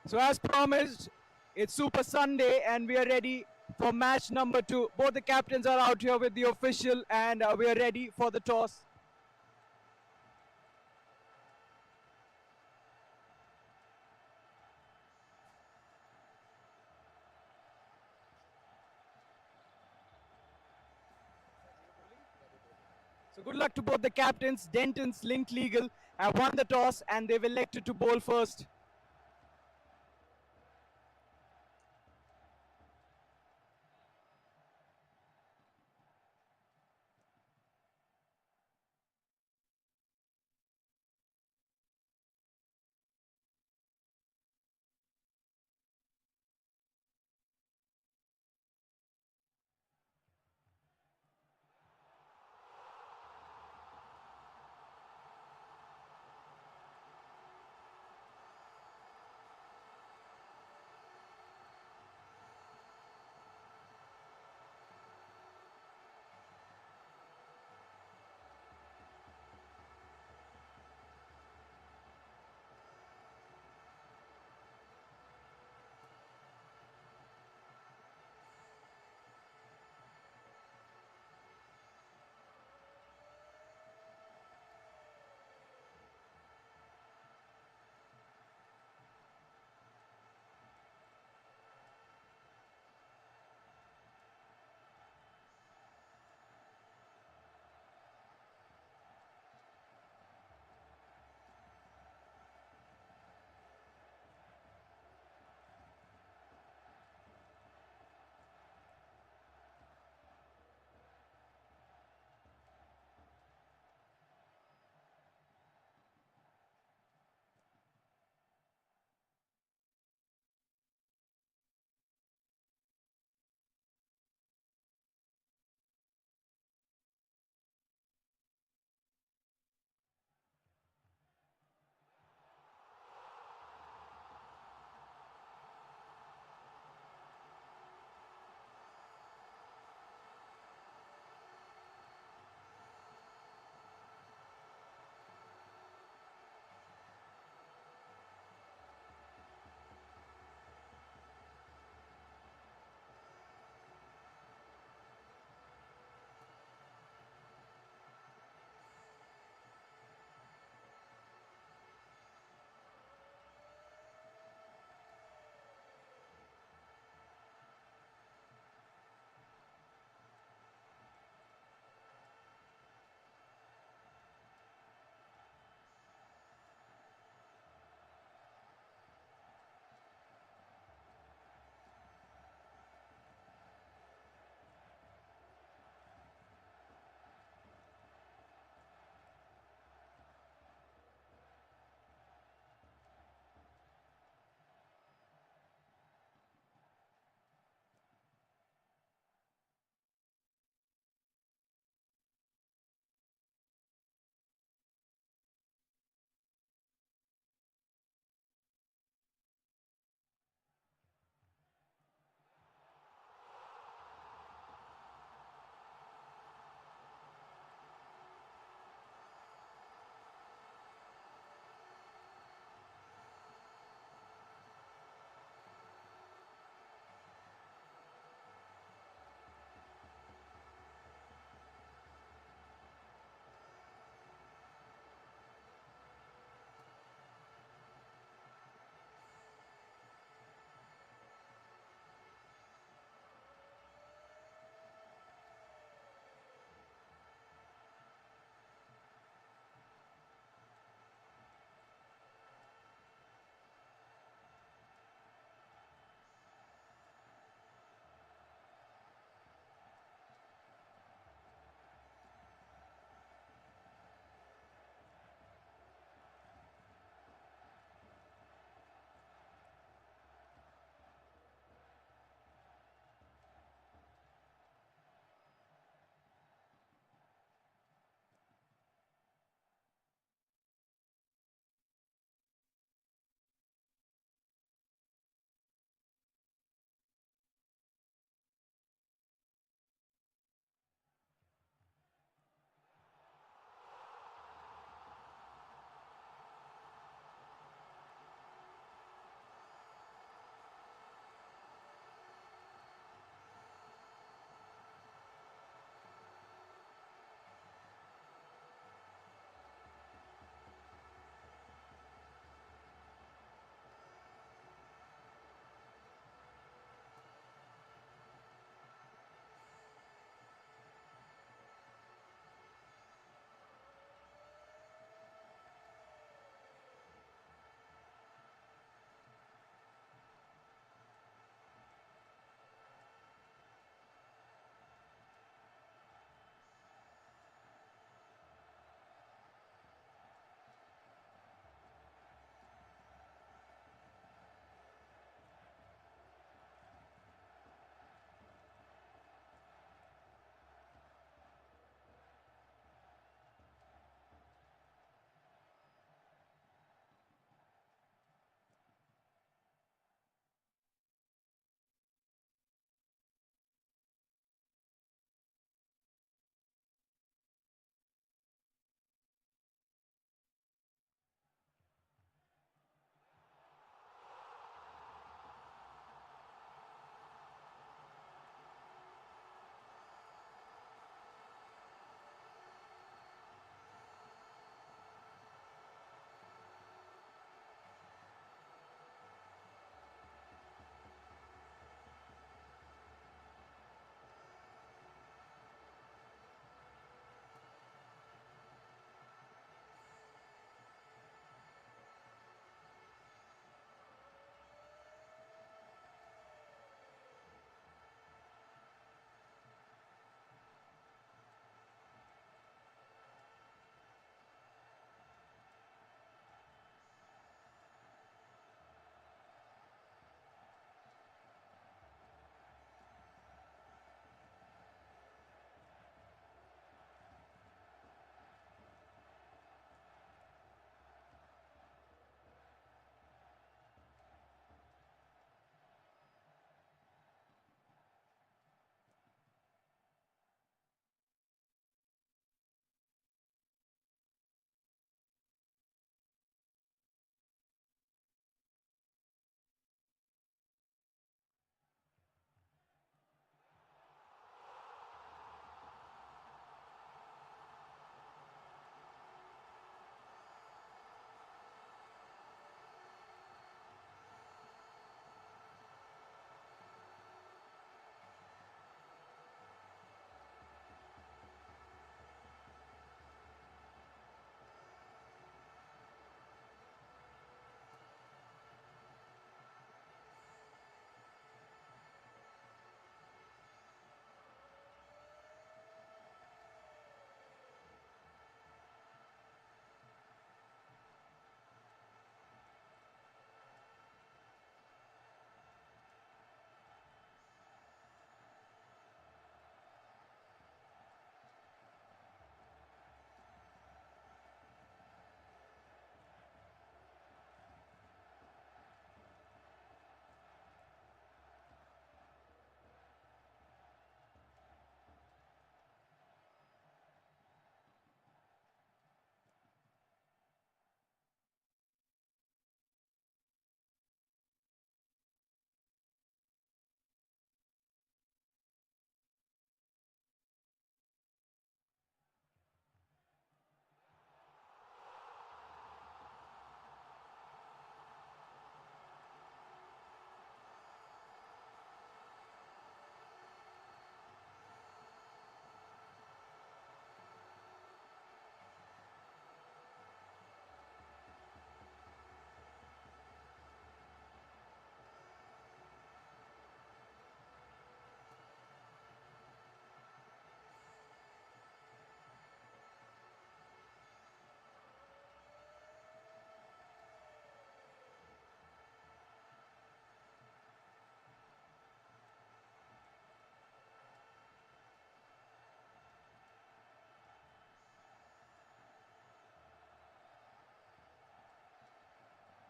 So as promised, it's Super Sunday and we are ready for match number 2. Both the captains are out here with the official and we are ready for the toss. So good luck to both the captains. Dentons, Linked Legal, have won the toss and they've elected to bowl first.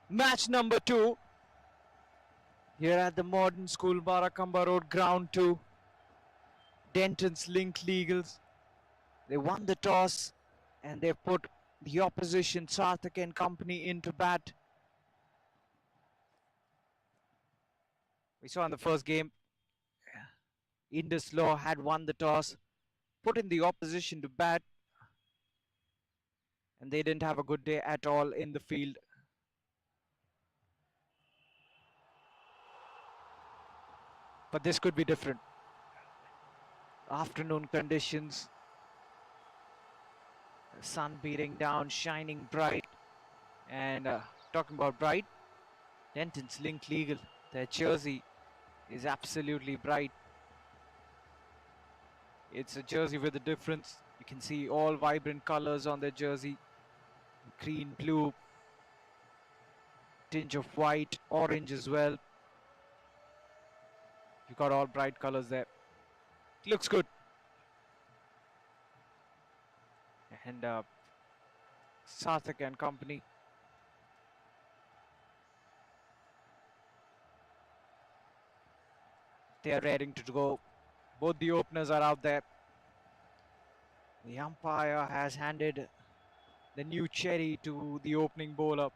Match number 2 here at the Modern School Barakamba Road, Ground 2. Dentons Link Legals. They won the toss and they put the opposition Sarthak and company into bat. We saw in the first game, Indus Law had won the toss, put in the opposition to bat, and they didn't have a good day at all in the field. But this could be different. Afternoon conditions, the sun beating down, shining bright. And talking about bright, Denton's Link Legal, their jersey is absolutely bright. It's a jersey with a difference. You can see all vibrant colors on their jersey. Green, blue, tinge of white, orange as well. You got all bright colors there. Looks good. And Sarthak and company. They are ready to go. Both the openers are out there. The umpire has handed the new cherry to the opening bowler.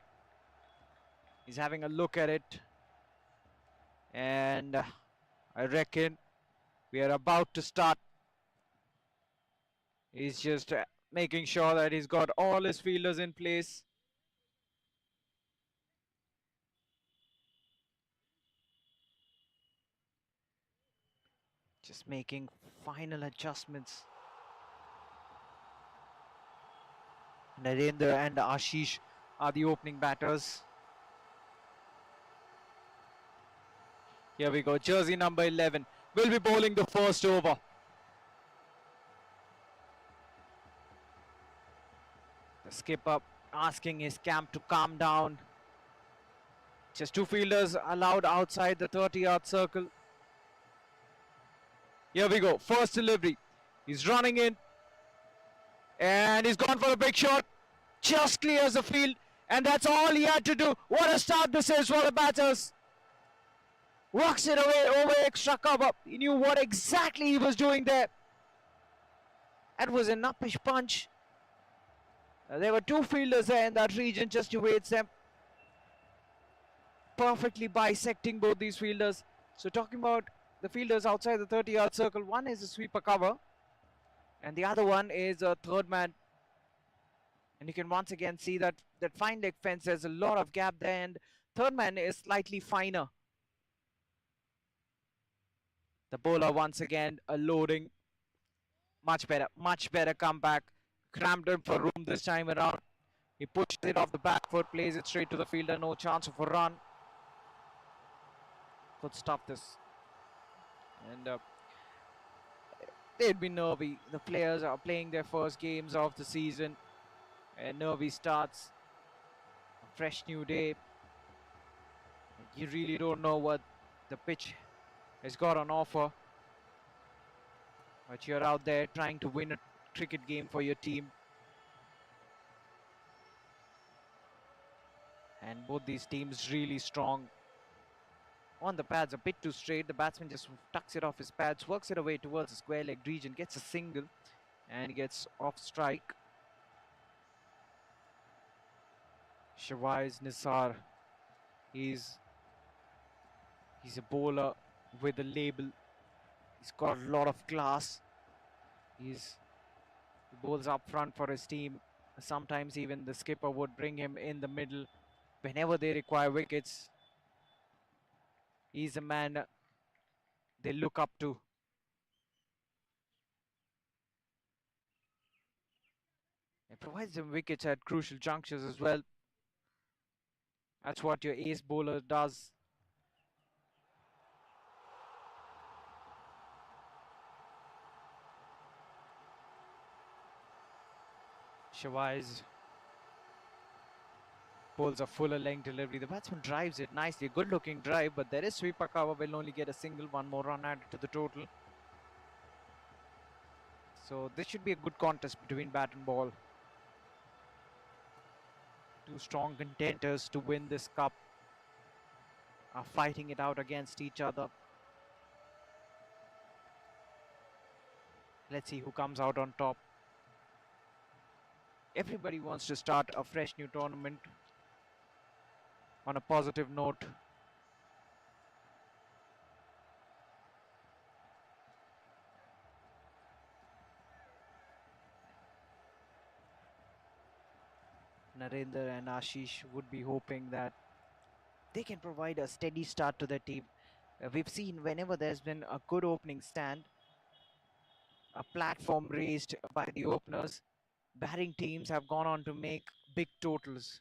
He's having a look at it. And I reckon we are about to start. He's just making sure that he's got all his fielders in place. Just making final adjustments. Narendra and Ashish are the opening batters. Here we go, jersey number 11 will be bowling the first over. The skipper asking his camp to calm down. Just 2 fielders allowed outside the 30-yard circle. Here we go, first delivery. He's running in. And he's gone for a big shot. Just clears the field. And that's all he had to do. What a start this is for the batters. Walks it away over extra cover. He knew what exactly he was doing there. That was an uppish punch. There were 2 fielders there in that region, just awaits them. Perfectly bisecting both these fielders. So talking about the fielders outside the 30-yard circle, one is a sweeper cover and the other one is a third man. And you can once again see that fine leg fence, there's a lot of gap there, and third man is slightly finer. The bowler once again loading. Much better comeback. Cramped him for room this time around. He pushes it off the back foot, plays it straight to the fielder, no chance of a run. Could stop this. And they'd be nervy. The players are playing their first games of the season. And nervy starts. A fresh new day. You really don't know what the pitch has got on offer. But you're out there trying to win a cricket game for your team. And both these teams really strong. On the pads, a bit too straight. The batsman just tucks it off his pads, works it away towards the square leg region, gets a single and gets off strike. Shawaiz Nisar, he's a bowler with a label. He's got a lot of class. He bowls up front for his team. Sometimes even the skipper would bring him in the middle whenever they require wickets. He's a man they look up to. It provides them wickets at crucial junctures as well. That's what your ace bowler does. Shawaiz bowls a fuller length delivery. The batsman drives it nicely. Good looking drive, but there is sweeper cover. Will only get a single. One more run added to the total. So this should be a good contest between bat and ball. Two strong contenders to win this cup are fighting it out against each other. Let's see who comes out on top. Everybody wants to start a fresh new tournament on a positive note. Narendra and Ashish would be hoping that they can provide a steady start to their team. We've seen whenever there's been a good opening stand, a platform raised by the openers, batting teams have gone on to make big totals.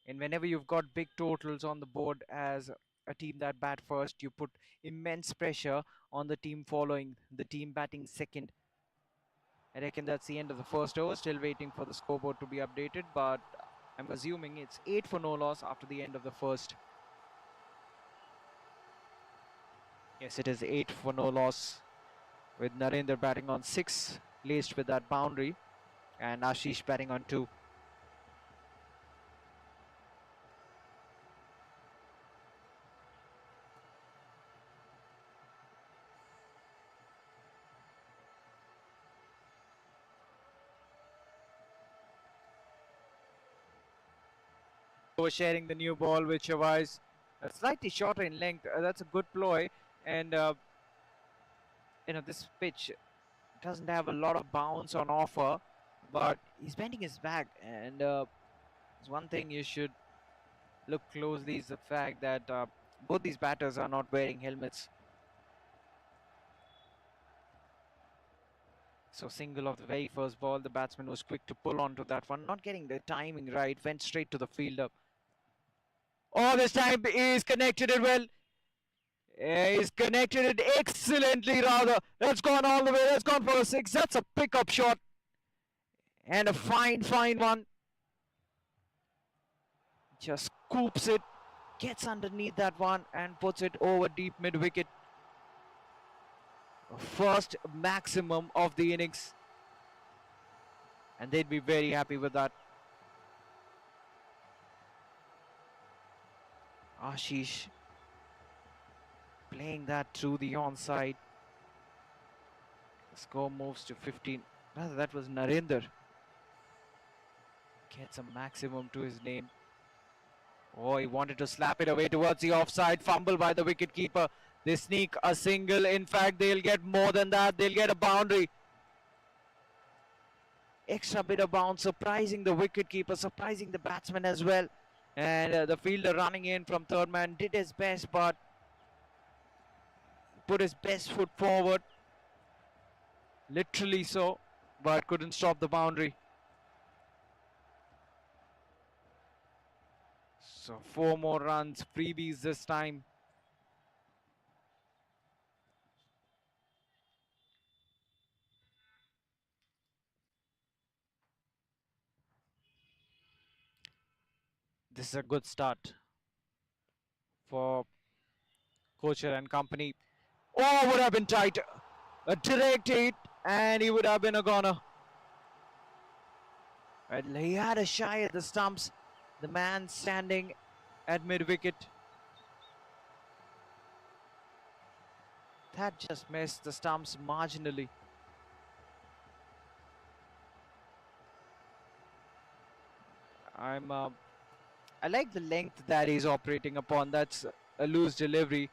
And whenever you've got big totals on the board as a team that bat first, you put immense pressure on the team following, the team batting second. I reckon that's the end of the first over. Still waiting for the scoreboard to be updated, but I'm assuming it's 8 for no loss after the end of the first. Yes, it is 8 for no loss, with Narendra batting on 6, laced with that boundary, and Ashish batting on 2. Sharing the new ball with Shavais, slightly shorter in length. That's a good ploy, and this pitch doesn't have a lot of bounce on offer, but he's bending his back, and there's one thing you should look closely is the fact that both these batters are not wearing helmets. So single of the very first ball, the batsman was quick to pull onto that one, not getting the timing right, went straight to the fielder. Oh, this time he's connected it well. He's connected it excellently, rather. That's gone all the way. That's gone for a 6. That's a pickup shot. And a fine one. Just scoops it, gets underneath that one, and puts it over deep mid-wicket. First maximum of the innings. And they'd be very happy with that. Ashish playing that through the onside. The score moves to 15. Rather, that was Narendra. Gets a maximum to his name. Oh, he wanted to slap it away towards the offside. Fumble by the wicketkeeper. They sneak a single. In fact, they'll get more than that. They'll get a boundary. Extra bit of bounce, surprising the wicketkeeper, surprising the batsman as well. And the fielder running in from third man did his best, but put his best foot forward. Literally so, but couldn't stop the boundary. So 4 more runs, freebies this time. This is a good start for Kochhar and company. Oh, would have been tight. A direct hit, and he would have been a goner. And he had a shy at the stumps. The man standing at mid-wicket. That just missed the stumps marginally. I like the length that he's operating upon. That's a loose delivery.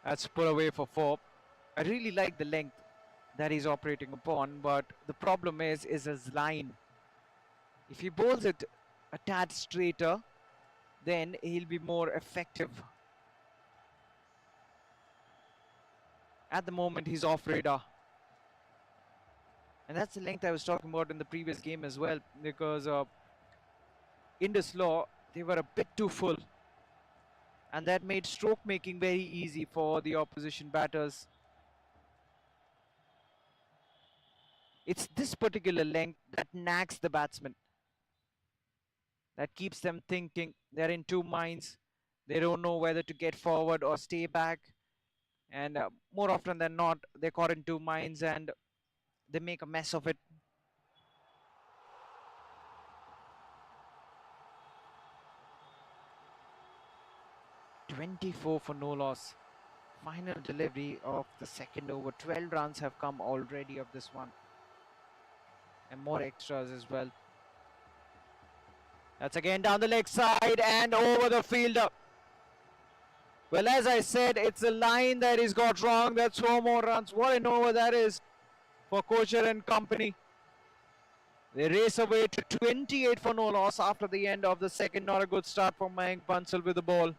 That's put away for 4. I really like the length that he's operating upon, but the problem is his line. If he bowls it a tad straighter, then he'll be more effective. At the moment, he's off radar. And that's the length I was talking about in the previous game as well, because in the slow, they were a bit too full. And that made stroke making very easy for the opposition batters. It's this particular length that nags the batsman. That keeps them thinking. They're in two minds. They don't know whether to get forward or stay back. And more often than not, they're caught in two minds and they make a mess of it. 24 for no loss. Final delivery of the second over. 12 runs have come already of this one. And more extras as well. That's again down the leg side and over the fielder. Well, as I said, it's a line that he's got wrong. That's 4 more runs. What an over that is for Kochhar and company. They race away to 28 for no loss after the end of the second. Not a good start for Mayank Bansal with the ball.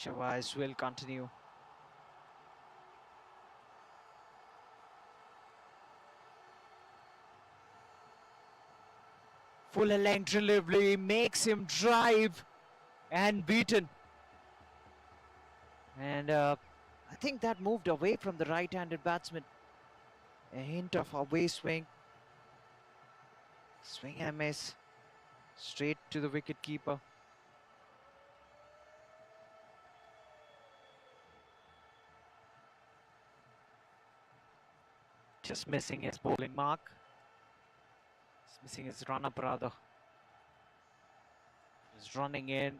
Shavais will continue. Full length delivery makes him drive and beaten. And I think that moved away from the right-handed batsman. A hint of away swing. Swing and a miss. Straight to the wicket keeper. Just missing his bowling mark. He's missing his run-up rather. He's running in.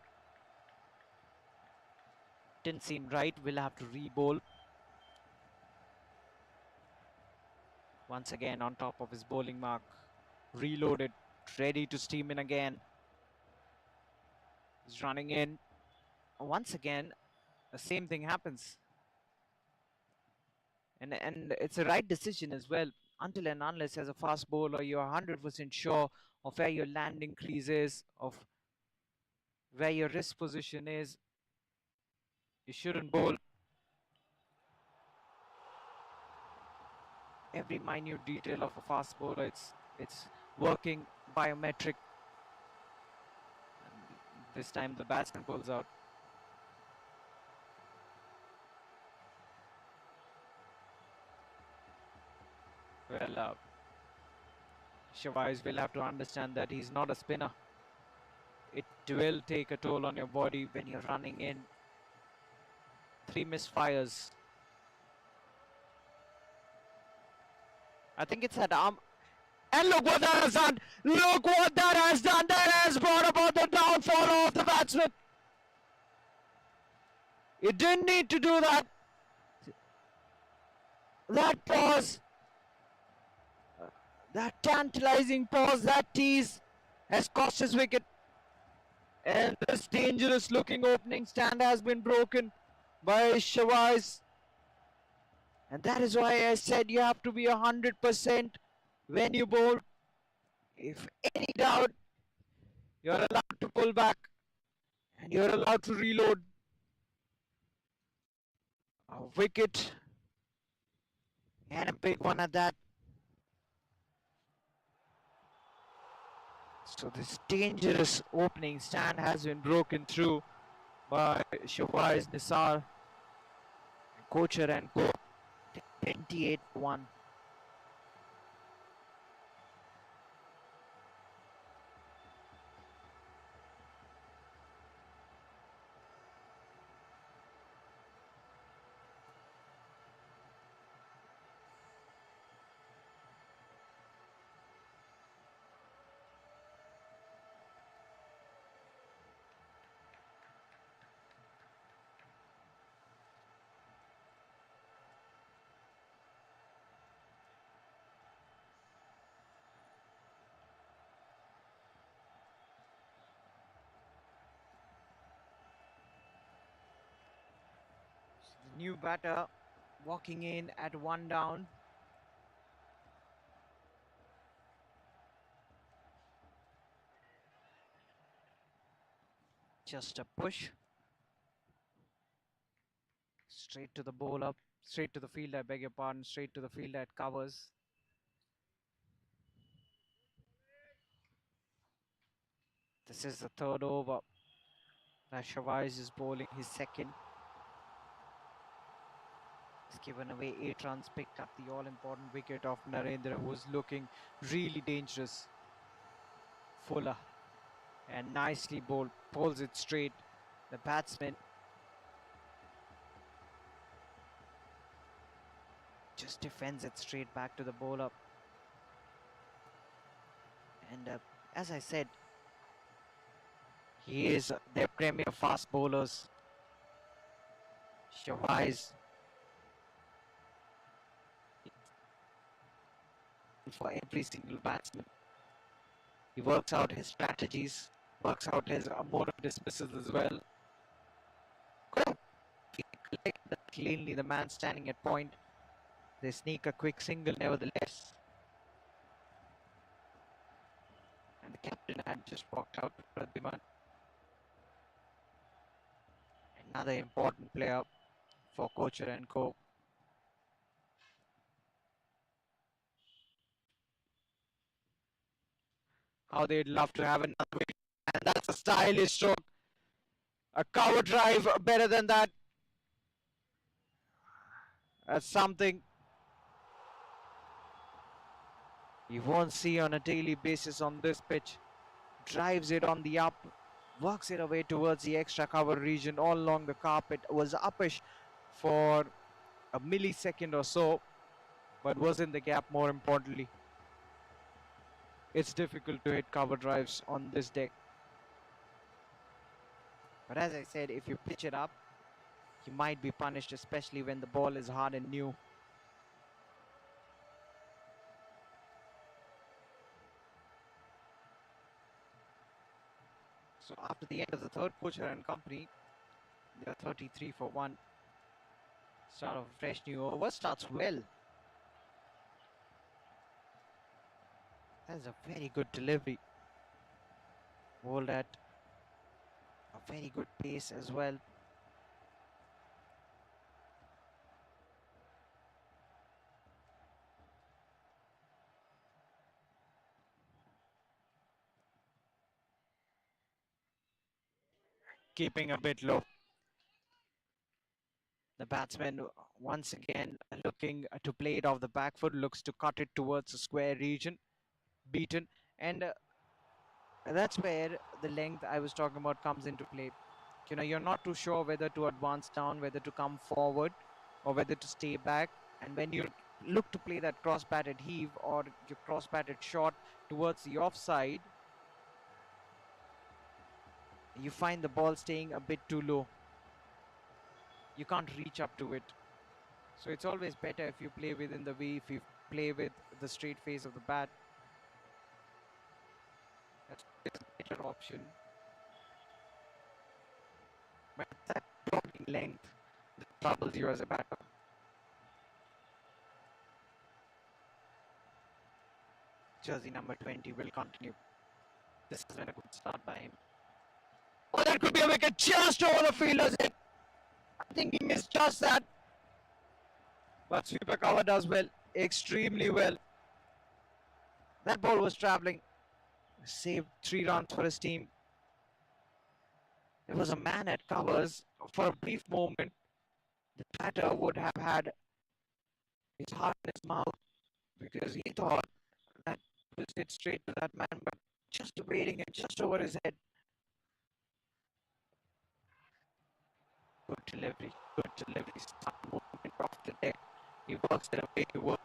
Didn't seem right. We'll have to re-bowl. Once again on top of his bowling mark. Reloaded. Ready to steam in again. He's running in. Once again, the same thing happens. And it's a right decision as well. Until and unless as a fast bowler you're 100% sure of where your landing crease is, of where your wrist position is, you shouldn't bowl. Every minute detail of a fast bowler, it's working biometric. And this time the batsman pulls out. Well, Shavais will have to understand that he's not a spinner. It will take a toll on your body when you're running in. 3 misfires. I think it's at arm. And look what that has done! Look what that has done! That has brought about the downfall of the batsman. It didn't need to do that. That pause, that tantalizing pause, that tease has cost his wicket. And this dangerous looking opening stand has been broken by Shavais. And that is why I said you have to be 100% when you bowl. If any doubt, you're allowed to pull back and you're allowed to reload. A wicket and a big one at that. So this dangerous opening stand has been broken through by Shavais, Nisar, Kochhar and Co. 28-1. The new batter walking in at 1 down. Just a push. Straight to the bowler, straight to the field, I beg your pardon, straight to the field at covers. This is the third over. Rashawaz is bowling his second. He's given away 8 runs, picked up the all-important wicket of Narendra, who was looking really dangerous. Fuller, and nicely bowled, pulls it straight. The batsman just defends it straight back to the bowler. And as I said, he is their premier fast bowlers. Shawaz for every single batsman. He works out his strategies, works out his mode of dismissals as well. Could have collected cleanly the man standing at point. They sneak a quick single nevertheless. And the captain had just walked out to Pradhiman. Another important player for Kochhar and Co. How they'd love to have another wicket. And that's a stylish stroke. A cover drive, better than that. That's something you won't see on a daily basis on this pitch. Drives it on the up, works it away towards the extra cover region all along the carpet. Was uppish for a millisecond or so, but was in the gap more importantly. It's difficult to hit cover drives on this deck. But as I said, if you pitch it up, you might be punished, especially when the ball is hard and new. So after the end of the third, Kochhar and company, they are 33 for 1. Start of a fresh new over, starts well. That's a very good delivery. Bowled at a very good pace as well. Keeping a bit low. The batsman once again looking to play it off the back foot, looks to cut it towards the square region. Beaten, and that's where the length I was talking about comes into play. You know, you're not too sure whether to advance down, whether to come forward, or whether to stay back. And when you look to play that cross-batted heave or your cross-batted shot towards the offside, you find the ball staying a bit too low. You can't reach up to it. So it's always better if you play within the way, if you play with the straight face of the bat. That's a better option. But that blocking length that troubles you as a batter. Jersey number 20 will continue. This has been a good start by him. Oh, that could be a wicket just over the fielder's head. I think he missed just that. But sweeper cover does well, extremely well. That ball was travelling. Saved 3 runs for his team. There was a man at covers for a brief moment. The batter would have had his heart in his mouth because he thought that was hit straight to that man, but just evading it just over his head. Good delivery, start movement off the deck. He works it away, he works.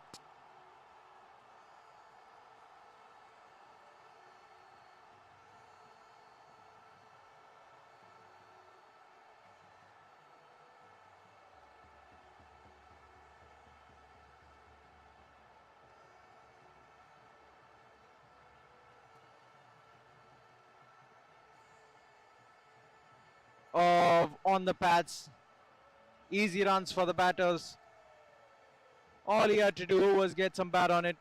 On the pads, easy runs for the batters. All he had to do was get some bat on it,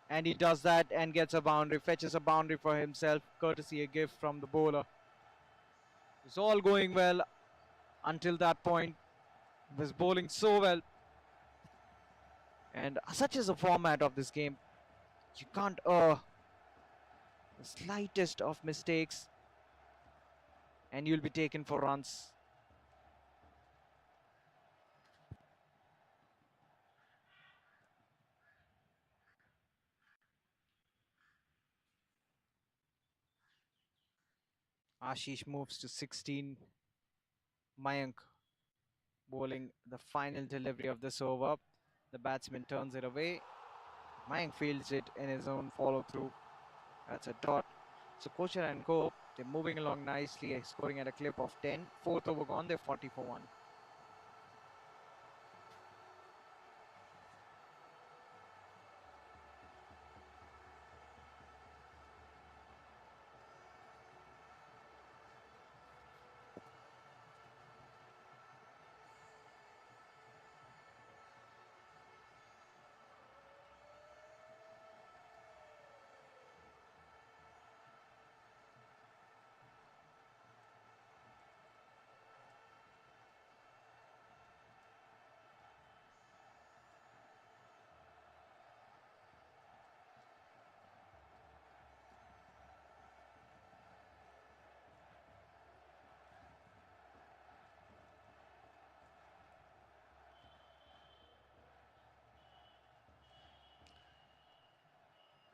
and he does that and gets a boundary, fetches a boundary for himself, courtesy a gift from the bowler. It's all going well until that point. Was bowling so well. And such is the format of this game. You can't the slightest of mistakes and you'll be taken for runs. Ashish moves to 16. Mayank bowling the final delivery of this over. The batsman turns it away. Mayank fields it in his own follow through. That's a dot. So Kochhar and Co, they're moving along nicely, scoring at a clip of 10. Fourth over gone, they're 40 for 1.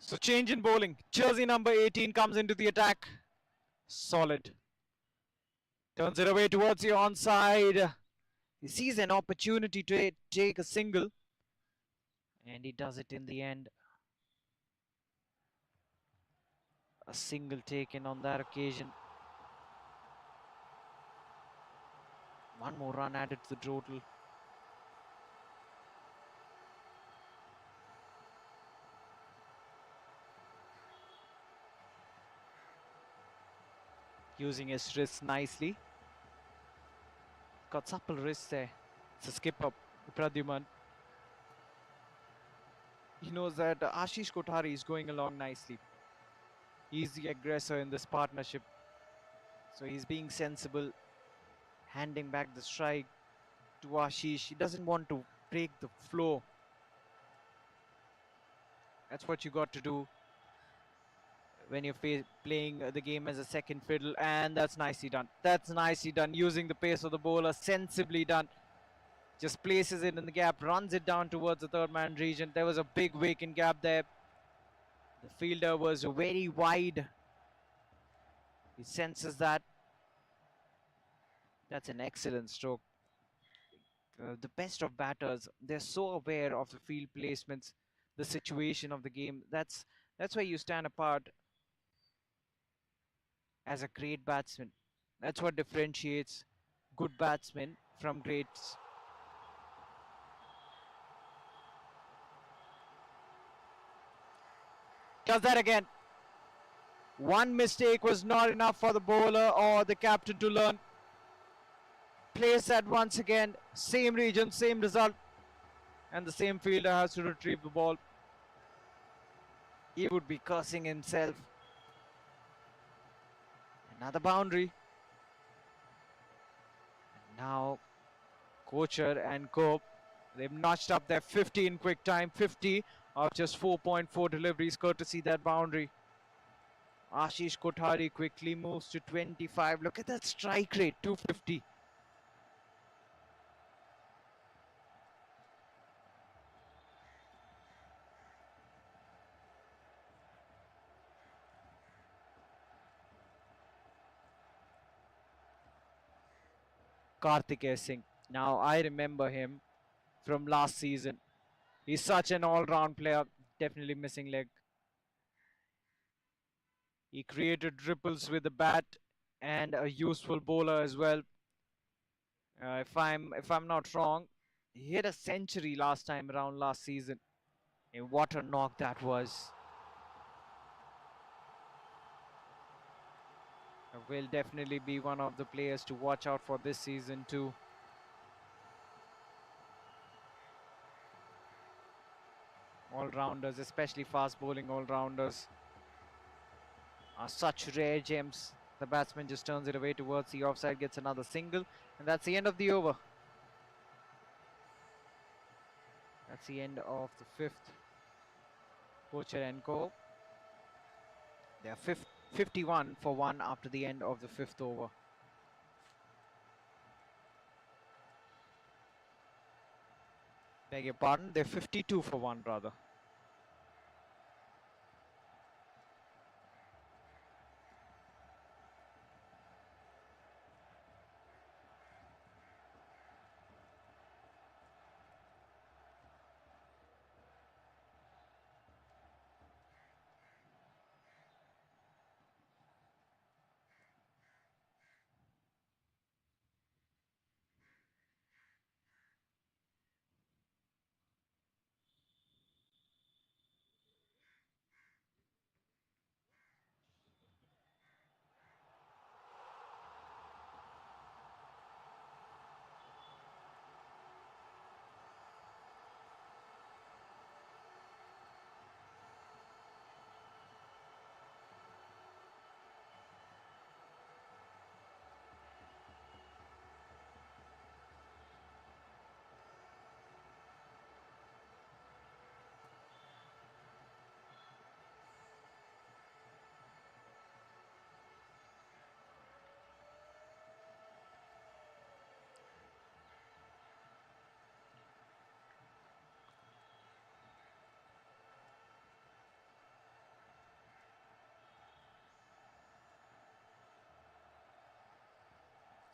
So change in bowling. Jersey number 18 comes into the attack. Solid. Turns it away towards the onside. He sees an opportunity to take a single. And he does it in the end. A single taken on that occasion. One more run added to the total. Using his wrists nicely. Got supple wrists there. It's a skip up. Pradyuman. He knows that Ashish Kothari is going along nicely. He's the aggressor in this partnership. So he's being sensible. Handing back the strike to Ashish. He doesn't want to break the flow. That's what you got to do when you're playing the game as a second fiddle, and that's nicely done. That's nicely done, using the pace of the bowler, sensibly done. Just places it in the gap, runs it down towards the third man region. There was a big vacant gap there. The fielder was very wide. He senses that. That's an excellent stroke. The best of batters, they're so aware of the field placements, the situation of the game. That's where you stand apart as a great batsman. That's what differentiates good batsmen from greats. Does that again. One mistake was not enough for the bowler or the captain to learn. Plays that once again, same region, same result, and the same fielder has to retrieve the ball. He would be cursing himself. Another boundary. And now Kochhar and Co, they've notched up their 50 in quick time. 50 of just 4.4 deliveries courtesy that boundary. Ashish Kothari quickly moves to 25. Look at that strike rate, 250. Karthikeya Singh. Now I remember him from last season. He's such an all-round player. Definitely missing leg. He created ripples with the bat and a useful bowler as well. If I'm not wrong, he hit a century last time around last season. And what a knock that was. Will definitely be one of the players to watch out for this season too. All-rounders, especially fast bowling all-rounders, are such rare gems. The batsman just turns it away towards the offside, gets another single, and that's the end of the over. That's the end of the fifth. Kochhar and Co. They are 51 for 1 after the end of the fifth over. Beg your pardon, they're 52 for 1 rather.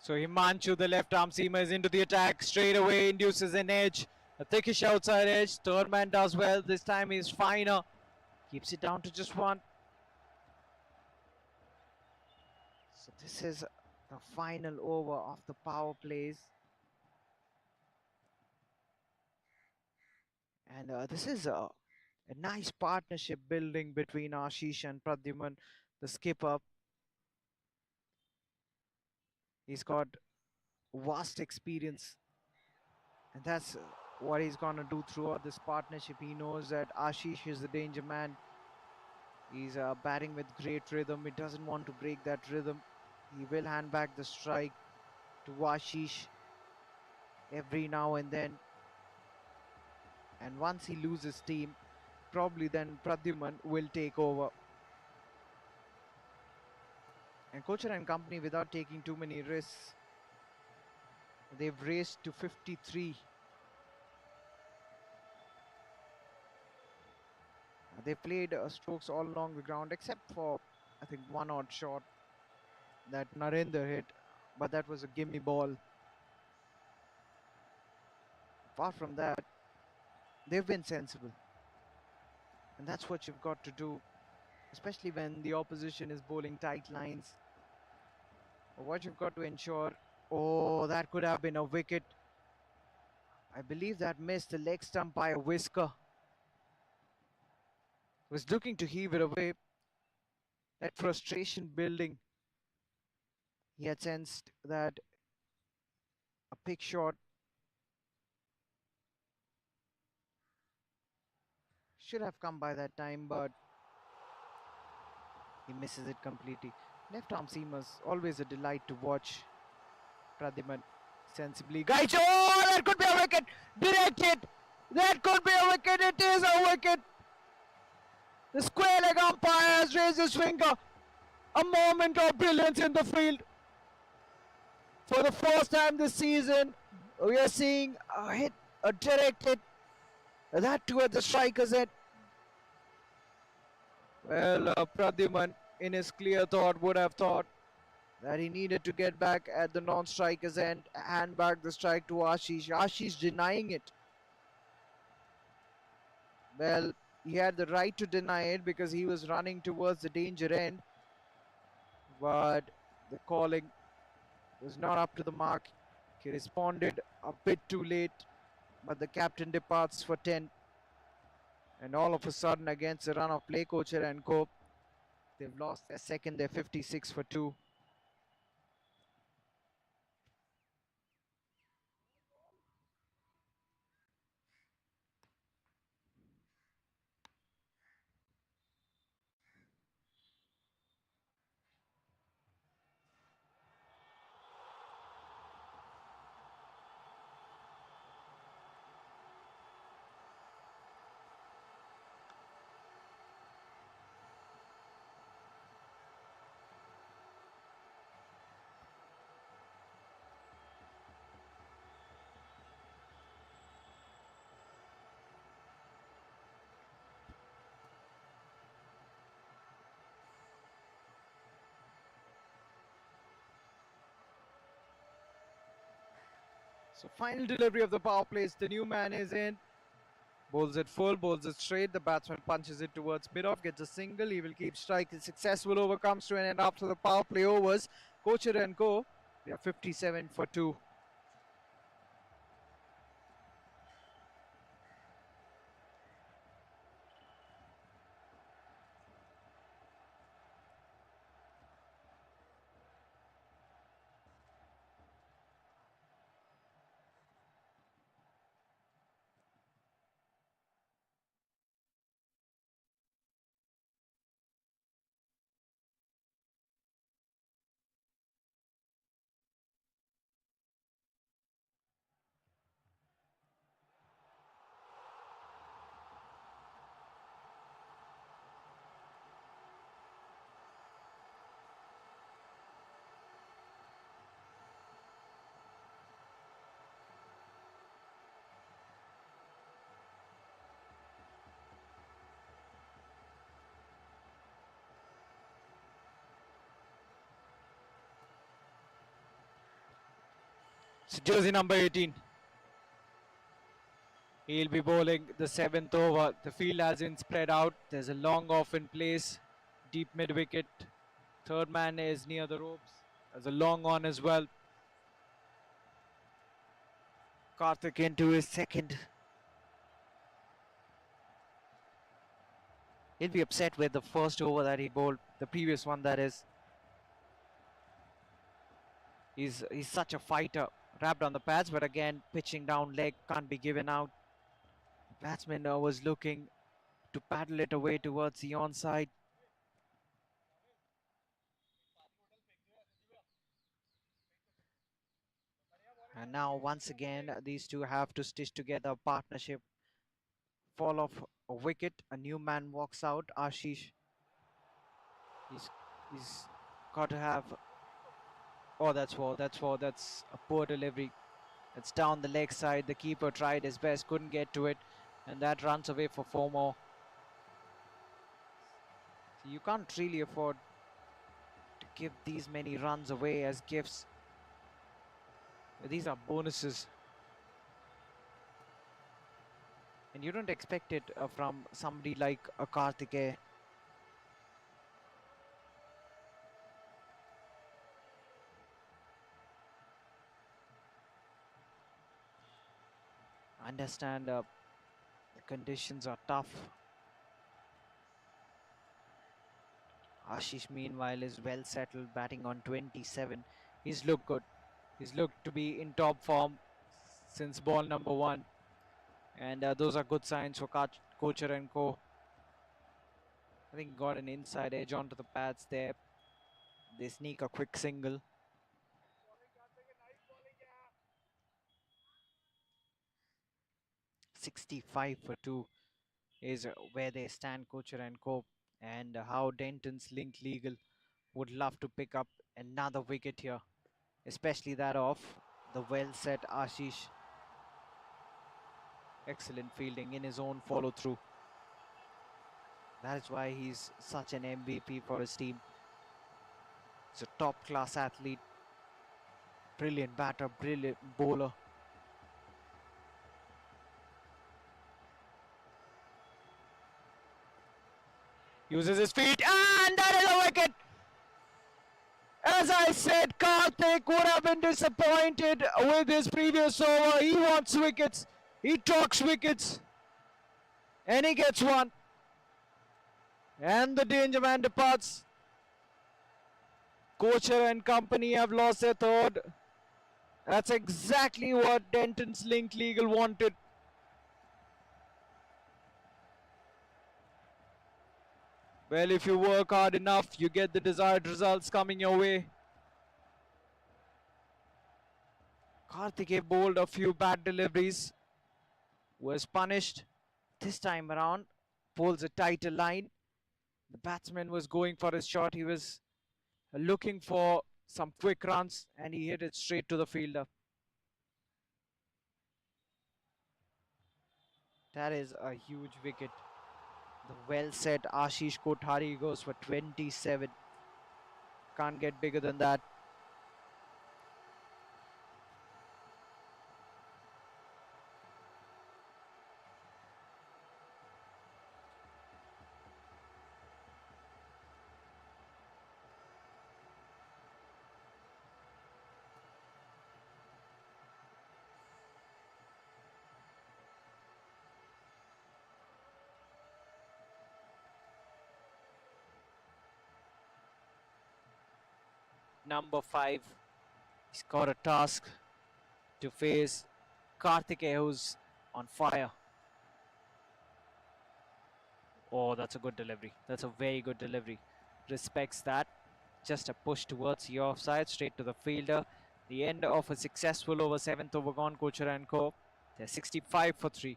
So Himanshu, the left arm seamer, is into the attack straight away, induces an edge, a thickish outside edge. Third man does well. This time he's finer, keeps it down to just 1. So this is the final over of the power plays, and this is a nice partnership building between Ashish and Pradyuman, the skipper. He's got vast experience, and that's what he's gonna do throughout this partnership. He knows that Ashish is the danger man. He's batting with great rhythm. He doesn't want to break that rhythm. He will hand back the strike to Ashish every now and then. And once he loses steam, probably then Pradyuman will take over. And Kochhar and company, without taking too many risks, they've raced to 53. They played strokes all along the ground except for, I think, one odd shot that Narendra hit, but that was a gimme ball. Apart from that, they've been sensible. And that's what you've got to do, especially when the opposition is bowling tight lines. What you've got to ensure, oh, that could have been a wicket. I believe that missed the leg stump by a whisker. Was looking to heave it away. That frustration building. He had sensed that a pick shot should have come by that time, but he misses it completely. Left arm seamers, always a delight to watch. Pradyuman sensibly guides. Oh, that could be a wicket! Direct hit! That could be a wicket! It is a wicket! The square leg umpire has raised his finger. A moment of brilliance in the field. For the first time this season, we are seeing a hit, a direct hit. That too at the striker's end. Well, Pradyuman, in his clear thought, would have thought that he needed to get back at the non-striker's end, hand back the strike to Ashish. Ashish denying it. Well, he had the right to deny it because he was running towards the danger end. But the calling was not up to the mark. He responded a bit too late, but the captain departs for 10. And all of a sudden, against the run of play, Kochhar and Co, they've lost their second. They're 56 for 2. So final delivery of the power plays. The new man is in. Bowls it full, bowls it straight. The batsman punches it towards mid-off, gets a single. He will keep striking. Successful over comes to an end after the power play overs. Kochhar and Co. They are 57 for 2. So jersey number 18. He'll be bowling the 7th over. The field has been spread out. There's a long off in place. Deep mid wicket. Third man is near the ropes. There's a long on as well. Karthik into his second. He'll be upset with the first over that he bowled. The previous one, that is. He's such a fighter. Wrapped on the pads, but again, pitching down leg can't be given out. Batsman was looking to paddle it away towards the onside. And now once again, these two have to stitch together a partnership. Fall off a wicket, a new man walks out. Ashish, he's got to have. Oh, that's a poor delivery. It's down the leg side. The keeper tried his best, couldn't get to it, and that runs away for 4 more. So you can't really afford to give these many runs away as gifts. These are bonuses. And you don't expect it from somebody like a Karthikeya. I understand the conditions are tough. Ashish, meanwhile, is well settled, batting on 27. He's looked good. He's looked to be in top form since ball number 1. And those are good signs for Kochhar and Co. I think got an inside edge onto the pads there. They sneak a quick single. "65 for 2 is where they stand, Kochhar and Co. And how Dentons linked legal would love to pick up another wicket here, especially that of the well set Ashish. Excellent fielding in his own follow through. That is why he's such an MVP for his team. He's a top class athlete, brilliant batter, brilliant bowler. Uses his feet, and that is a wicket. As I said, Karthik would have been disappointed with his previous over. He wants wickets. He talks wickets. And he gets one. And the danger man departs. Kochhar and company have lost their third. That's exactly what Denton's linked legal wanted. Well, if you work hard enough, you get the desired results coming your way. Karthikeya bowled a few bad deliveries, was punished. This time around, pulls a tighter line. The batsman was going for his shot. He was looking for some quick runs, and he hit it straight to the fielder. That is a huge wicket. The well set Ashish Kothari goes for 27. Can't get bigger than that. number 5. He's got a task to face Karthikeya, who's on fire. Oh, that's a good delivery. That's a very good delivery. Respects that. Just a push towards the offside, straight to the fielder. The end of a successful over, 7th over gone, Kochhar and Co. They're 65 for 3.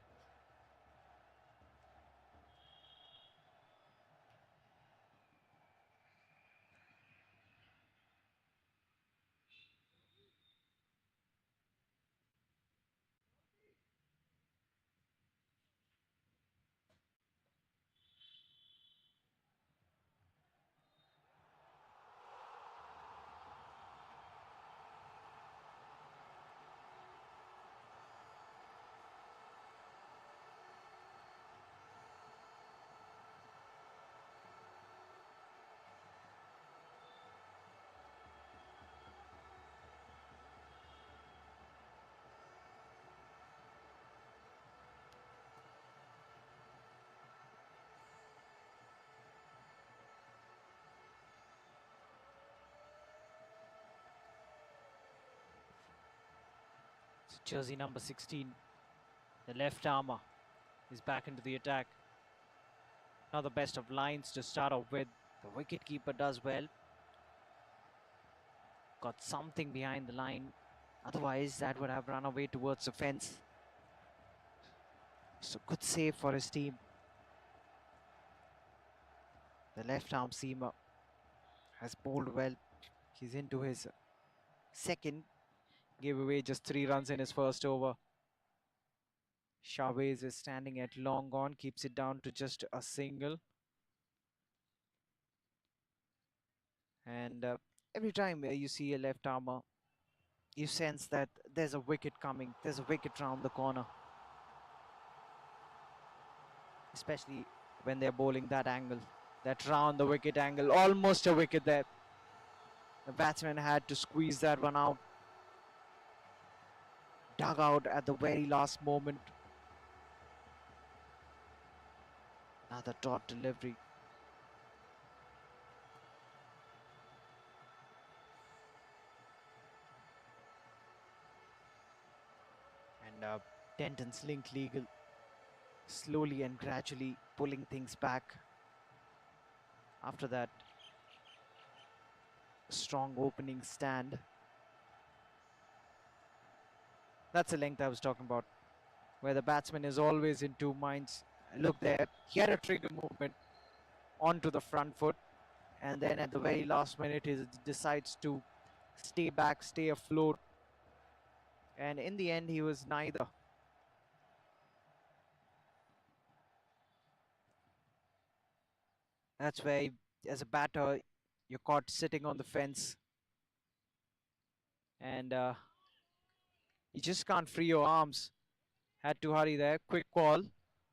Jersey number 16, the left armour, is back into the attack. Not the best of lines to start off with. The wicketkeeper does well. Got something behind the line. Otherwise, that would have run away towards the fence. So good save for his team. The left arm seamer has bowled well. He's into his second. Gave away just 3 runs in his first over. Chavez is standing at long on, keeps it down to just a single. And every time you see a left armour, you sense that there's a wicket coming. There's a wicket round the corner. Especially when they're bowling that angle. That round the wicket angle. Almost a wicket there. The batsman had to squeeze that one out. Dug out at the very last moment. Another dot delivery. And Dentons link legal. Slowly and gradually pulling things back. After that strong opening stand. That's the length I was talking about, where the batsman is always in 2 minds. Look there, he had a trigger movement onto the front foot, and then at the very last minute he decides to stay back, stay afloat, and in the end he was neither. That's where, as a batter, you're caught sitting on the fence, and you just can't free your arms. Had to hurry there, quick call.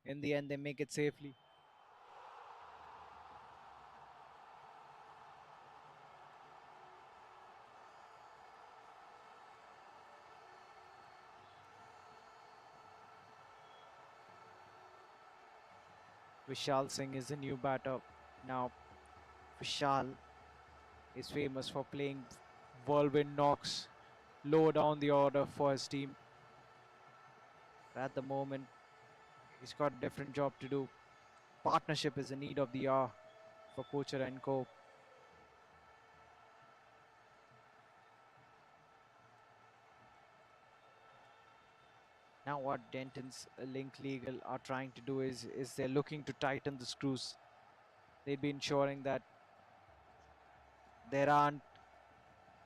In the end, they make it safely. Vishal Singh is the new batter. Now, Vishal is famous for playing whirlwind knocks low down the order for his team. But at the moment, he's got a different job to do. Partnership is the need of the hour for Kochhar and Co. Now what Dentons Link Legal are trying to do is they're looking to tighten the screws. They'd be ensuring that there aren't...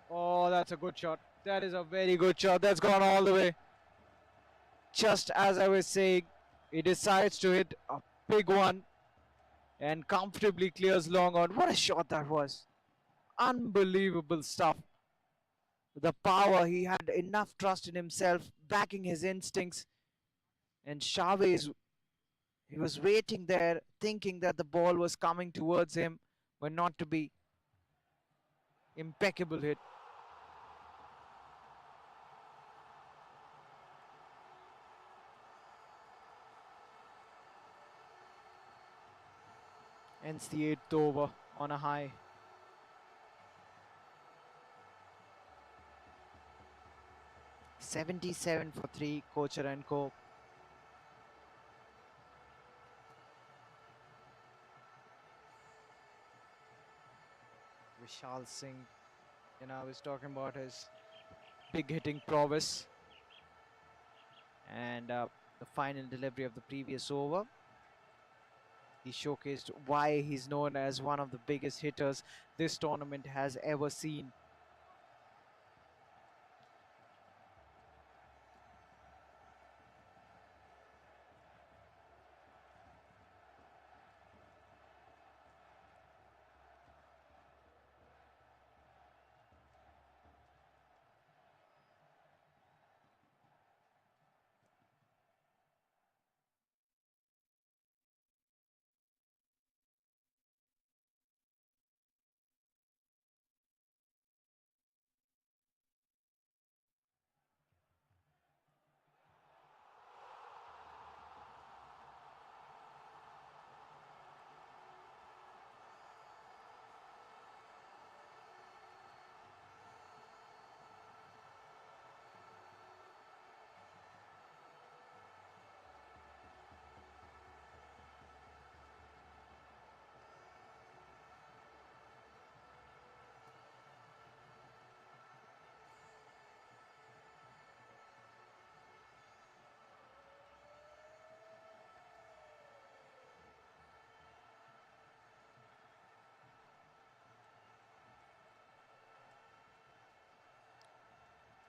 Oh, that's a good shot. That is a very good shot. That's gone all the way. Just as I was saying, he decides to hit a big one and comfortably clears long on. What a shot that was. Unbelievable stuff. The power, he had enough trust in himself, backing his instincts. And Chavez, he was waiting there, thinking that the ball was coming towards him, but not to be. Impeccable hit. Ends the 8th over on a high. 77 for 3, Kochhar and Co. Vishal Singh, I was talking about his big hitting prowess and the final delivery of the previous over. He showcased why he's known as one of the biggest hitters this tournament has ever seen.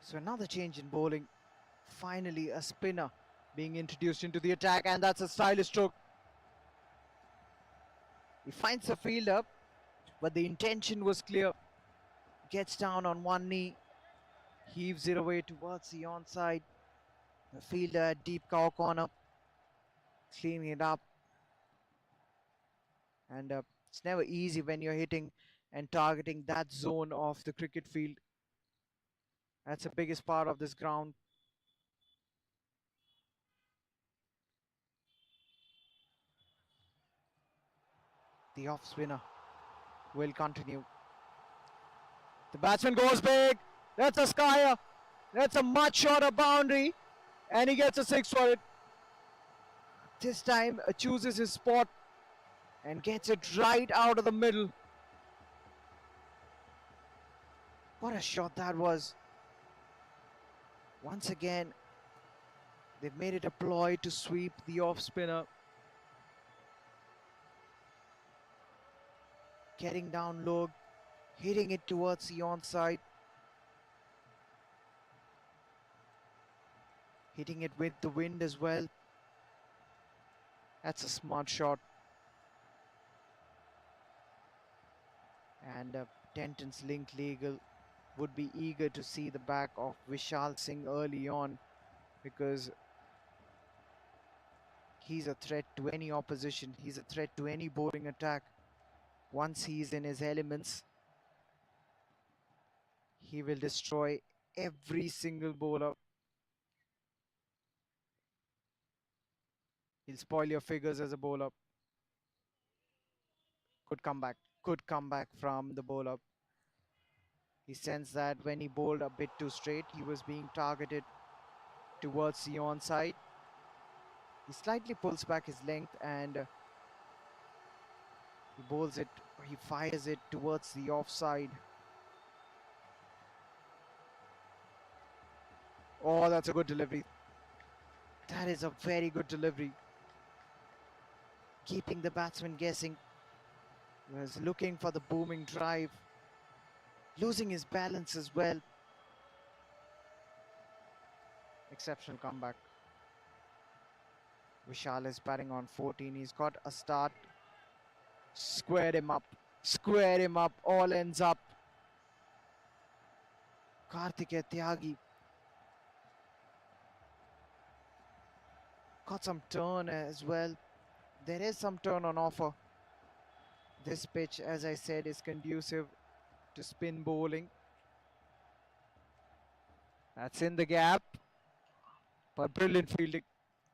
So another change in bowling. Finally, a spinner being introduced into the attack, and that's a stylish stroke. He finds the fielder, but the intention was clear. Gets down on one knee, heaves it away towards the onside. The fielder at deep cow corner, cleaning it up. And it's never easy when you're hitting and targeting that zone of the cricket field. That's the biggest part of this ground. The off spinner will continue. The batsman goes big. That's a skyer. That's a much shorter boundary. And he gets a six for it. This time chooses his spot and gets it right out of the middle. What a shot that was. Once again, they've made it a ploy to sweep the off spinner. Getting down low, hitting it towards the onside. Hitting it with the wind as well. That's a smart shot. And Dentons link legal would be eager to see the back of Vishal Singh early on, because he's a threat to any opposition. He's a threat to any bowling attack. Once he's in his elements, he will destroy every single bowler. He'll spoil your figures as a bowler. Good comeback from the bowler. He sensed that when he bowled a bit too straight, he was being targeted towards the onside. He slightly pulls back his length and he bowls it, he fires it towards the offside. Oh, that's a good delivery. That is a very good delivery. Keeping the batsman guessing. He was looking for the booming drive. Losing his balance as well. Exceptional comeback. Vishal is batting on 14. He's got a start. Squared him up. Squared him up. All ends up. Karthikeya Tyagi got some turn as well. There is some turn on offer. This pitch, as I said, is conducive to spin bowling. That's in the gap. But brilliant fielding.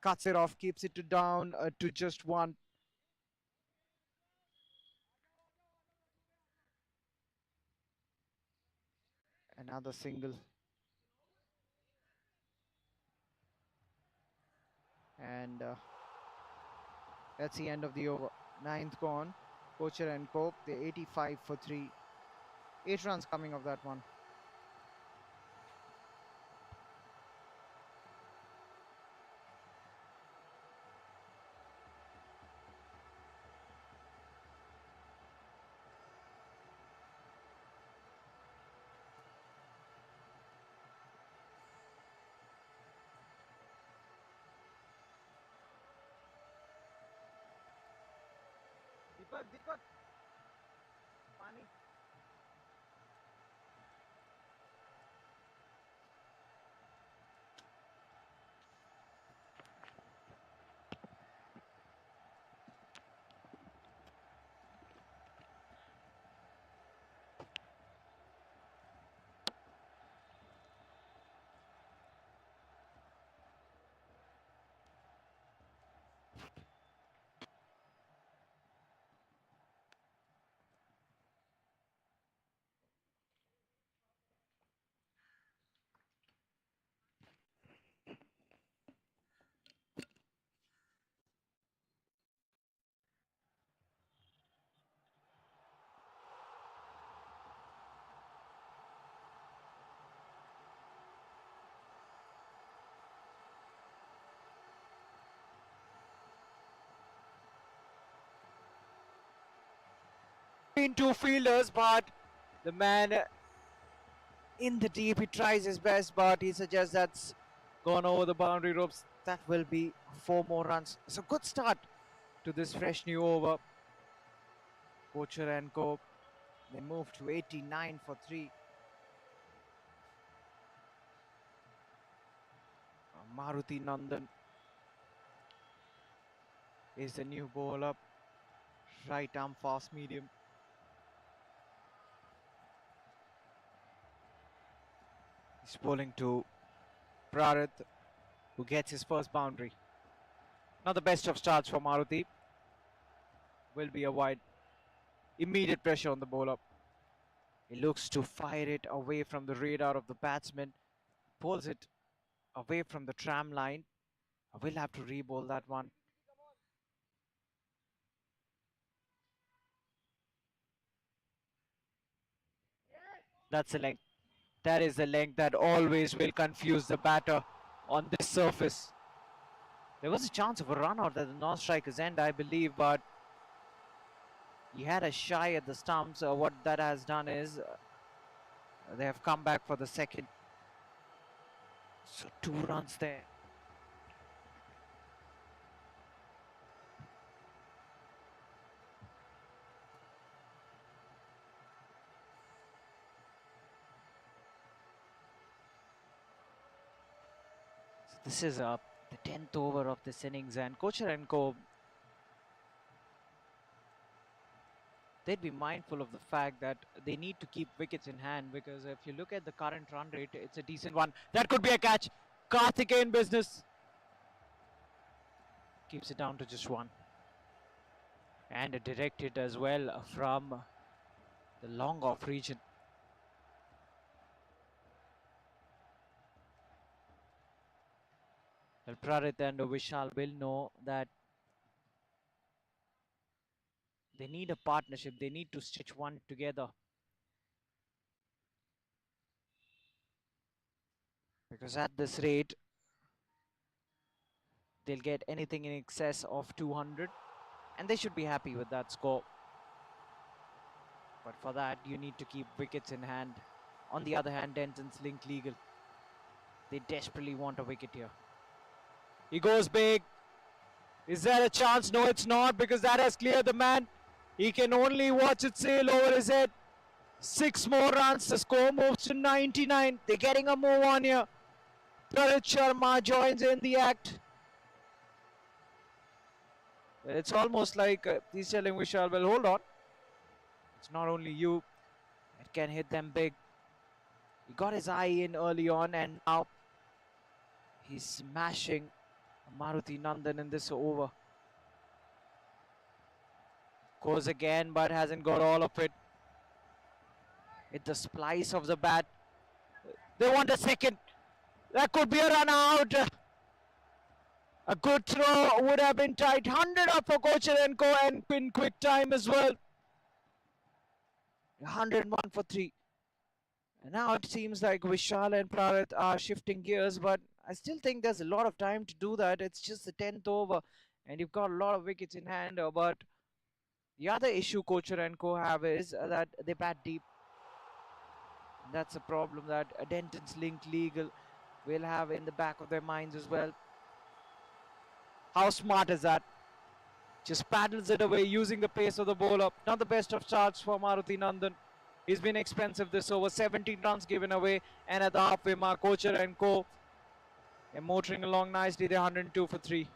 Cuts it off, keeps it down to just one. Another single. And that's the end of the over. Ninth gone. Kochhar and Cope, they're 85 for 3. 8 runs coming of that one. Deepak, Pani. Between two fielders, but the man in the deep, he tries his best, but he suggests that's gone over the boundary ropes. That will be 4 more runs. It's a good start to this fresh new over. Kochhar and Cope, they move to 89 for 3. Maruti Nandan is the new bowler. Right arm fast medium. He's bowling to Prarit, who gets his first boundary. Not the best of starts for Maruti. Will be a wide. Immediate pressure on the bowler. He looks to fire it away from the radar of the batsman. Pulls it away from the tram line. I will have to re-bowl that one. That's a length. That is the length that always will confuse the batter on this surface. There was a chance of a run out at the non-striker's end, I believe, but he had a shy at the stumps. What that has done is they have come back for the second. So 2 runs there. So this is the 10th over of this innings, and Kochhar and Co, they'd be mindful of the fact that they need to keep wickets in hand, because if you look at the current run rate, it's a decent one. That could be a catch. Karthikeyan business. Keeps it down to just 1. And a direct hit as well from the long off region. Well, Prarit and Vishal will know that they need a partnership. They need to stitch one together. Because at this rate, they'll get anything in excess of 200. And they should be happy with that score. But for that, you need to keep wickets in hand. On the other hand, Dentons link legal. They desperately want a wicket here. He goes big. Is there a chance? No, it's not, because that has cleared the man. He can only watch it sail over his head. 6 more runs. The score moves to 99. They're getting a move on here. Prarit Sharma joins in the act. It's almost like he's telling Vishal, well, hold on. It's not only you. It can hit them big. He got his eye in early on, and now he's smashing Maruti Nandan in this over. Goes again, but hasn't got all of it. Hit the splice of the bat. They want a second. That could be a run out. A good throw would have been tight. 100 up for Kochhar and in quick time as well. 101 for 3. And now it seems like Vishal and Prarit are shifting gears, but I still think there's a lot of time to do that. It's just the 10th over, and you've got a lot of wickets in hand. But the other issue Kochhar and Co have is that they bat deep. That's a problem that Dentons linked legal will have in the back of their minds as well. How smart is that? Just paddles it away using the pace of the bowler. Not the best of starts for Maruti Nandan. He's been expensive this over. 17 runs given away, and at the halfway mark, Kochhar and Co. are motoring along nicely. They're 102 for 3.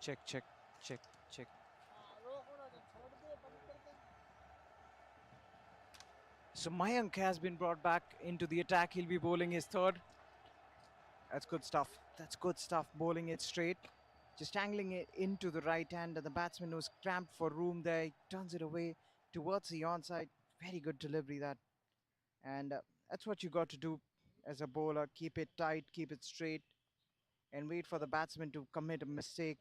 Check, check, check, check. So Mayank has been brought back into the attack. He'll be bowling his third. That's good stuff. That's good stuff. Bowling it straight. Just angling it into the right hand. And the batsman was cramped for room there. He turns it away towards the onside. Very good delivery that. And that's what you got to do as a bowler. Keep it tight, keep it straight, and wait for the batsman to commit a mistake.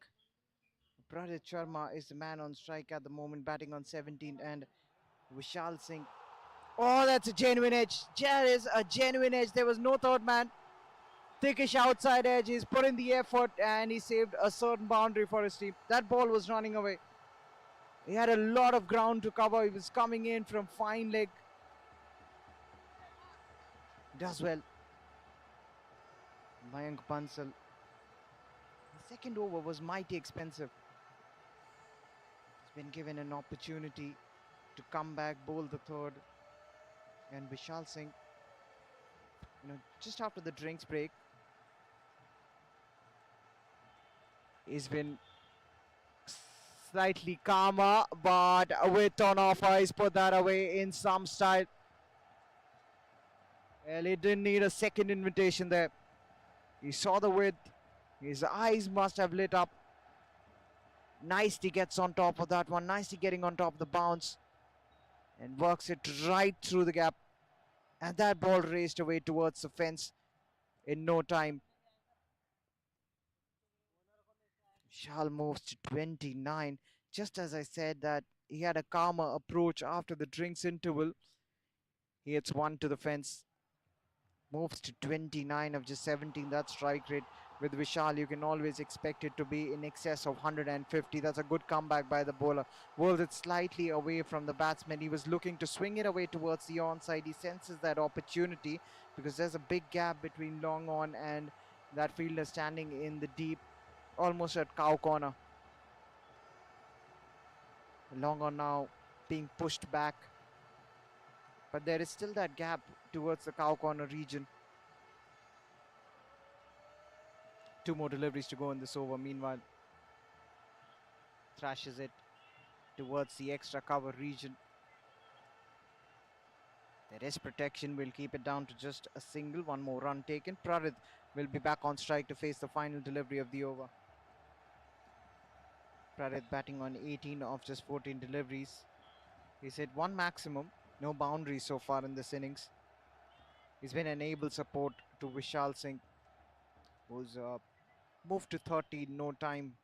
Pradit Sharma is the man on strike at the moment, batting on 17, and Vishal Singh. Oh, that's a genuine edge. There is a genuine edge. There was no third man. Thickish outside edge. He's put in the effort and he saved a certain boundary for his team. That ball was running away. He had a lot of ground to cover. He was coming in from fine leg. Does well. Mayank Bansal. The second over was mighty expensive. He's been given an opportunity to come back, bowl the third. And Vishal Singh, just after the drinks break, he's been slightly calmer, but with on offer, he's put that away in some style. Well, he didn't need a second invitation there. He saw the width. His eyes must have lit up. Nicely gets on top of that one. Nicely getting on top of the bounce. And works it right through the gap. And that ball raced away towards the fence in no time. Vishal moves to 29. Just as I said that he had a calmer approach after the drinks interval. He hits one to the fence. Moves to 29 of just 17. That strike rate with Vishal, you can always expect it to be in excess of 150. That's a good comeback by the bowler. Bowls it slightly away from the batsman. He was looking to swing it away towards the onside. He senses that opportunity because there's a big gap between long on and that fielder standing in the deep, almost at cow corner. Long on now being pushed back, but there is still that gap towards the cow corner region. Two more deliveries to go in this over. Meanwhile, thrashes it towards the extra cover region. There is protection. We'll keep it down to just a single. One more run taken. Prarit will be back on strike to face the final delivery of the over. Prarit batting on 18 of just 14 deliveries. He's hit one maximum. No boundaries so far in this innings. He's been an able support to Vishal Singh, who's moved to 30 in no time.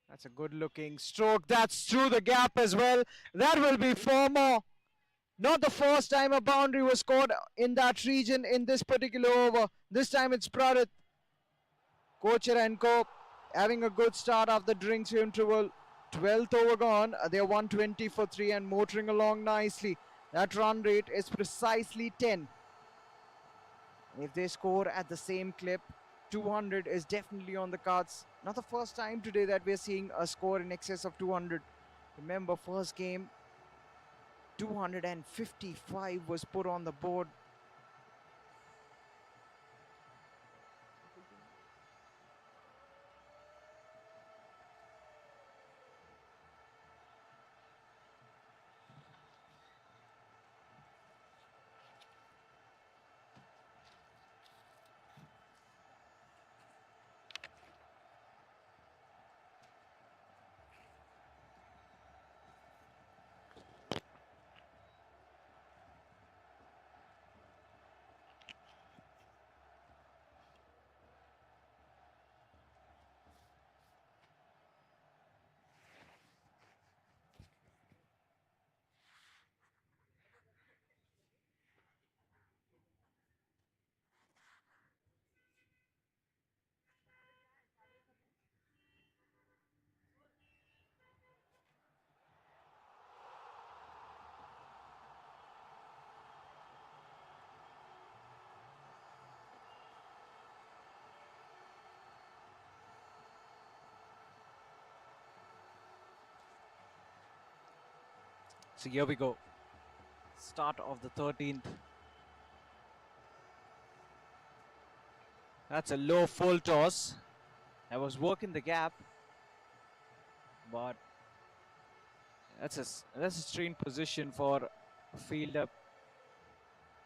That's a good looking stroke. That's through the gap as well. That will be 4 more. Not the first time a boundary was scored in that region in this particular over. This time it's Prarit. Kochhar and Co. having a good start after the drinks interval. 12th over gone. They're 120 for 3 and motoring along nicely. That run rate is precisely 10. If they score at the same clip, 200 is definitely on the cards. Not the first time today that we're seeing a score in excess of 200. Remember, first game, 255 was put on the board. So here we go. Start of the 13th. That's a low full toss. That was working the gap, but that's a strange position for a fielder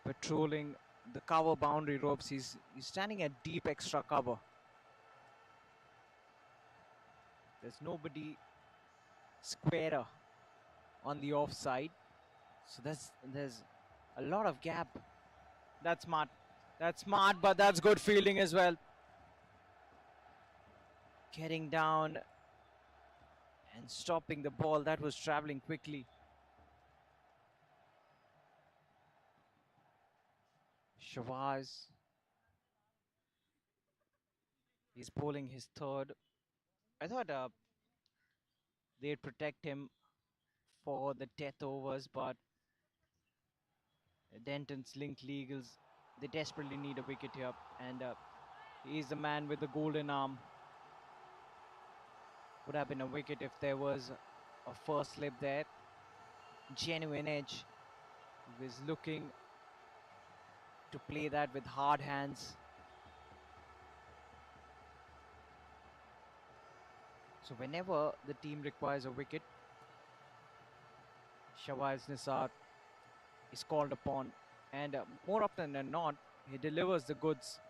patrolling the cover boundary ropes. He's standing at deep extra cover. There's nobody squarer on the offside, so there's a lot of gap. That's smart. That's smart, but that's good fielding as well. Getting down and stopping the ball that was traveling quickly. Shavaz. He's bowling his third. I thought they'd protect him for the death overs, but Dentons Link Eagles, they desperately need a wicket here, and he's the man with the golden arm. Would have been a wicket if there was a first slip there. Genuine edge. He was looking to play that with hard hands. So whenever the team requires a wicket, Shawaz Nisar is called upon, and more often than not, he delivers the goods.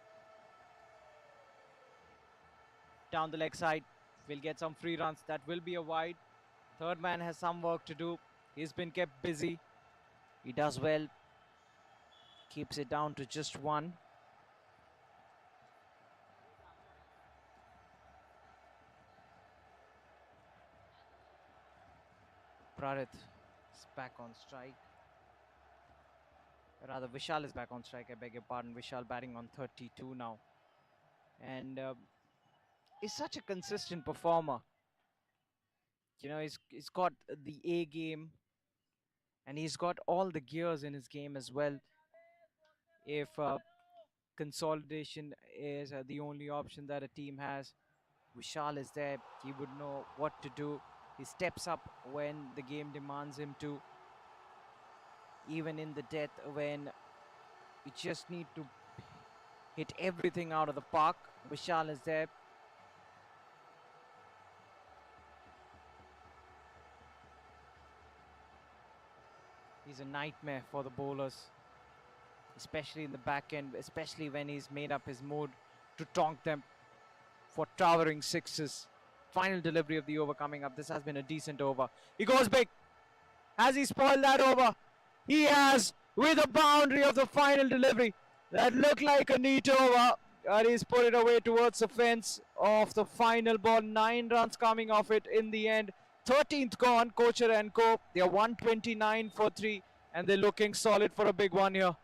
Down the leg side, we'll get some free runs. That will be a wide. Third man has some work to do. He's been kept busy. He does well. Keeps it down to just one. Prarit is back on strike. Rather, Vishal is back on strike. I beg your pardon. Vishal batting on 32 now. And he's such a consistent performer. You know, he's got the A game, and he's got all the gears in his game as well. If consolidation is the only option that a team has, Vishal is there. He would know what to do. He steps up when the game demands him to. Even in the death, when you just need to hit everything out of the park, Vishal is there. He's a nightmare for the bowlers, especially in the back end, especially when he's made up his mood to taunt them for towering sixes. Final delivery of the over coming up. This has been a decent over. He goes big. Has he spoiled that over? He has, with a boundary of the final delivery. That looked like a neat over. And he's put it away towards the fence of the final ball. 9 runs coming off it in the end. 13th gone, Kochhar and Co. They are 129 for 3, and they're looking solid for a big one here.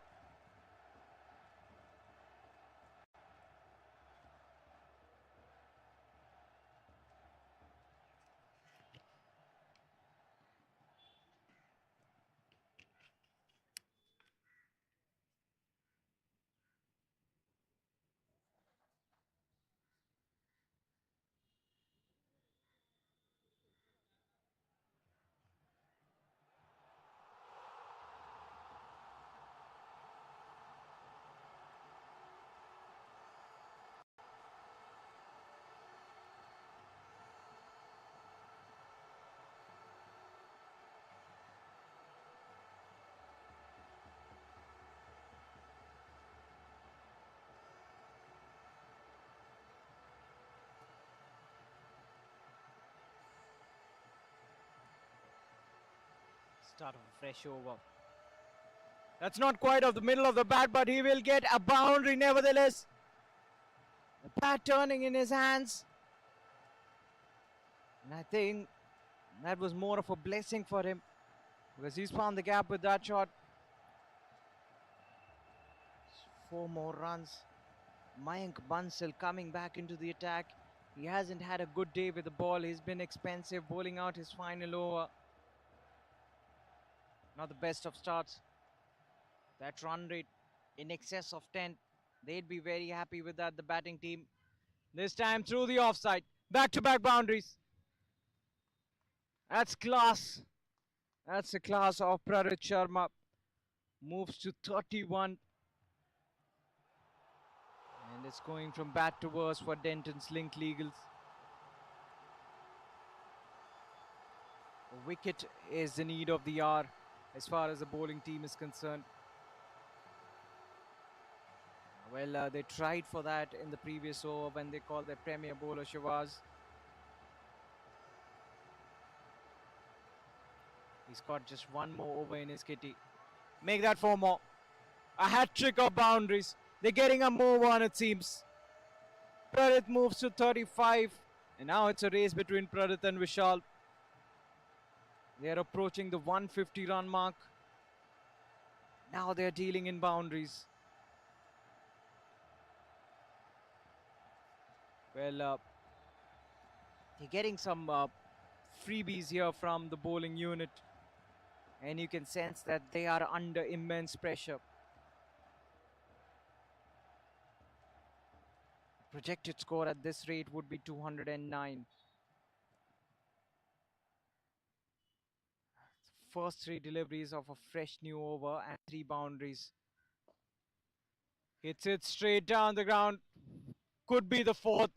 Start of a fresh over. That's not quite off the middle of the bat, but he will get a boundary nevertheless. The bat turning in his hands. And I think that was more of a blessing for him, because he's found the gap with that shot. 4 more runs. Mayank Bansal coming back into the attack. He hasn't had a good day with the ball. He's been expensive, bowling out his final over. Not the best of starts. That run rate in excess of 10. They'd be very happy with that, the batting team. This time through the offside. Back-to-back boundaries. That's class. That's the class of Prarit Sharma. Moves to 31. And it's going from bad to worse for Dentons Link Legals. A wicket is the need of the hour as far as the bowling team is concerned. Well, they tried for that in the previous over when they called their premier bowler Shavaz. He's got just one more over in his kitty. Make that 4 more. A hat-trick of boundaries. They're getting a move on, it seems. Pradit moves to 35. And now it's a race between Pradit and Vishal. They're approaching the 150 run mark. Now they're dealing in boundaries. Well, they're getting some freebies here from the bowling unit. And you can sense that they are under immense pressure. Projected score at this rate would be 209. First 3 deliveries of a fresh new over and 3 boundaries. Hits it straight down the ground. Could be the 4th.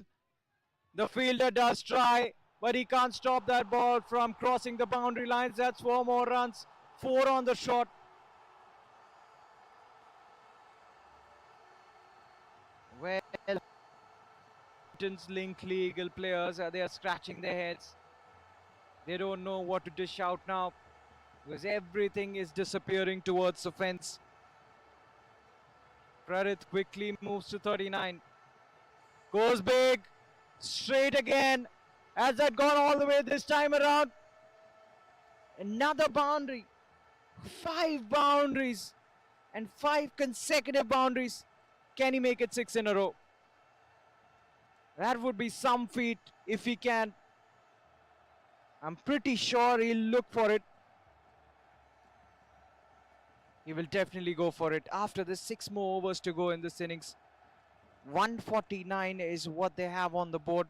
The fielder does try, but he can't stop that ball from crossing the boundary lines. That's 4 more runs. 4 on the shot. Well, Link legal players, they are scratching their heads. They don't know what to dish out now because everything is disappearing towards the fence. Pradit quickly moves to 39. Goes big. Straight again. Has that gone all the way this time around? Another boundary. 5 boundaries. And 5 consecutive boundaries. Can he make it 6 in a row? That would be some feat if he can. I'm pretty sure he'll look for it. He will definitely go for it. After the 6 more overs to go in this innings, 149 is what they have on the board.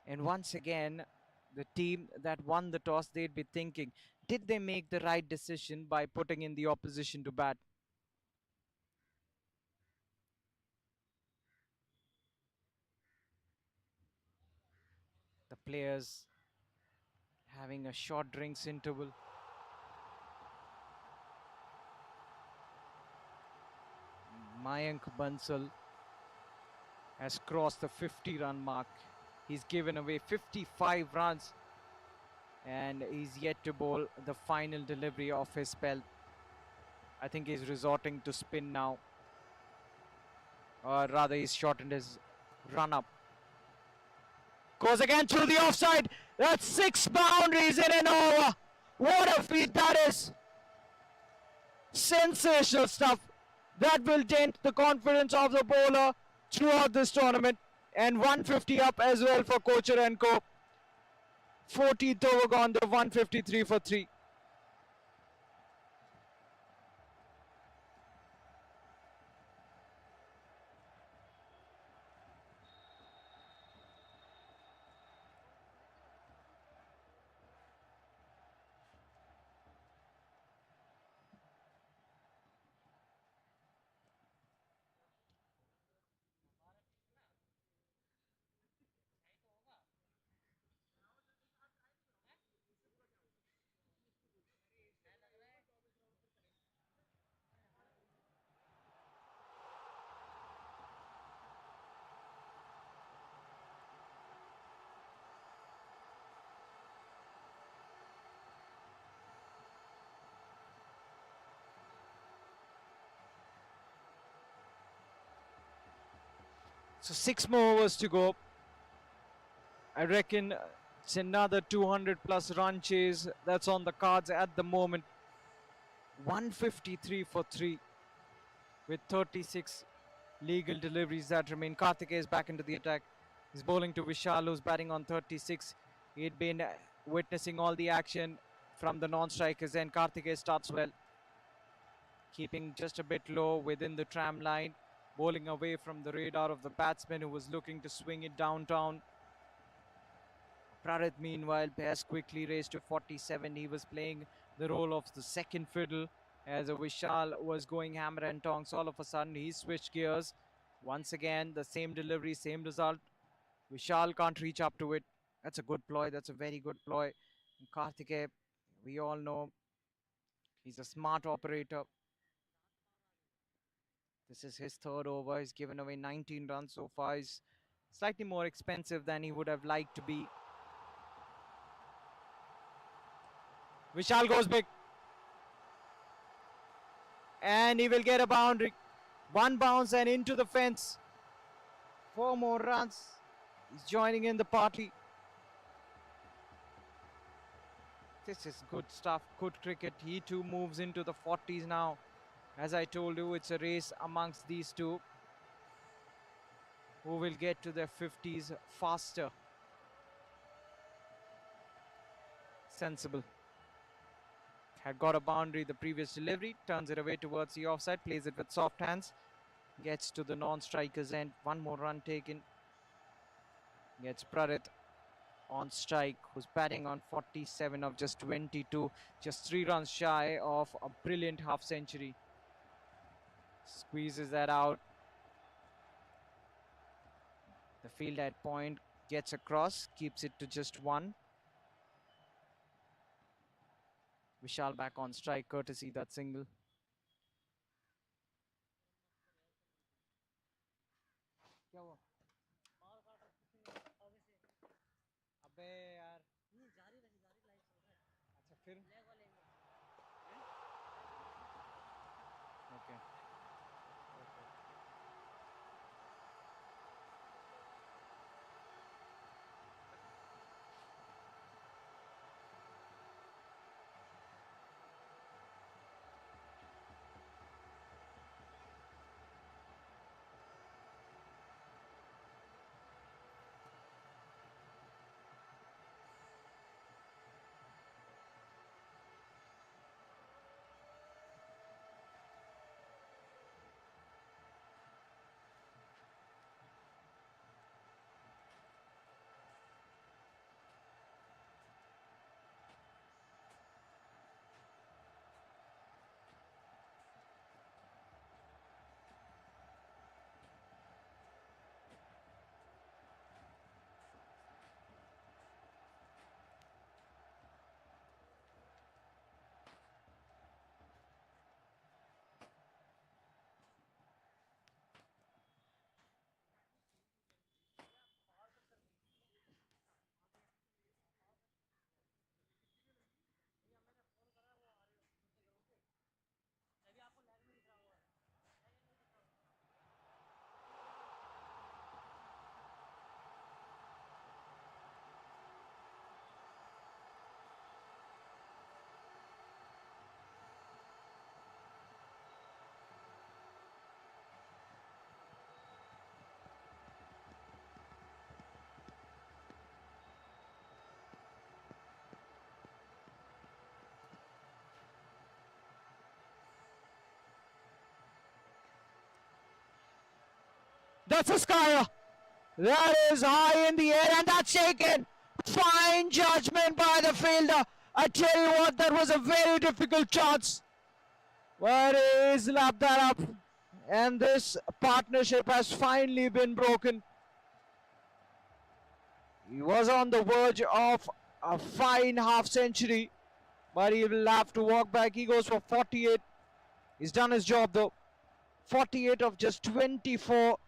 And once again, the team that won the toss, they'd be thinking, did they make the right decision by putting in the opposition to bat? The players having a short drinks interval. Mayank Bansal has crossed the 50-run mark. He's given away 55 runs and he's yet to bowl the final delivery of his spell. I think he's resorting to spin now. Or rather, he's shortened his run-up. Goes again through the offside. That's 6 boundaries in an over. What a feat that is. Sensational stuff. That will dent the confidence of the bowler throughout this tournament. And 150 up as well for Kochhar and Co. 14th over gone, the 153 for 3. So 6 more overs to go. I reckon it's another 200 plus run chase that's on the cards at the moment. 153 for 3 with 36 legal deliveries that remain. Karthikeya is back into the attack. He's bowling to Vishal, who's batting on 36. He'd been witnessing all the action from the non-strikers, and Karthikeya starts well. Keeping just a bit low within the tram line. Bowling away from the radar of the batsman who was looking to swing it downtown. Pradit, meanwhile, has quickly raised to 47. He was playing the role of the second fiddle as Vishal was going hammer and tongs. All of a sudden, he switched gears. Once again, the same delivery, same result. Vishal can't reach up to it. That's a good ploy. That's a very good ploy. Karthikeya, we all know he's a smart operator. This is his third over. He's given away 19 runs so far. He's slightly more expensive than he would have liked to be. Vishal goes big. And he will get a boundary. One bounce and into the fence. 4 more runs. He's joining in the party. This is good stuff, good cricket. He too moves into the 40s now. As I told you, it's a race amongst these two. Who will get to their 50s faster? Sensible. Had got a boundary the previous delivery. Turns it away towards the offside. Plays it with soft hands. Gets to the non-striker's end. 1 more run taken. Gets Prarit on strike, who's batting on 47 of just 22. Just 3 runs shy of a brilliant half century. Squeezes that out. The field at point gets across, keeps it to just 1. Vishal back on strike, courtesy that single. अबे यार नहीं जारी रही life अच्छा फिर okay That's a skyer. That is high in the air and that's shaken. Fine judgment by the fielder. I tell you what, that was a very difficult chance. But he's lapped that up. And this partnership has finally been broken. He was on the verge of a fine half century. But he will have to walk back. He goes for 48. He's done his job though. 48 of just 24.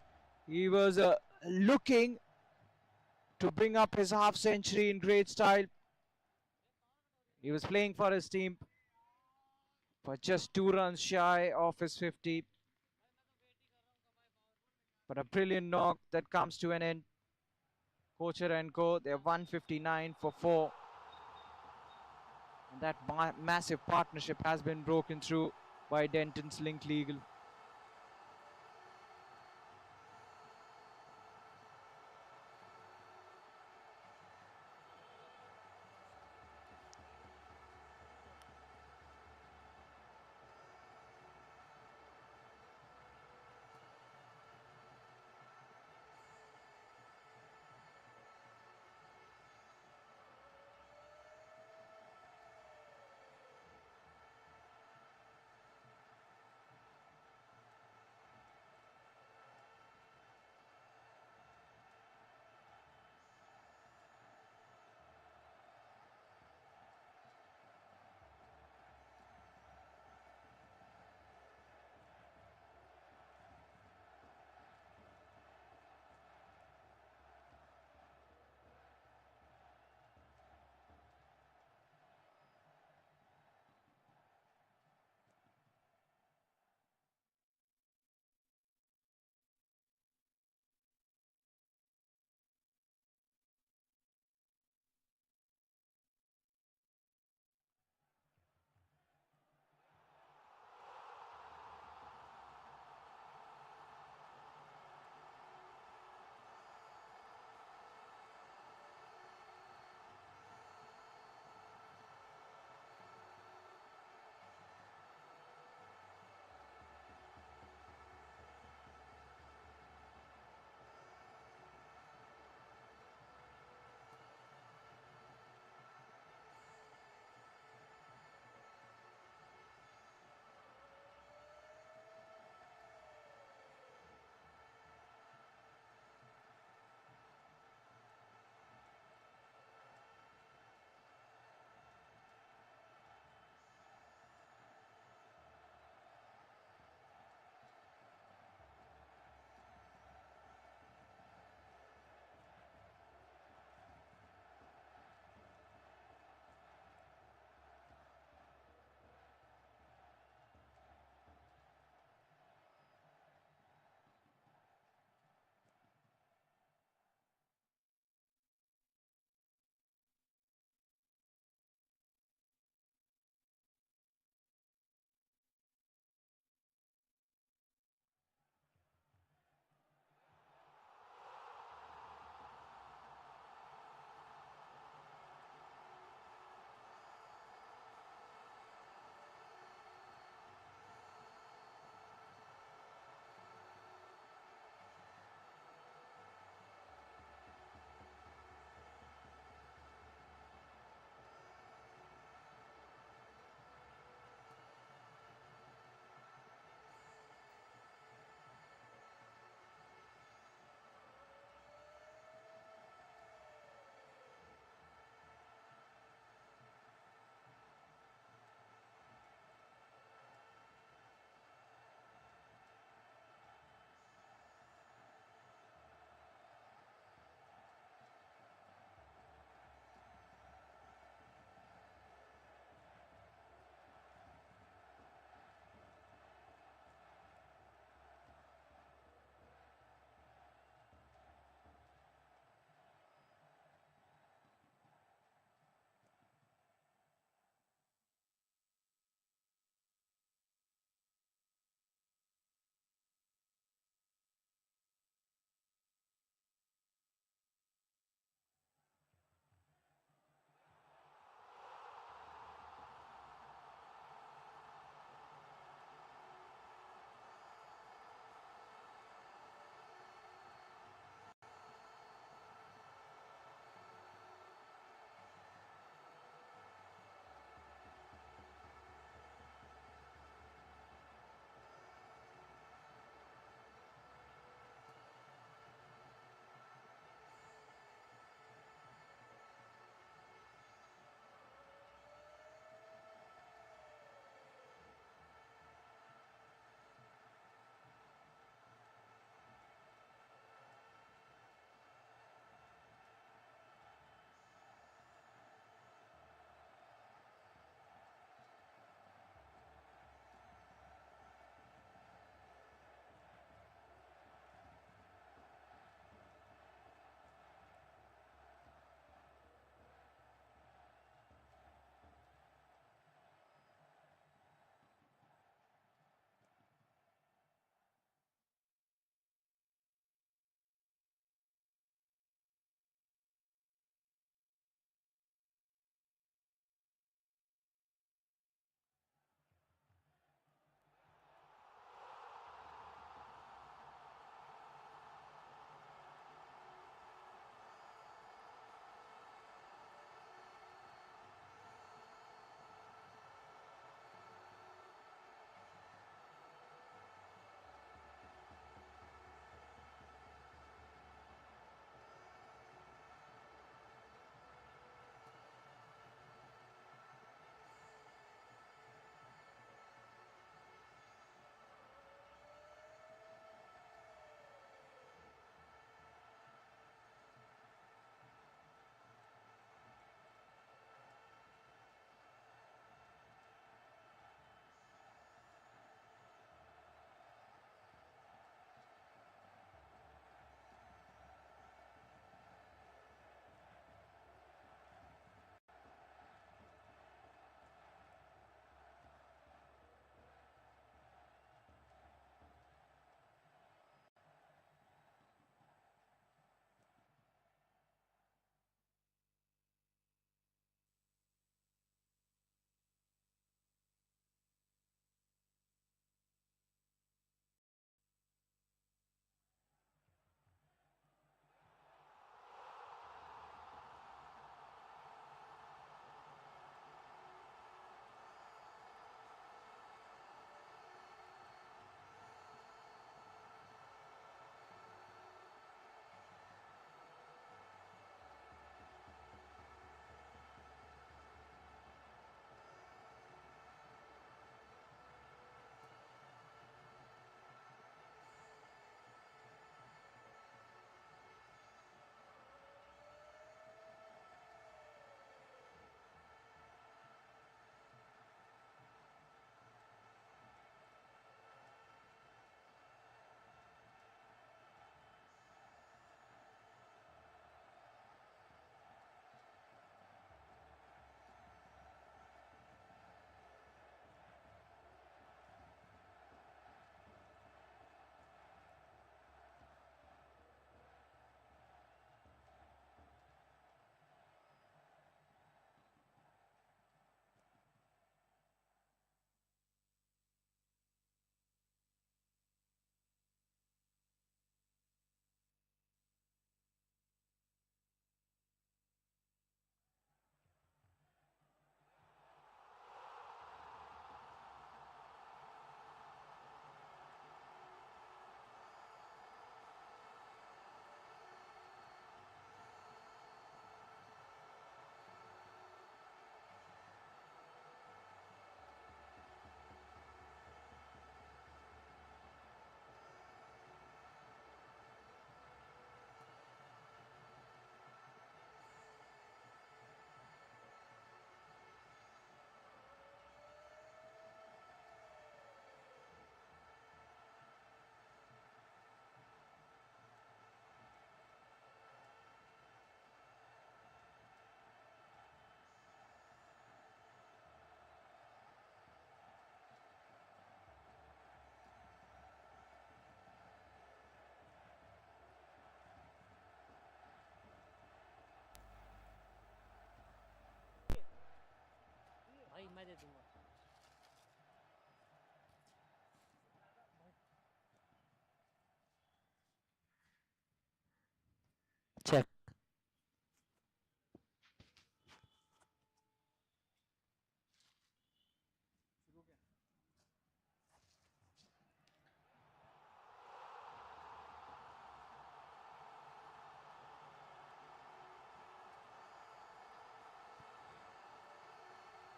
He was looking to bring up his half century in great style. He was playing for his team, but just 2 runs shy of his 50. But a brilliant knock that comes to an end. Kochhar and Co, they're 159 for 4. And that massive partnership has been broken through by Dentons Link Legal.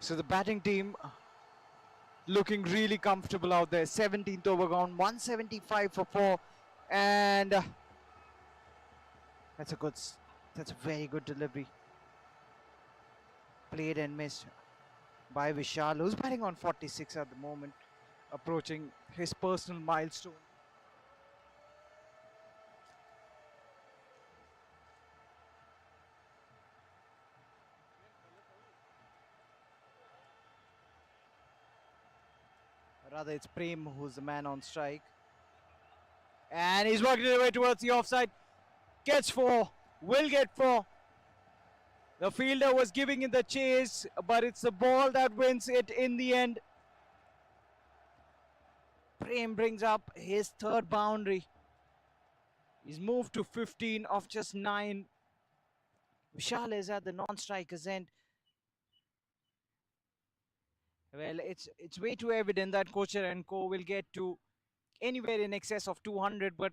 So the batting team looking really comfortable out there. 17th over gone, 175 for 4, and that's a very good delivery. Played and missed by Vishal, who's batting on 46 at the moment, approaching his personal milestone. Rather, it's Prem who's the man on strike. And he's working his way towards the offside. Gets 4, will get 4. The fielder was giving it the chase, but it's the ball that wins it in the end. Prem brings up his third boundary. He's moved to 15 of just 9. Vishal is at the non-striker's end. Well, it's way too evident that Kochhar and Co will get to anywhere in excess of 200, but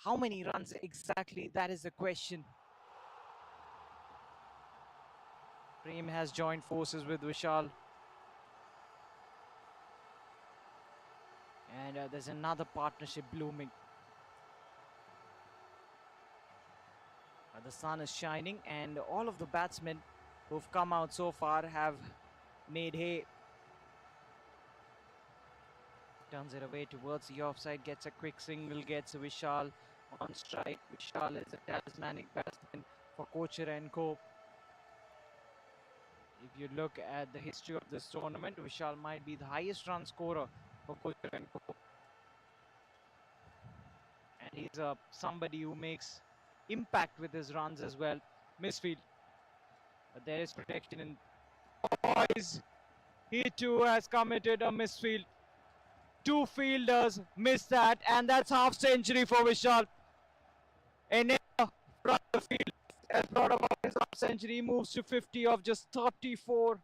how many runs exactly? That is the question. Prem has joined forces with Vishal. And there's another partnership blooming. The sun is shining, and all of the batsmen who've come out so far have made hay. Turns it away towards the offside, gets a quick single, gets a Vishal on strike. Vishal is a talismanic batsman for Kochhar and Co. If you look at the history of this tournament, Vishal might be the highest run scorer for Kochhar and Co. And he's somebody who makes impact with his runs as well. Misfield. But there is protection in boys. He too has committed a misfield. 2 fielders missed that, and that's half century for Vishal. And from the field has brought about his half century. He moves to 50 of just 34.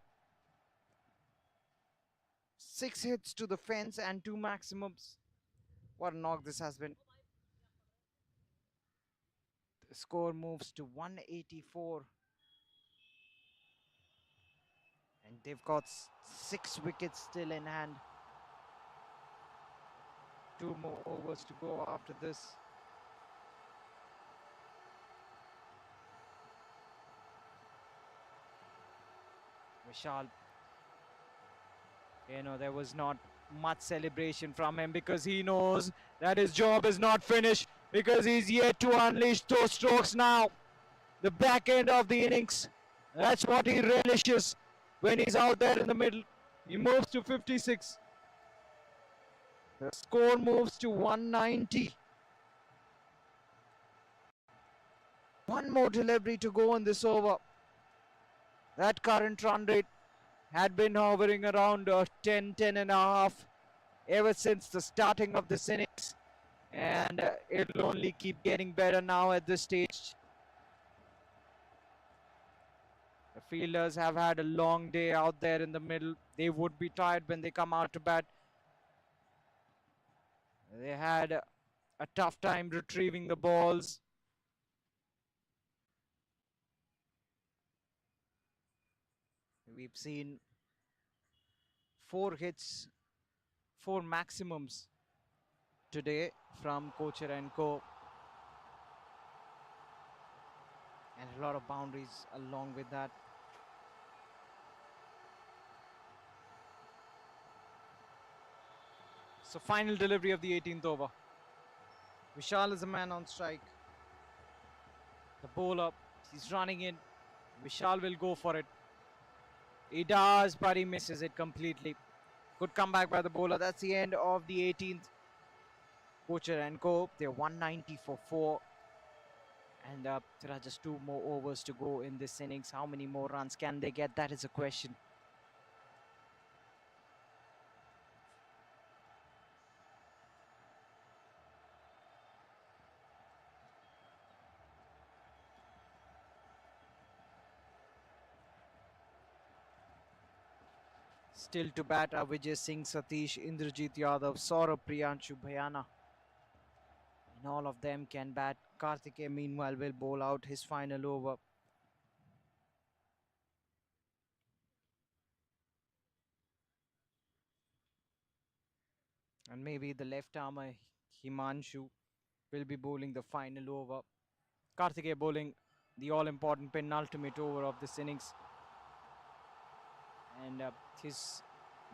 6 hits to the fence and 2 maximums. What a knock this has been. The score moves to 184. And they've got 6 wickets still in hand. 2 more overs to go after this. Vishal, there was not much celebration from him because he knows that his job is not finished, because he's yet to unleash those strokes now. The back end of the innings, that's what he relishes when he's out there in the middle. He moves to 56. The score moves to 190. One more delivery to go in this over. That current run rate had been hovering around 10 and a half ever since the starting of this innings. And it'll only keep getting better now at this stage. The fielders have had a long day out there in the middle. They would be tired when they come out to bat. They had a tough time retrieving the balls. We've seen 4 hits, 4 maximums today from Kochhar and Co. And a lot of boundaries along with that. So final delivery of the 18th over. Vishal is a man on strike. The bowler, he's running in. Vishal will go for it. He does, but he misses it completely. Good comeback by the bowler. That's the end of the 18th. Kochhar and Co. They're 190 for 4. And there are just 2 more overs to go in this innings. How many more runs can they get? That is a question. Still to bat are Vijay Singh, Satish, Indrajit Yadav, Saurabh, Priyanshu, Bhayana. And all of them can bat. Karthikeya meanwhile will bowl out his final over. And maybe the left armer Himanshu will be bowling the final over. Karthikeya bowling the all-important penultimate over of this innings. And his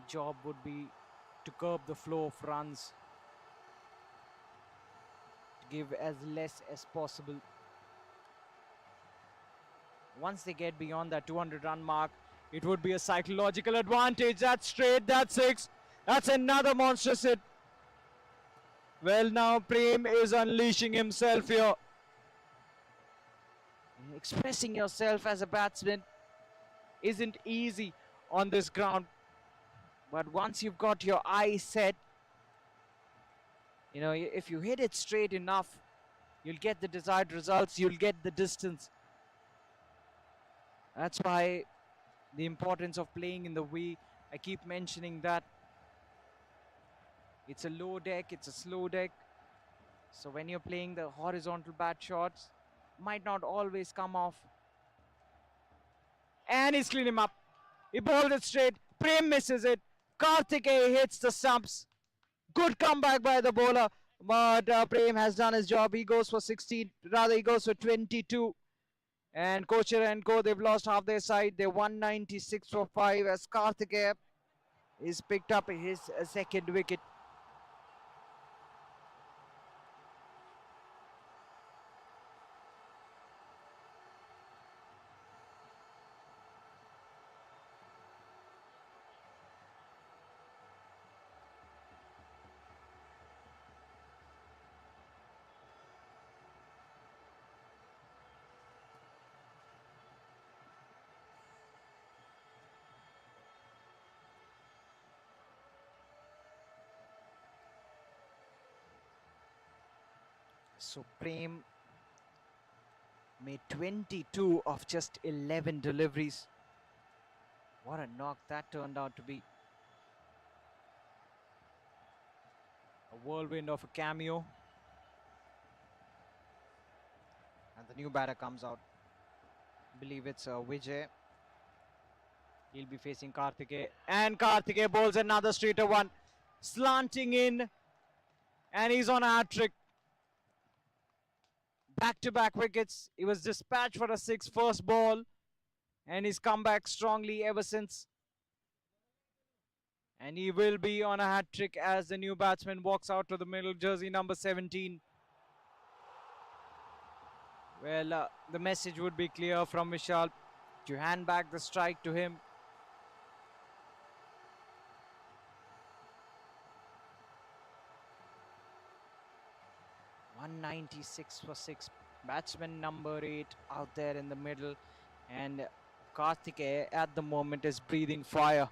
job would be to curb the flow of runs, to give as less as possible. Once they get beyond that 200 run mark, it would be a psychological advantage. That's straight, that's six. That's another monstrous hit. Well, now Prem is unleashing himself here. Expressing yourself as a batsman isn't easy on this ground. But once you've got your eye set, you know, if you hit it straight enough, you'll get the desired results, you'll get the distance. That's why the importance of playing in the way. I keep mentioning that. It's a low deck, it's a slow deck. So when you're playing the horizontal bat shots, might not always come off. And he's cleaned him up. He bowled it straight. Prem misses it. Karthikeya hits the stumps. Good comeback by the bowler. But Prem has done his job. He goes for 16. Rather, he goes for 22. And Kochhar and Co, they've lost half their side. They're 196 for 5 as Karthikeya is picked up his second wicket. So Prem made 22 of just 11 deliveries. What a knock that turned out to be. A whirlwind of a cameo. And the new batter comes out. I believe it's Vijay. He'll be facing Karthikeya. And Karthikeya bowls another straighter one. Slanting in. And he's on a hat-trick. Back-to-back wickets. He was dispatched for a 6 first ball. And he's come back strongly ever since. And he will be on a hat-trick as the new batsman walks out to the middle, jersey number 17. Well, the message would be clear from Vishal to hand back the strike to him. .196 for 6. Batsman number 8 out there in the middle. And Karthikeya at the moment is breathing fire.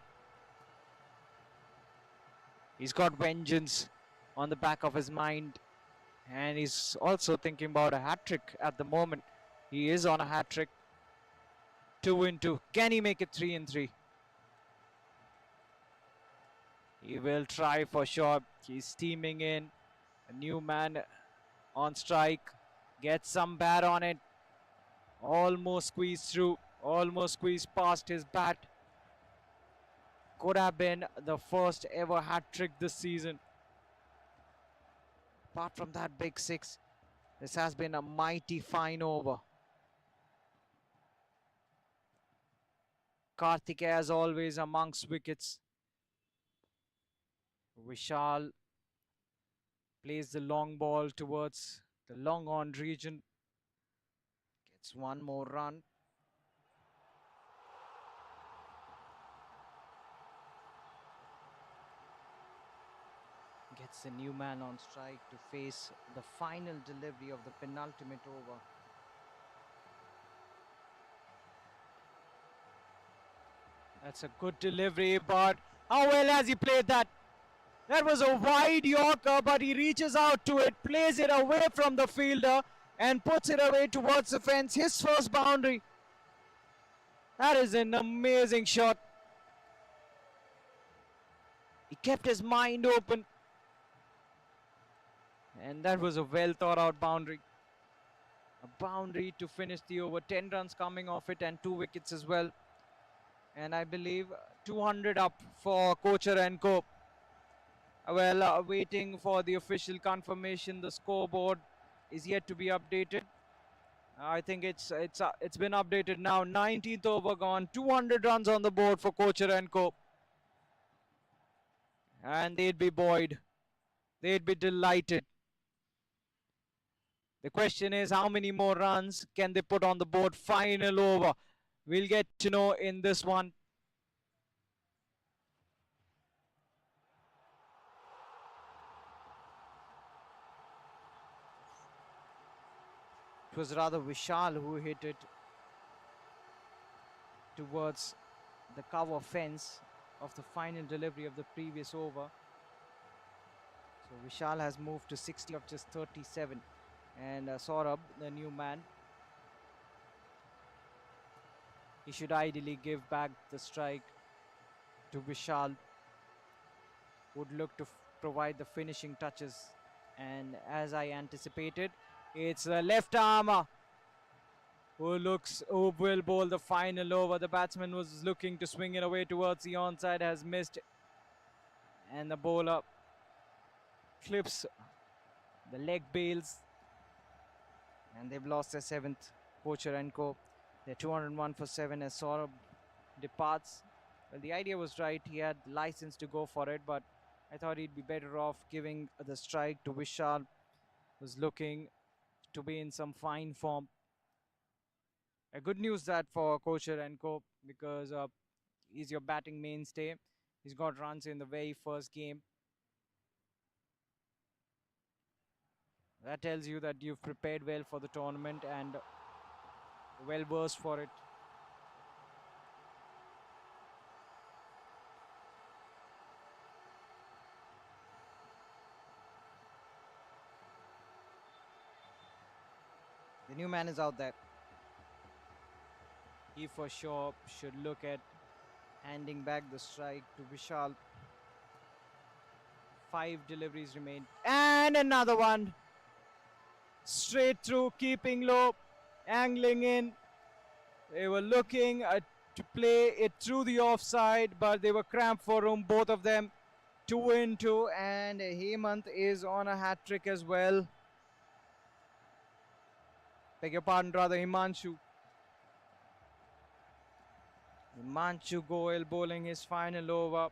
He's got vengeance on the back of his mind. And he's also thinking about a hat-trick at the moment. He is on a hat-trick. 2 in 2. Can he make it 3 in 3? He will try for sure. He's steaming in. A new man on strike. Gets some bat on it. Almost squeezed through. Almost squeezed past his bat. Could have been the first ever hat-trick this season. Apart from that big 6, this has been a mighty fine over. Karthikeya as always amongst wickets. Vishal plays the long ball towards the long on region. Gets one more run. Gets the new man on strike to face the final delivery of the penultimate over. That's a good delivery, but how well has he played that? That was a wide Yorker, but he reaches out to it, plays it away from the fielder and puts it away towards the fence. His first boundary. That is an amazing shot. He kept his mind open. And that was a well thought out boundary. A boundary to finish the over. 10 runs coming off it and 2 wickets as well. And I believe 200 up for Kochhar and Co. Well, waiting for the official confirmation. The scoreboard is yet to be updated. I think it's been updated now. 19th over gone. 200 runs on the board for Kochhar and Co. And they'd be buoyed. They'd be delighted. The question is, how many more runs can they put on the board? Final over. We'll get to know in this one. It was rather Vishal who hit it towards the cover fence of the final delivery of the previous over. So Vishal has moved to 60 of just 37. And Saurabh, the new man, he should ideally give back the strike to Vishal, would look to provide the finishing touches. And as I anticipated, it's the left armer who will bowl the final over. The batsman was looking to swing it away towards the onside, has missed, and the bowler clips the leg bails, and they've lost their 7th. Kochhar and Co. They're 201 for 7 as Saurabh departs. Well, the idea was right. He had license to go for it, but I thought he'd be better off giving the strike to Vishal, who's looking to be in some fine form. A good news that for Kochhar and Co. because he's your batting mainstay. He's got runs in the very first game. That tells you that you've prepared well for the tournament and well versed for it. The new man is out there. He for sure should look at handing back the strike to Vishal. 5 deliveries remain. And another one. Straight through, keeping low, angling in. They were looking to play it through the offside, but they were cramped for room, both of them. 2 in 2, and Hemant is on a hat-trick as well. Beg your pardon, rather, Himanshu. Himanshu Goel bowling his final over.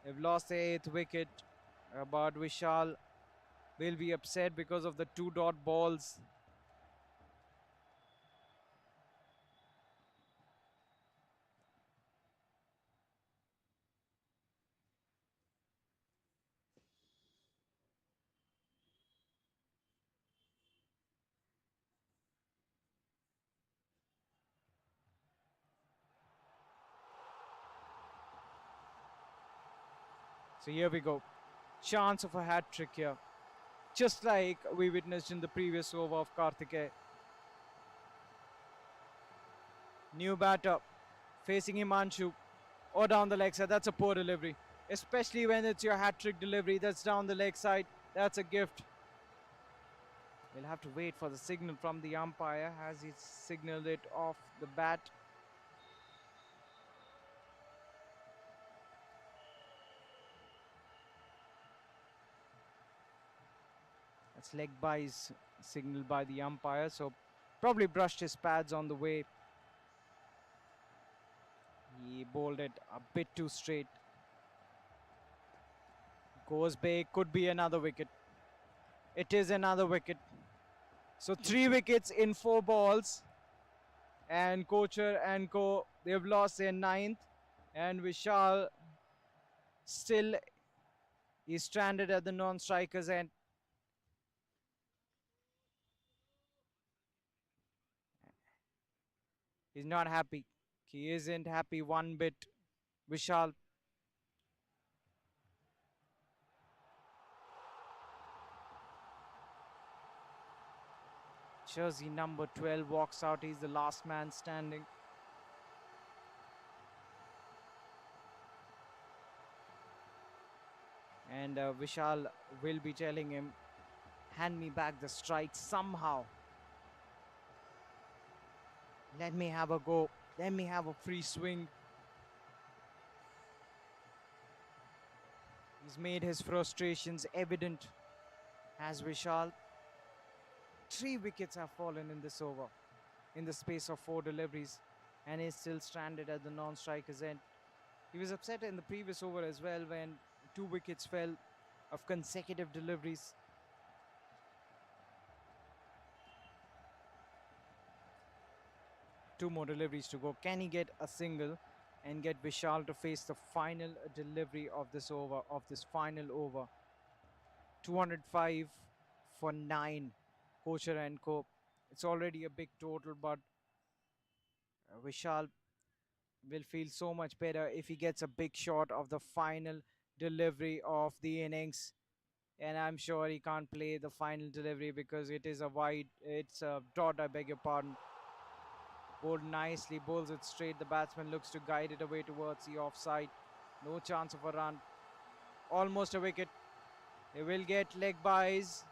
They've lost their 8th wicket, but Vishal will be upset because of the 2 dot balls. So here we go. Chance of a hat-trick here. Just like we witnessed in the previous over of Karthikeya. New batter facing Himanshu or down the leg side. That's a poor delivery. Especially when it's your hat-trick delivery. That's down the leg side. That's a gift. We'll have to wait for the signal from the umpire. Has he signaled it off the bat? That's leg byes signaled by the umpire, so probably brushed his pads on the way. He bowled it a bit too straight. Goes big, could be another wicket. It is another wicket. So 3 wickets in 4 balls. And Kochhar and Co. They've lost their 9th. And Vishal still is stranded at the non-strikers end. He's not happy. He isn't happy one bit. Vishal. Jersey number 12 walks out. He's the last man standing. And Vishal will be telling him, hand me back the strike somehow. Let me have a go. Let me have a free swing. He's made his frustrations evident as Vishal. 3 wickets have fallen in this over in the space of 4 deliveries, and he's still stranded at the non-striker's end. He was upset in the previous over as well when 2 wickets fell of consecutive deliveries. Two more deliveries to go. Can he get a single and get Vishal to face the final delivery of this over, of this final over? 205 for 9, Kochhar and Co. It's already a big total, but Vishal will feel so much better if he gets a big shot of the final delivery of the innings. And I'm sure he can't play the final delivery because it is a wide, it's a dot, I beg your pardon. Bowled nicely, bowls it straight. The batsman looks to guide it away towards the offside. No chance of a run. Almost a wicket. They will get leg byes.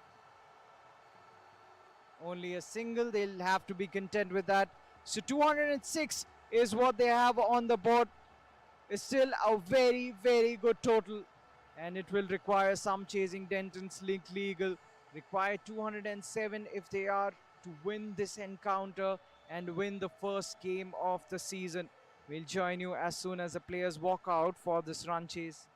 Only a single. They'll have to be content with that. So 206 is what they have on the board. It's still a very, very good total. And it will require some chasing. Dentons legal. Require 207 if they are to win this encounter and win the first game of the season. We'll join you as soon as the players walk out for this run chase.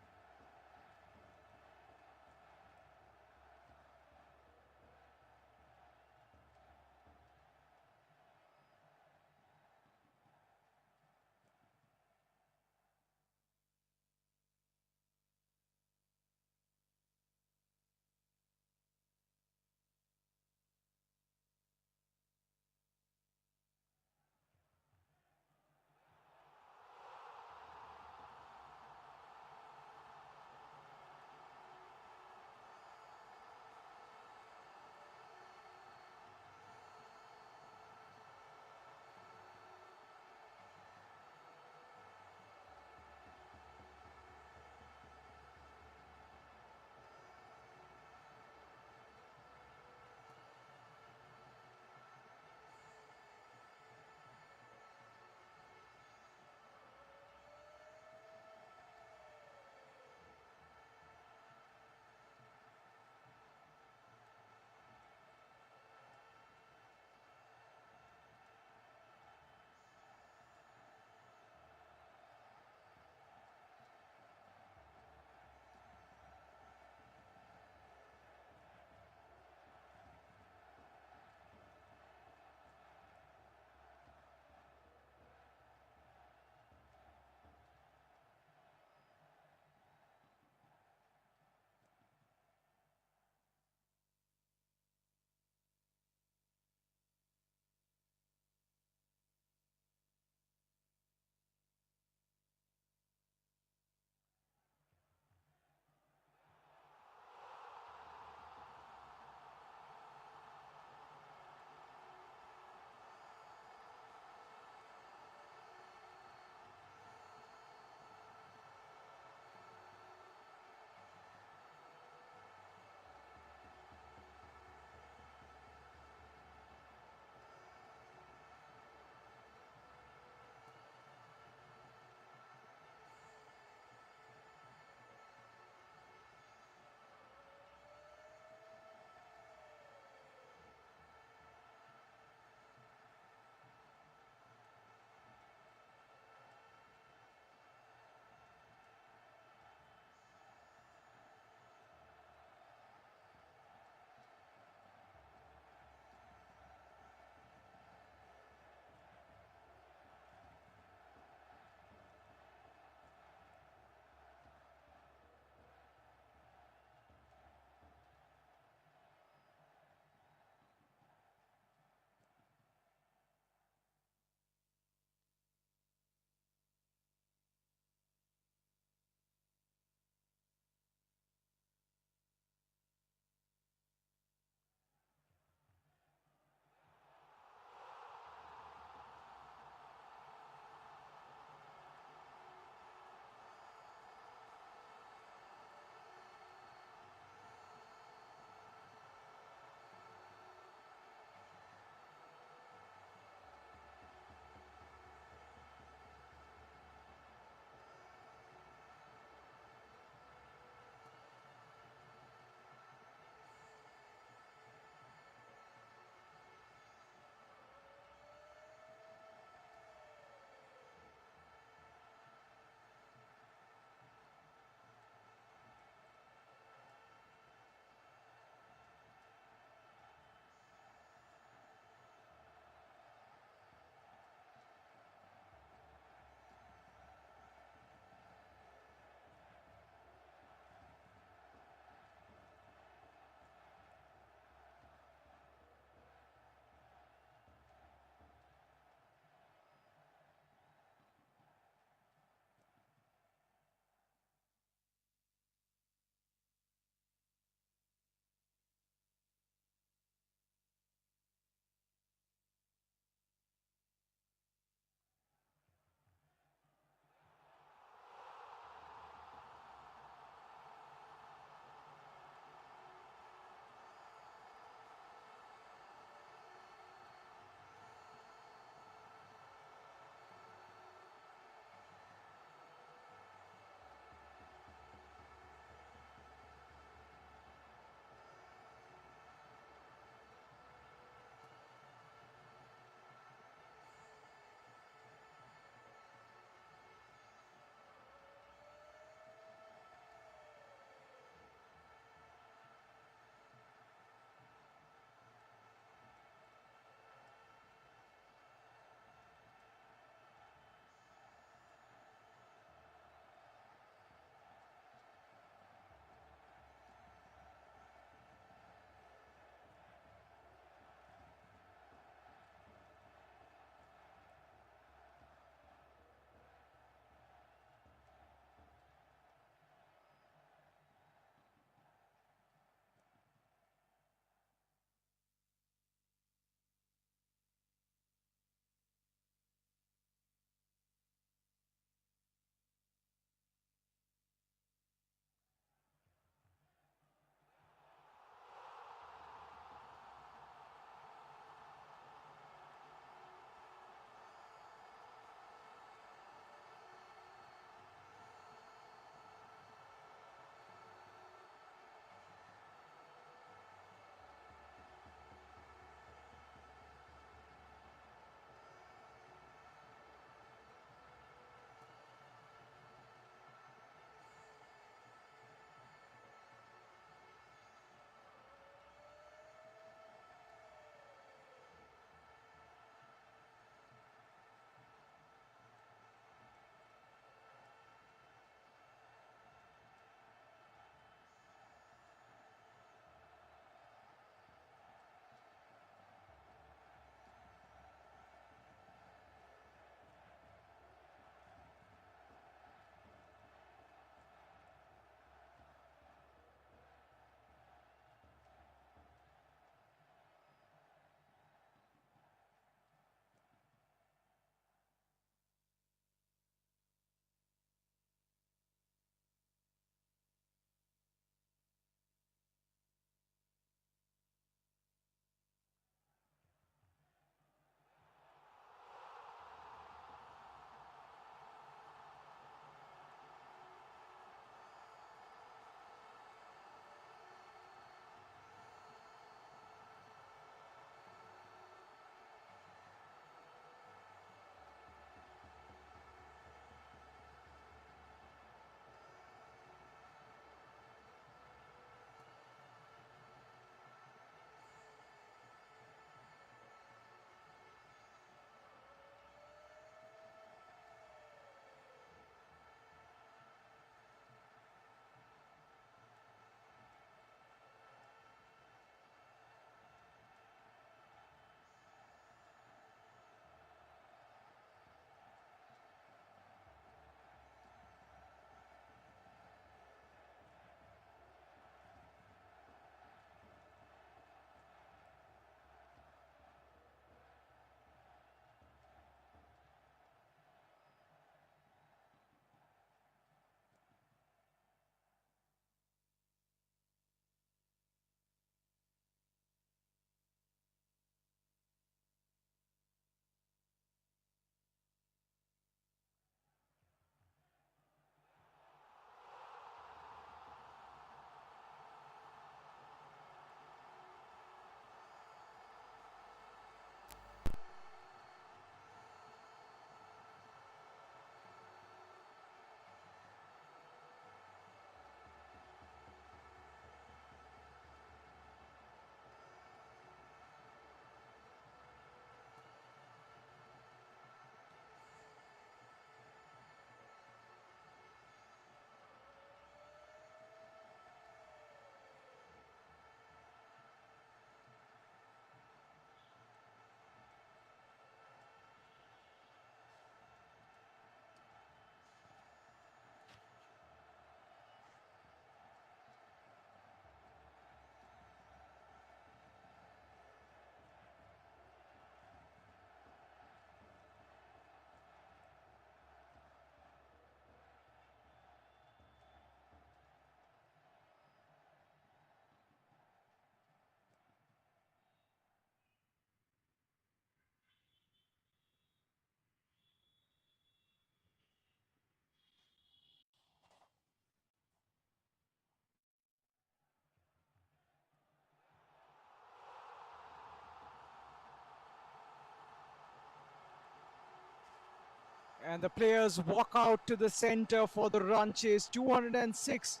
And the players walk out to the center for the run chase. 206.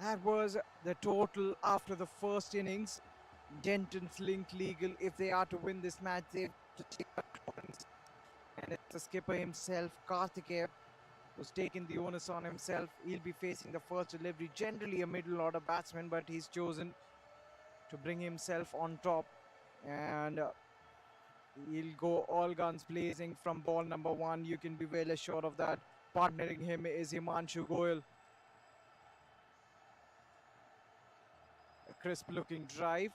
That was the total after the first innings. Dentons link legal. If they are to win this match, they have to take points. And it's the skipper himself, Karthikeya, who's taken the onus on himself. He'll be facing the first delivery, generally a middle order batsman, but he's chosen to bring himself on top. And he'll go all guns blazing from ball number 1. You can be well assured of that. Partnering him is Himanshu Goyal. A crisp looking drive,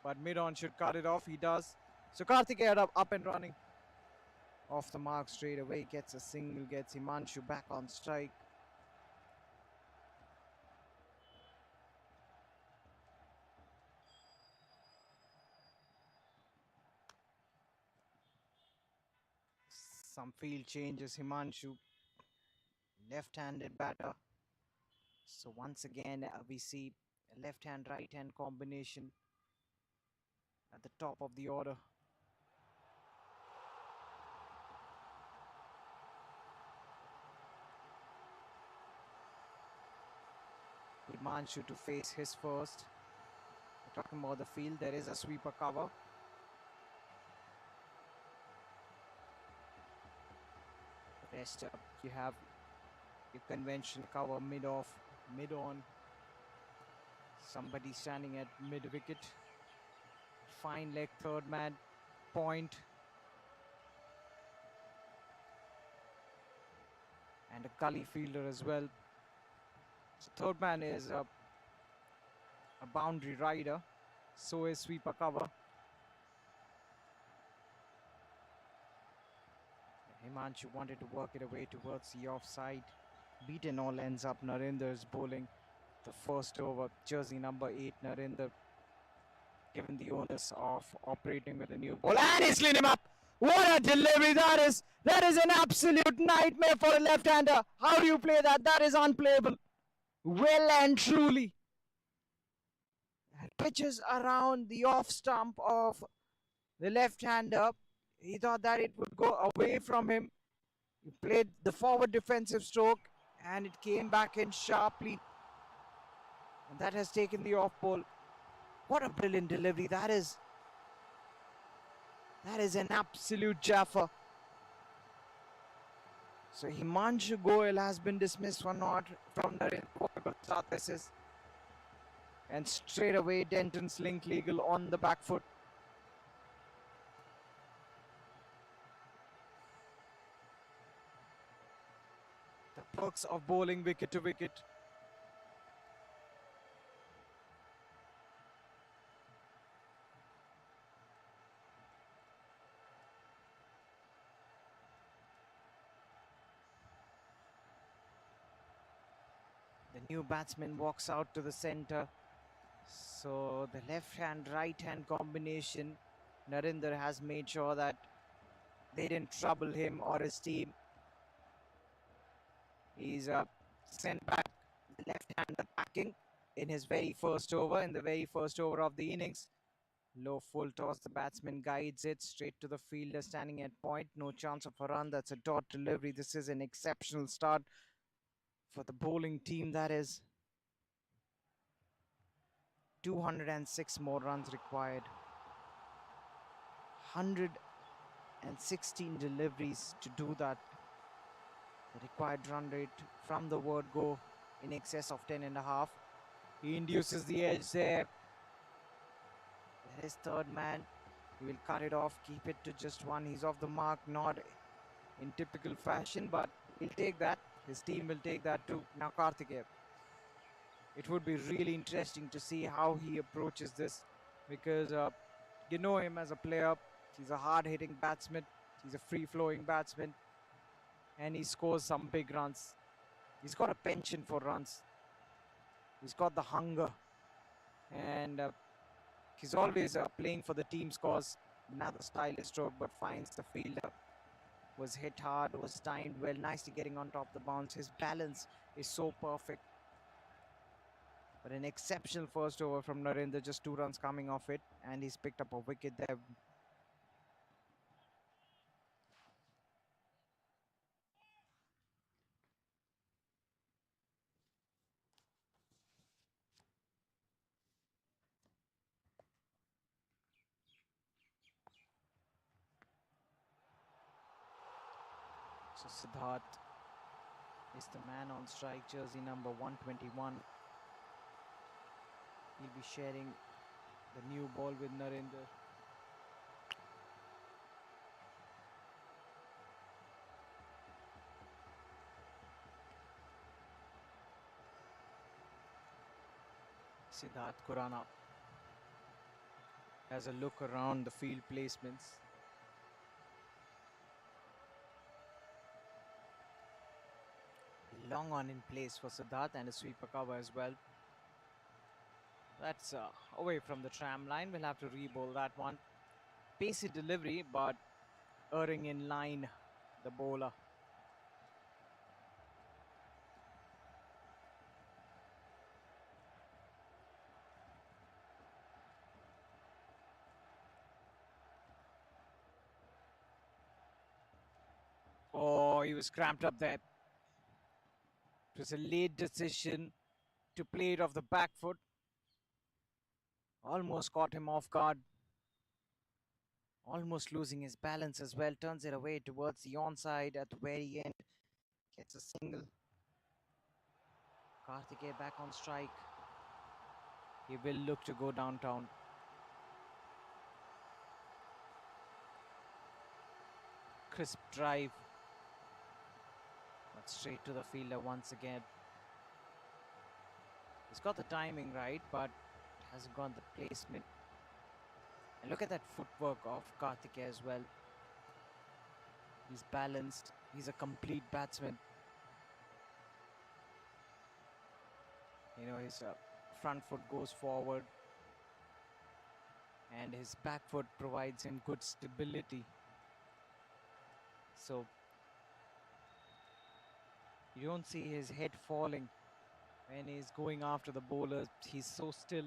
but mid-on should cut it off. He does. So Karthikeya up and running. Off the mark straight away, gets a single, gets Himanshu back on strike. Some field changes. Himanshu, left-handed batter. So once again, we see a left-hand, right-hand combination at the top of the order. Himanshu to face his first. We're talking about the field. There is a sweeper cover. Rest up. You have your conventional cover mid-off, mid-on. Somebody standing at mid-wicket. Fine leg, third man, point. And a gully fielder as well. So third man is a boundary rider. So is sweeper cover. Himanshu wanted to work it away towards the offside. Beaten all ends up. Narendra's bowling the first over. Jersey number 8, Narendra, given the onus of operating with a new ball. And he's cleaned him up. What a delivery that is. That is an absolute nightmare for a left-hander. How do you play that? That is unplayable. Well and truly. And pitches around the off stump of the left-hander. He thought that it would go away from him. He played the forward defensive stroke and it came back in sharply. And that has taken the off ball. What a brilliant delivery that is. That is an absolute jaffa. So Himanshu Goyal has been dismissed for not from Narendra. And straight away Dentons link legal on the back foot. The perks of bowling wicket to wicket. The new batsman walks out to the center. So the left hand, right hand combination, Narendra has made sure that they didn't trouble him or his team. He's sent back the left-hander backing in his very first over, in the very first over of the innings. Low full toss, the batsman guides it straight to the fielder standing at point. No chance of a run. That's a dot delivery. This is an exceptional start for the bowling team. That is 206 more runs required. 116 deliveries to do that. The required run rate from the word go in excess of 10.5. He induces the edge there. There is third man. He will cut it off, keep it to just one. He's off the mark, not in typical fashion, but he'll take that. His team will take that too. Now Karthikeya. It would be really interesting to see how he approaches this, because you know him as a player. He's a hard-hitting batsman. He's a free-flowing batsman. And he scores some big runs. He's got a penchant for runs. He's got the hunger. And he's always playing for the team's cause. Another stylish stroke, but finds the fielder. Was hit hard, was timed well, nicely getting on top of the bounce. His balance is so perfect. But an exceptional first over from Narendra, just 2 runs coming off it. And he's picked up a wicket there. So Siddharth is the man on strike, jersey number 121. He'll be sharing the new ball with Narendra. Siddharth Khurana has a look around the field placements. Long on in place for Siddharth and a sweeper cover as well. That's away from the tram line. We'll have to re-bowl that one. Pacey delivery, but erring in line, the bowler. Oh, he was cramped up there. It was a late decision to play it off the back foot. Almost caught him off guard. Almost losing his balance as well. Turns it away towards the onside at the very end. Gets a single. Karthikeya back on strike. He will look to go downtown. Crisp drive. But straight to the fielder once again. He's got the timing right, but hasn't got the placement. And look at that footwork of Karthikeya as well. He's balanced. He's a complete batsman. You know, his front foot goes forward and his back foot provides him good stability. So you don't see his head falling when he's going after the bowlers. He's so still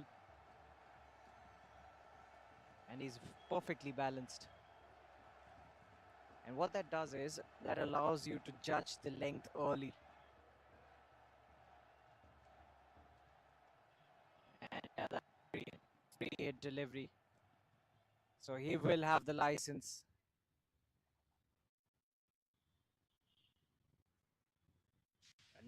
and he's perfectly balanced. And what that does is that allows you to judge the length early. And that's free hit delivery. So he will have the license.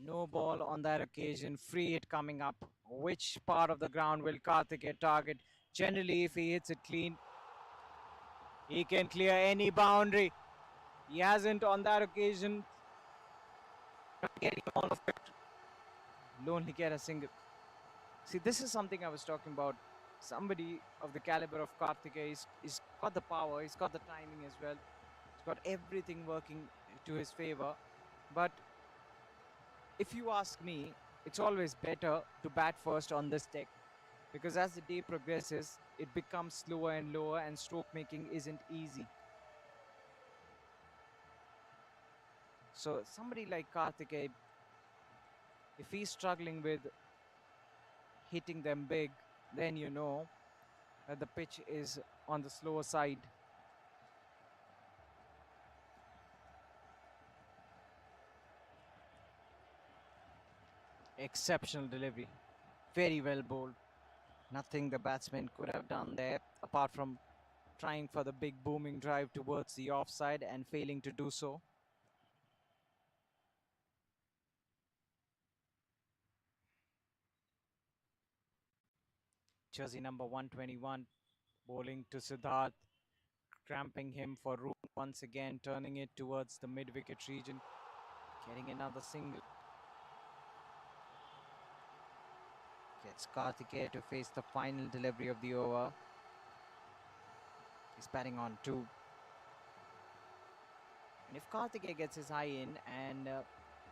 No ball on that occasion. Free hit coming up. Which part of the ground will Karthikeya target? Generally, if he hits it clean, he can clear any boundary. He hasn't on that occasion. Getting all of it. Will only get a single. See, this is something I was talking about. Somebody of the caliber of Karthikeya is got the power, he's got the timing as well. He's got everything working to his favor. But if you ask me, it's always better to bat first on this deck. Because as the day progresses, it becomes slower and lower and stroke making isn't easy. So somebody like Karthikeya, if he's struggling with hitting them big, then you know that the pitch is on the slower side. Exceptional delivery. Very well bowled. Nothing the batsman could have done there apart from trying for the big booming drive towards the offside and failing to do so. Jersey number 121 bowling to Siddharth, cramping him for room once again, turning it towards the mid-wicket region, getting another single. Gets Karthikeya to face the final delivery of the over. He's batting on 2. And if Karthikeya gets his eye in and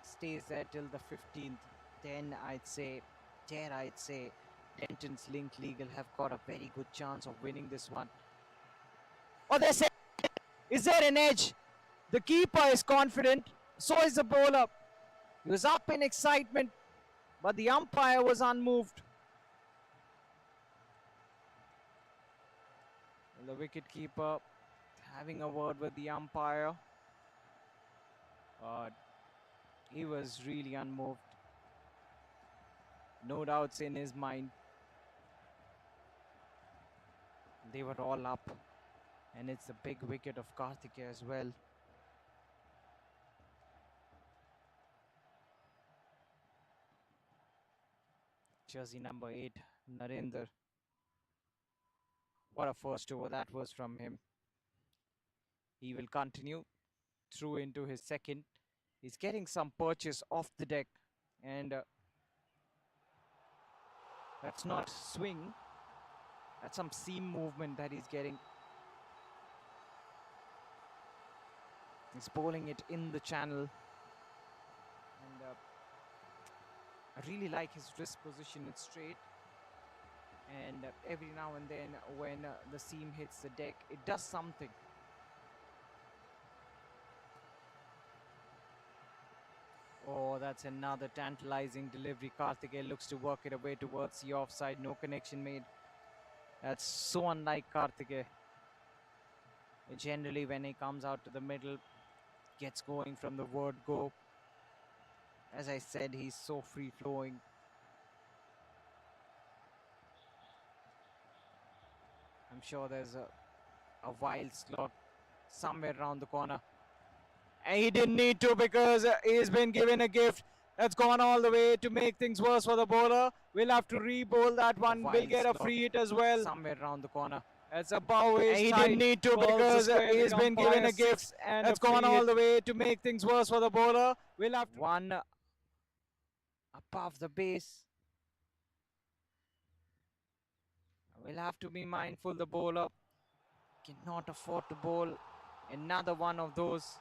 stays there till the 15th, then I'd say, Dentons Link Legal have got a very good chance of winning this one. Oh, they say, is there an edge? The keeper is confident, so is the bowler. He was up in excitement, but the umpire was unmoved. The wicketkeeper having a word with the umpire, but he was really unmoved. No doubts in his mind. They were all up, and it's the big wicket of Karthikeya as well. Jersey number 8, Narendra. What a first over that was from him. He will continue through into his second. He's getting some purchase off the deck, and that's not swing. That's some seam movement that he's getting. He's bowling it in the channel, and I really like his wrist position. It's straight, and every now and then when the seam hits the deck, it does something. Oh, that's another tantalizing delivery. Karthikeyan looks to work it away towards the offside. No connection made. That's so unlike Karthikeyan. Generally, when he comes out to the middle, gets going from the word go. As I said, he's so free-flowing. I'm sure there's a wild slot somewhere around the corner. And he didn't need to, because he's been given a gift that's gone all the way to make things worse for the bowler. We'll have to re-bowl that one. We'll get a free hit as well. Somewhere around the corner. It's a bow. And he didn't need to, because he's been given a gift that's gone all the way to make things worse for the bowler. We'll have to one above the base. We'll have to be mindful. The bowler cannot afford to bowl another one of those.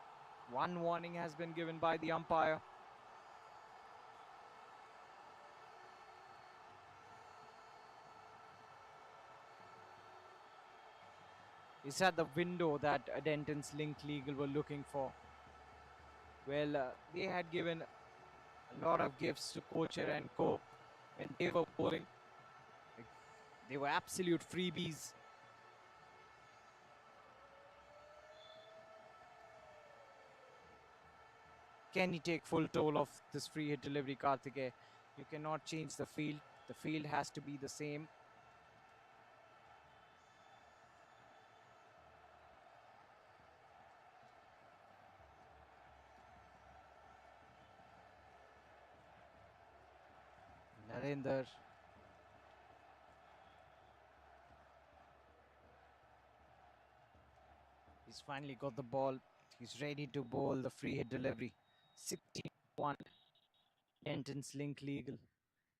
One warning has been given by the umpire. Is that the window that Dentons Link Legal were looking for? Well, they had given a lot of gifts to Kochhar and Co. when they were bowling. They were absolute freebies. Can he take full toll of this free hit delivery, Karthikeyan? You cannot change the field. The field has to be the same. Narendra. He's finally got the ball. He's ready to bowl the free hit delivery. 16-1. Dentons Link Legal.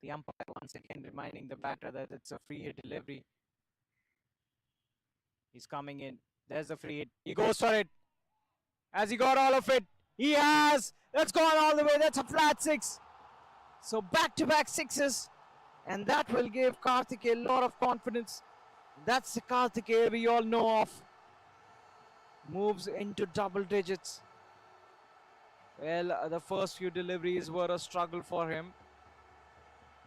The umpire once again reminding the batter that it's a free hit delivery. He's coming in. There's the free hit. He goes for it. Has he got all of it? He has. That's gone all the way. That's a flat 6. So back-to-back sixes. And that will give Karthikeyan a lot of confidence. That's the Karthikeyan we all know of. Moves into double digits. Well, the first few deliveries were a struggle for him.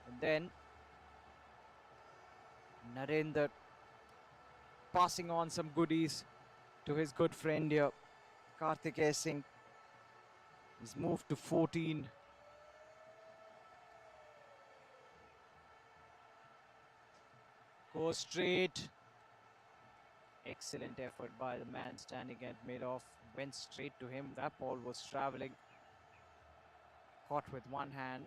And then Narendra passing on some goodies to his good friend here, Karthikeyan Singh. He's moved to 14. Goes straight. Excellent effort by the man standing at mid-off. Went straight to him. That ball was travelling. Caught with one hand.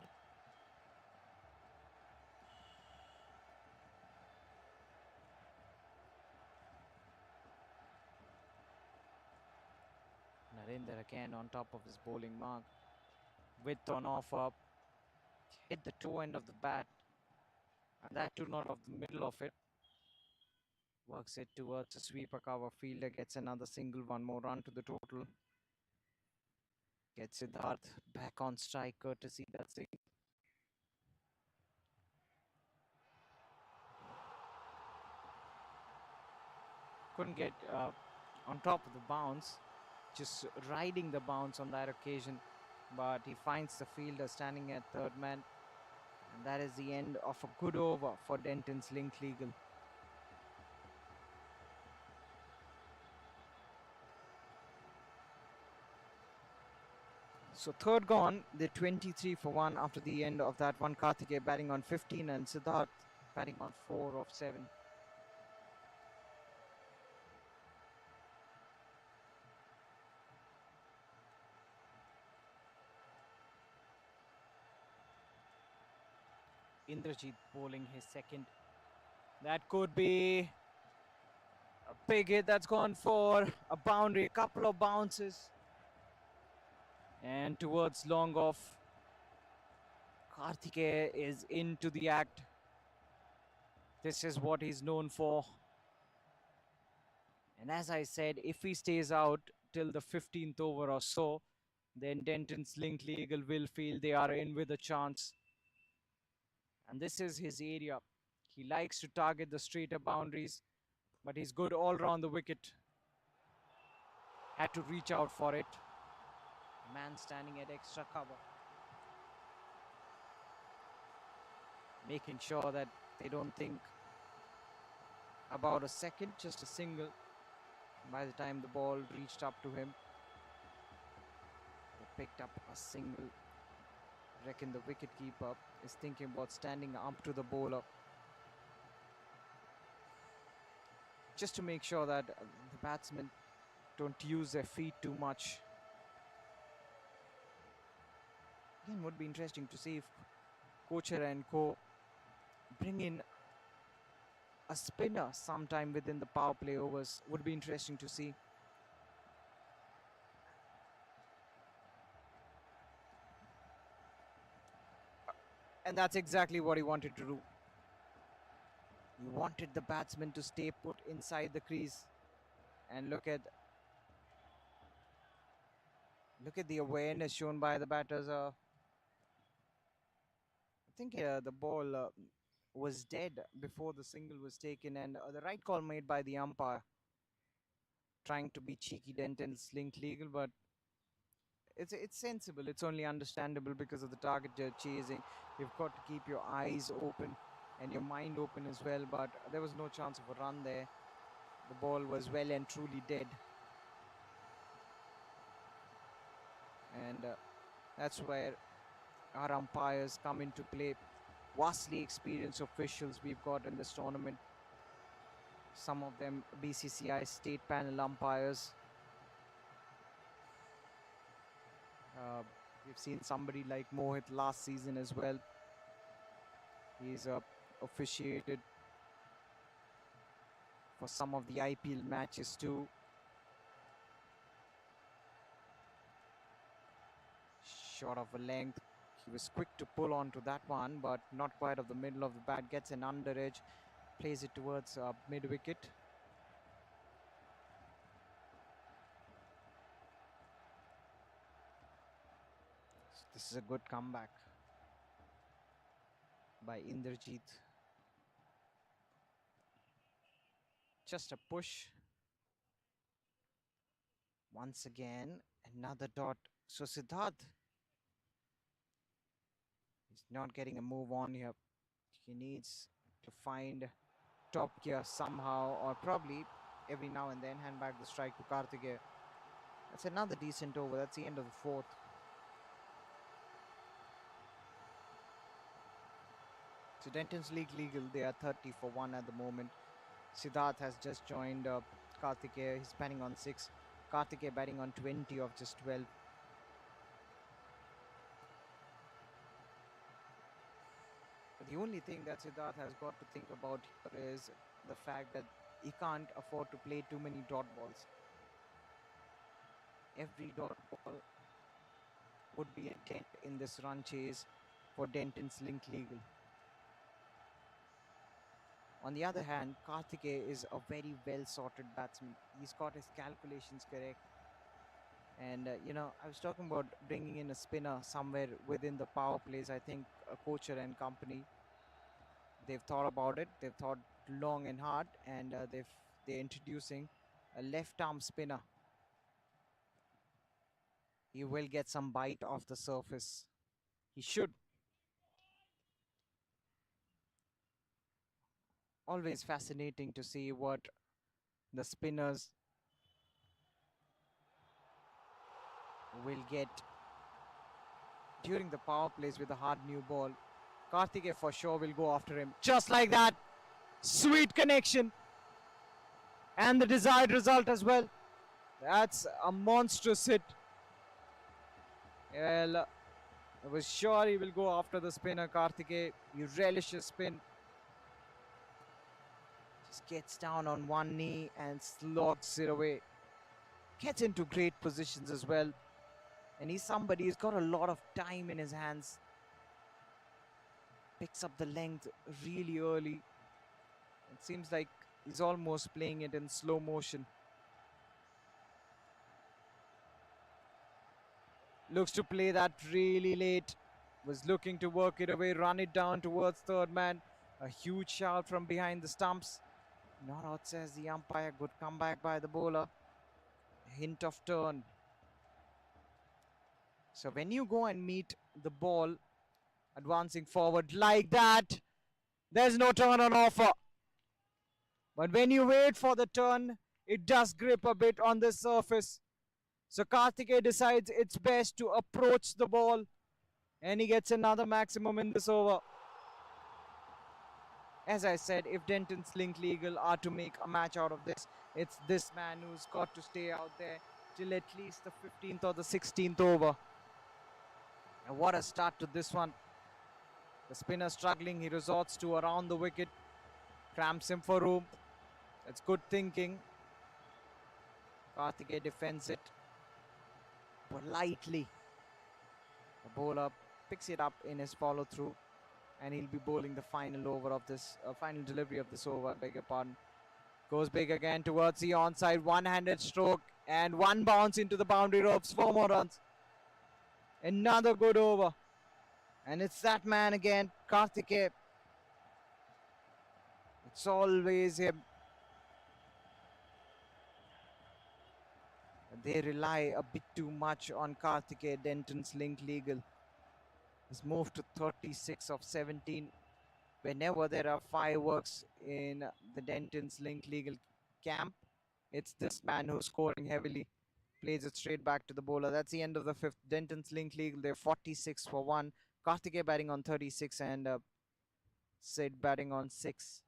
Narendra again on top of his bowling mark. Width on offer. Hit the toe end of the bat. And that too not of the middle of it. Works it towards a sweeper cover. Fielder gets another single. One more run to the total. Gets Siddharth back on strike courtesy that Singh. Couldn't get on top of the bounce. Just riding the bounce on that occasion. But he finds the fielder standing at third man. And that is the end of a good over for Dentons Link Legal. So third gone, they're 23 for 1 after the end of that one. Karthikeyan batting on 15 and Siddharth batting on 4 of 7. Indrajit bowling his second. That could be a big hit. That's gone for a boundary, a couple of bounces. And towards long off. Karthikeya is into the act. This is what he's known for. And as I said, if he stays out till the 15th over or so, then Denton's Link Eagle will feel they are in with a chance. And this is his area. He likes to target the straighter boundaries, but he's good all round the wicket. Had to reach out for it. Man standing at extra cover. Making sure that they don't think about a second, just a single. By the time the ball reached up to him, he picked up a single. I reckon the wicketkeeper is thinking about standing up to the bowler, just to make sure that the batsmen don't use their feet too much. Again, would be interesting to see if Kochhar and co bring in a spinner sometime within the power play overs. Would be interesting to see. And that's exactly what he wanted to do. He wanted the batsman to stay put inside the crease. And look at the awareness shown by the batters. I think the ball was dead before the single was taken, and the right call made by the umpire, trying to be cheeky Denton's Link legal, but it's sensible. It's only understandable because of the target you're chasing. You've got to keep your eyes open and your mind open as well, but there was no chance of a run there. The ball was well and truly dead. And that's where our umpires come into play. Vastly experienced officials we've got in this tournament. Some of them BCCI state panel umpires. We've seen somebody like Mohit last season as well. He's officiated for some of the IPL matches too. Short of a length. He was quick to pull onto that one, but not quite of the middle of the bat. Gets an under edge, plays it towards mid-wicket. So this is a good comeback by Indrajit. Just a push. Once again, another dot. So Siddharth, he's not getting a move on here. He needs to find top gear somehow, or probably every now and then hand back the strike to Karthikeya. That's another decent over. That's the end of the fourth. So Dentons League legal, they are 30 for 1 at the moment. Siddharth has just joined Karthikeya. He's batting on 6. Karthikeya batting on 20 of just 12. But the only thing that Siddharth has got to think about here is the fact that he can't afford to play too many dot balls. Every dot ball would be a 10 in this run chase for Denton's Link legal. On the other hand, Karthikeya is a very well-sorted batsman. He's got his calculations correct. And, I was talking about bringing in a spinner somewhere within the power plays. I think Kochhar and company, they've thought about it. They've thought long and hard, and they're introducing a left-arm spinner. He will get some bite off the surface. He should. Always fascinating to see what the spinners will get during the power plays with a hard new ball. Karthikeya for sure will go after him. Just like that. Sweet connection. And the desired result as well. That's a monstrous hit. Well, I was sure he will go after the spinner, Karthikeya. He relishes spin. Just gets down on one knee and slogs it away. Gets into great positions as well. And he's somebody who's got a lot of time in his hands. Picks up the length really early. It seems like he's almost playing it in slow motion. Looks to play that really late. Was looking to work it away, run it down towards third man. A huge shout from behind the stumps. Not out, says the umpire. Good comeback by the bowler. A hint of turn. So when you go and meet the ball advancing forward like that, there's no turn on offer. But when you wait for the turn, it does grip a bit on the surface. So Karthikeya decides it's best to approach the ball, and he gets another maximum in this over. As I said, if Denton's Link Legal are to make a match out of this, it's this man who's got to stay out there till at least the 15th or the 16th over. And what a start to this one. The spinner struggling, he resorts to around the wicket, cramps him for room. That's good thinking. Karthikeya defends it politely. The bowler picks it up in his follow through, and he'll be bowling the final over of this, final delivery of this over, beg your pardon. Goes big again towards the onside, one-handed stroke, and one bounce into the boundary ropes, 4 more runs. Another good over. And it's that man again, Karthikeya. It's always him. They rely a bit too much on Karthikeya. Denton's Link Legal. He's moved to 36 of 17. Whenever there are fireworks in the Denton's Link Legal camp, it's this man who's scoring heavily. Plays it straight back to the bowler. That's the end of the 5th. Denton's Link Legal, they're 46 for 1. Karthikeya batting on 36 and Sid batting on 6.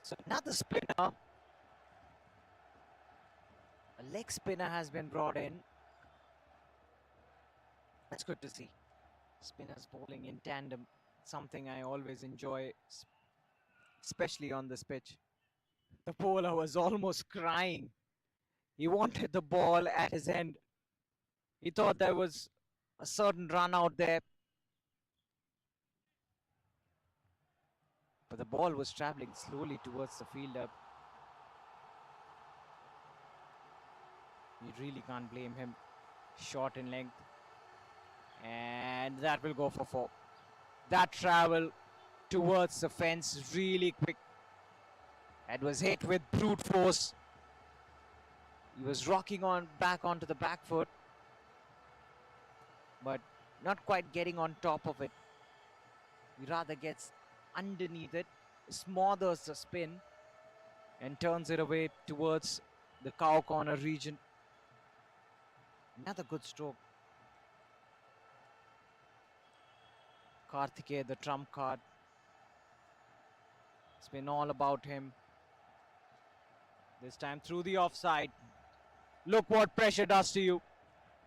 So another spinner, a leg spinner has been brought in. That's good to see. Spinners bowling in tandem, something I always enjoy, especially on this pitch. The bowler was almost crying. He wanted the ball at his end. He thought there was a certain run out there. But the ball was travelling slowly towards the fielder. You really can't blame him. Short in length. And that will go for 4. That travel towards the fence really quick. It was hit with brute force. He was rocking on back onto the back foot, but not quite getting on top of it. He rather gets underneath it, smothers the spin, and turns it away towards the cow corner region. Another good stroke. Karthikeya, the trump card. It's been all about him. This time through the offside. Look what pressure does to you.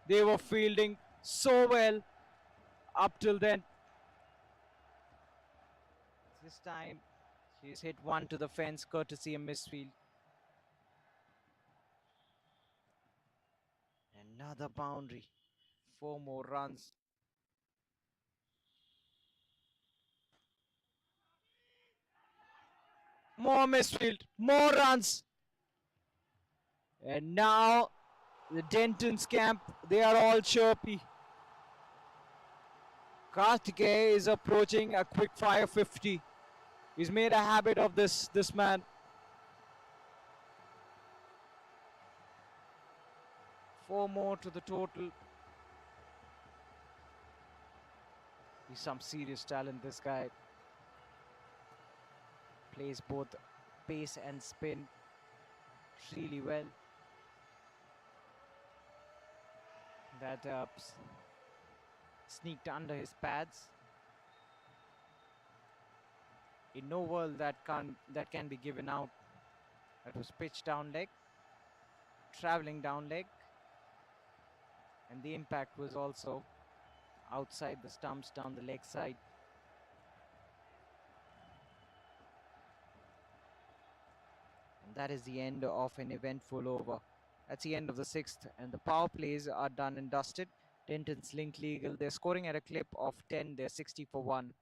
They were fielding so well up till then. This time he's hit one to the fence courtesy of misfield. Another boundary. 4 more runs. More misfield, more runs. And now the Dentons camp, they are all chirpy. Karthikeya is approaching a quick fire 50. He's made a habit of this man. 4 more to the total. He's some serious talent, this guy. Plays both pace and spin really well. That sneaked under his pads. In no world that can be given out. That was pitched down leg, traveling down leg, and the impact was also outside the stumps down the leg side. And that is the end of an eventful over. That's the end of the 6th, and the power plays are done and dusted. Dentons link legal. They're scoring at a clip of 10. They're 60 for 1.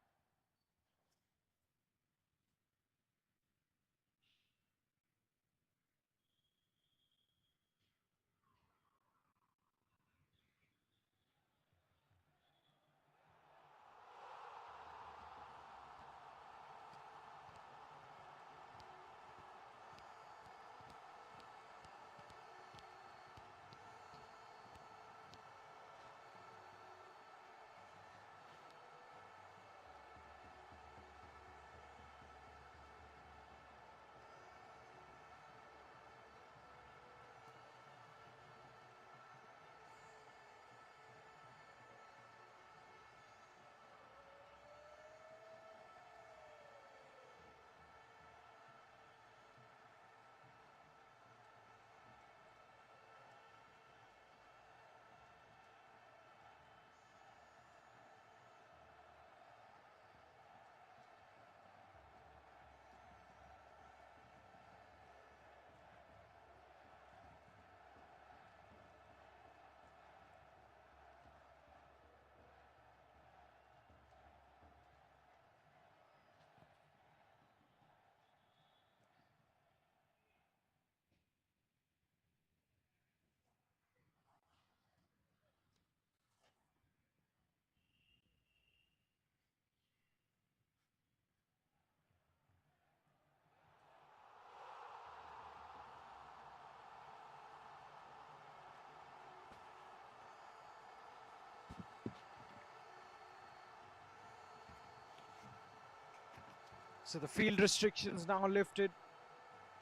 So the field restrictions now lifted.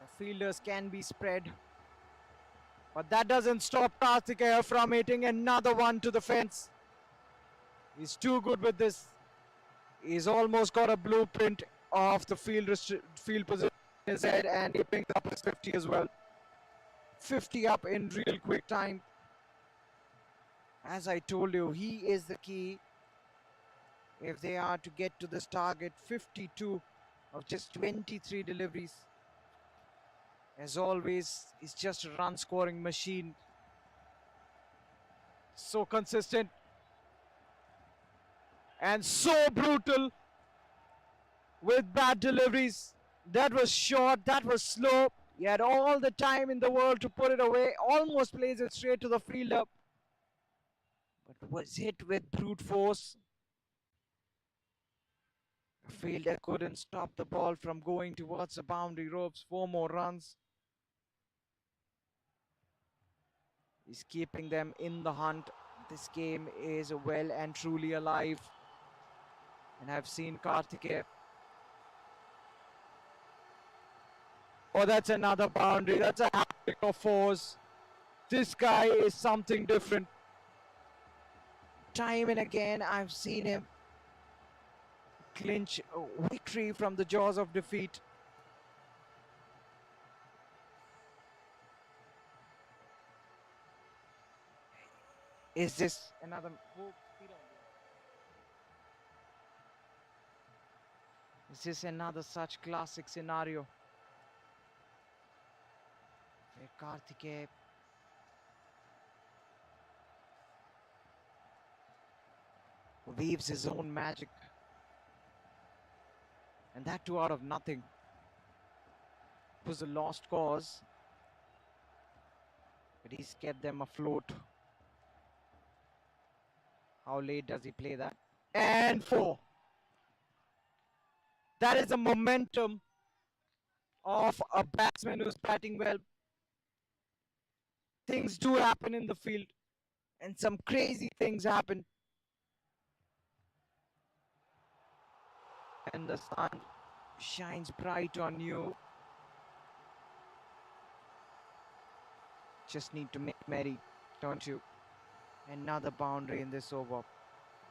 The fielders can be spread. But that doesn't stop Karthikeya from hitting another one to the fence. He's too good with this. He's almost got a blueprint of the field position in his head, and he brings up his 50 as well. 50 up in real quick time. As I told you, he is the key if they are to get to this target. 52 of just 23 deliveries. As always, he's just a run scoring machine. So consistent and so brutal with bad deliveries. That was short, that was slow. He had all the time in the world to put it away. Almost plays it straight to the fielder, but was hit with brute force. The fielder couldn't stop the ball from going towards the boundary ropes. 4 more runs. He's keeping them in the hunt. This game is well and truly alive. And I've seen Karthikeya. Oh, that's another boundary. That's a hat-trick of 4s. This guy is something different. Time and again, I've seen him clinch a victory from the jaws of defeat. Is this another... Is this another such classic scenario where Karthikeya weaves his own magic, and that too out of nothing? was a lost cause, but he's kept them afloat. How late does he play that? And 4. That is the momentum of a batsman who's batting well. Things do happen in the field, and some crazy things happen. And the sun shines bright on you. Just need to make merry, don't you? Another boundary in this over.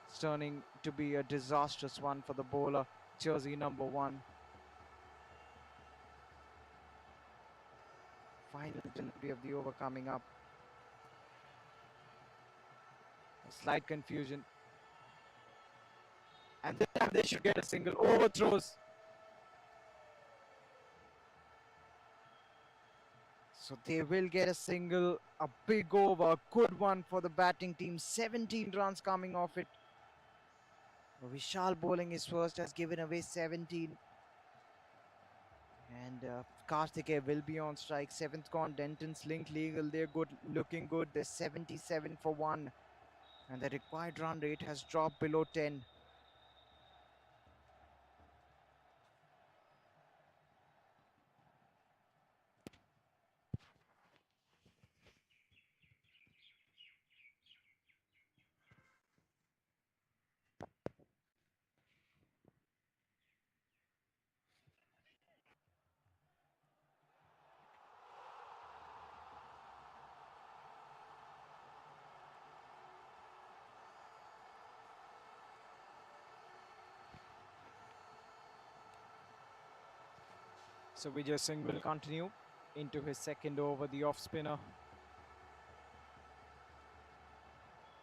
It's turning to be a disastrous one for the bowler, jersey number 1. Final delivery of the over coming up. A slight confusion. And this time they should get a single. Overthrows. So they will get a single, a big over, a good one for the batting team. 17 runs coming off it. Vishal bowling his first has given away 17. And Karthikeya will be on strike. 7th gone. Dentons link legal. They're good, looking good. They're 77 for 1. And the required run rate has dropped below 10. So Vijay Singh will continue into his second over, the off spinner.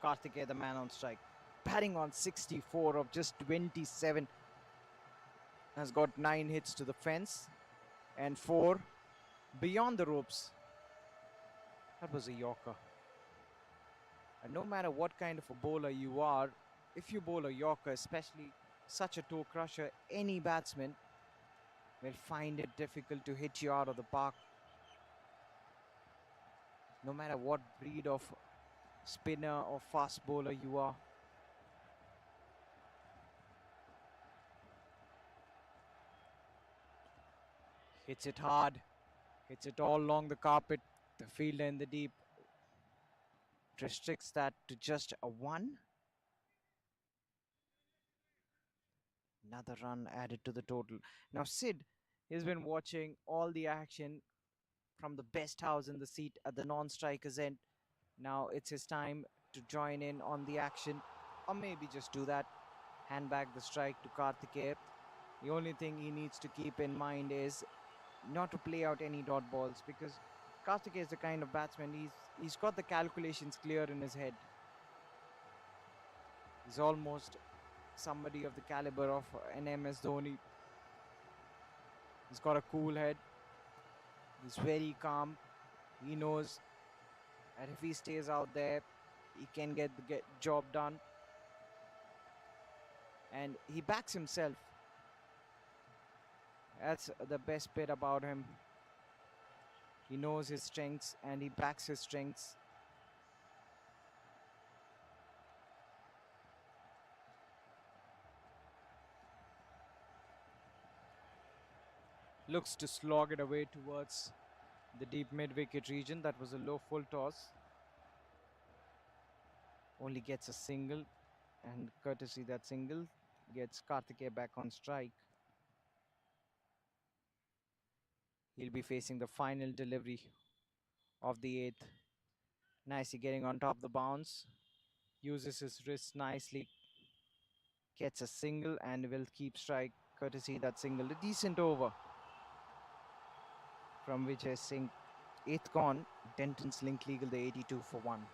Karthikeya, the man on strike, batting on 64 of just 27. Has got 9 hits to the fence and 4 beyond the ropes. That was a Yorker. And no matter what kind of a bowler you are, if you bowl a Yorker, especially such a toe crusher, any batsman will find it difficult to hit you out of the park. No matter what breed of spinner or fast bowler you are. Hits it hard, hits it all along the carpet. The fielder in the deep restricts that to just a 1. Another run added to the total. Now Sid has been watching all the action from the best house in the seat at the non-striker's end. Now it's his time to join in on the action, or maybe just do that. Hand back the strike to Karthikeya. The only thing he needs to keep in mind is not to play out any dot balls, because Karthikeya is the kind of batsman, he's got the calculations clear in his head. He's almost somebody of the caliber of an MS Dhoni. He's got a cool head. He's very calm. He knows that if he stays out there, he can get the job done. And he backs himself. That's the best bit about him. He knows his strengths and he backs his strengths. Looks to slog it away towards the deep mid-wicket region. That was a low full toss. Only gets a single, and courtesy that single gets Karthikeya back on strike. He'll be facing the final delivery of the 8th. Nicely getting on top of the bounce. Uses his wrist nicely. Gets a single and will keep strike courtesy that single. A decent over from Vijay Singh. 8th gone. Dentons link legal, the 82 for 1.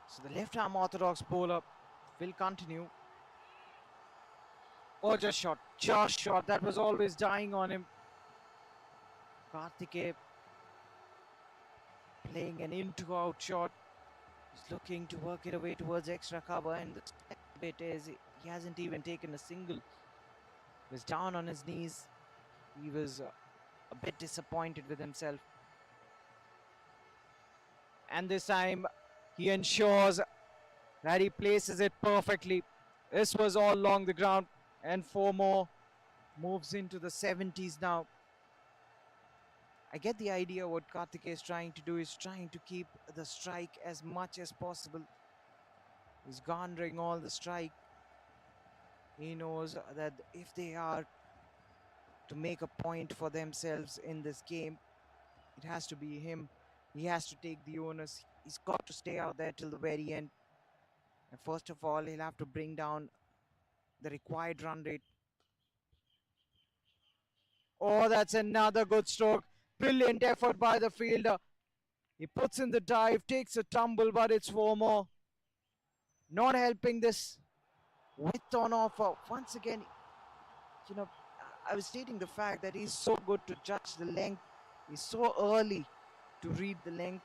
So the left-arm orthodox bowler will continue. Oh, just shot. Just shot. That was always dying on him. Karthikeya playing an in-to-out shot. He's looking to work it away towards extra cover, and the bit is he hasn't even taken a single. He was down on his knees. He was a bit disappointed with himself. And this time he ensures that he places it perfectly. This was all along the ground, and 4 more. Moves into the 70s now. I get the idea what Karthikeya is trying to do is trying to keep the strike as much as possible. He's garnering all the strike. He knows that if they are to make a point for themselves in this game, it has to be him. He has to take the onus. He's got to stay out there till the very end. And first of all, he'll have to bring down the required run rate. Oh, that's another good stroke. Brilliant effort by the fielder. He puts in the dive, takes a tumble, but it's 4 more. Not helping this width on offer. Once again, you know, I was stating the fact that he's so good to judge the length. He's so early to read the length,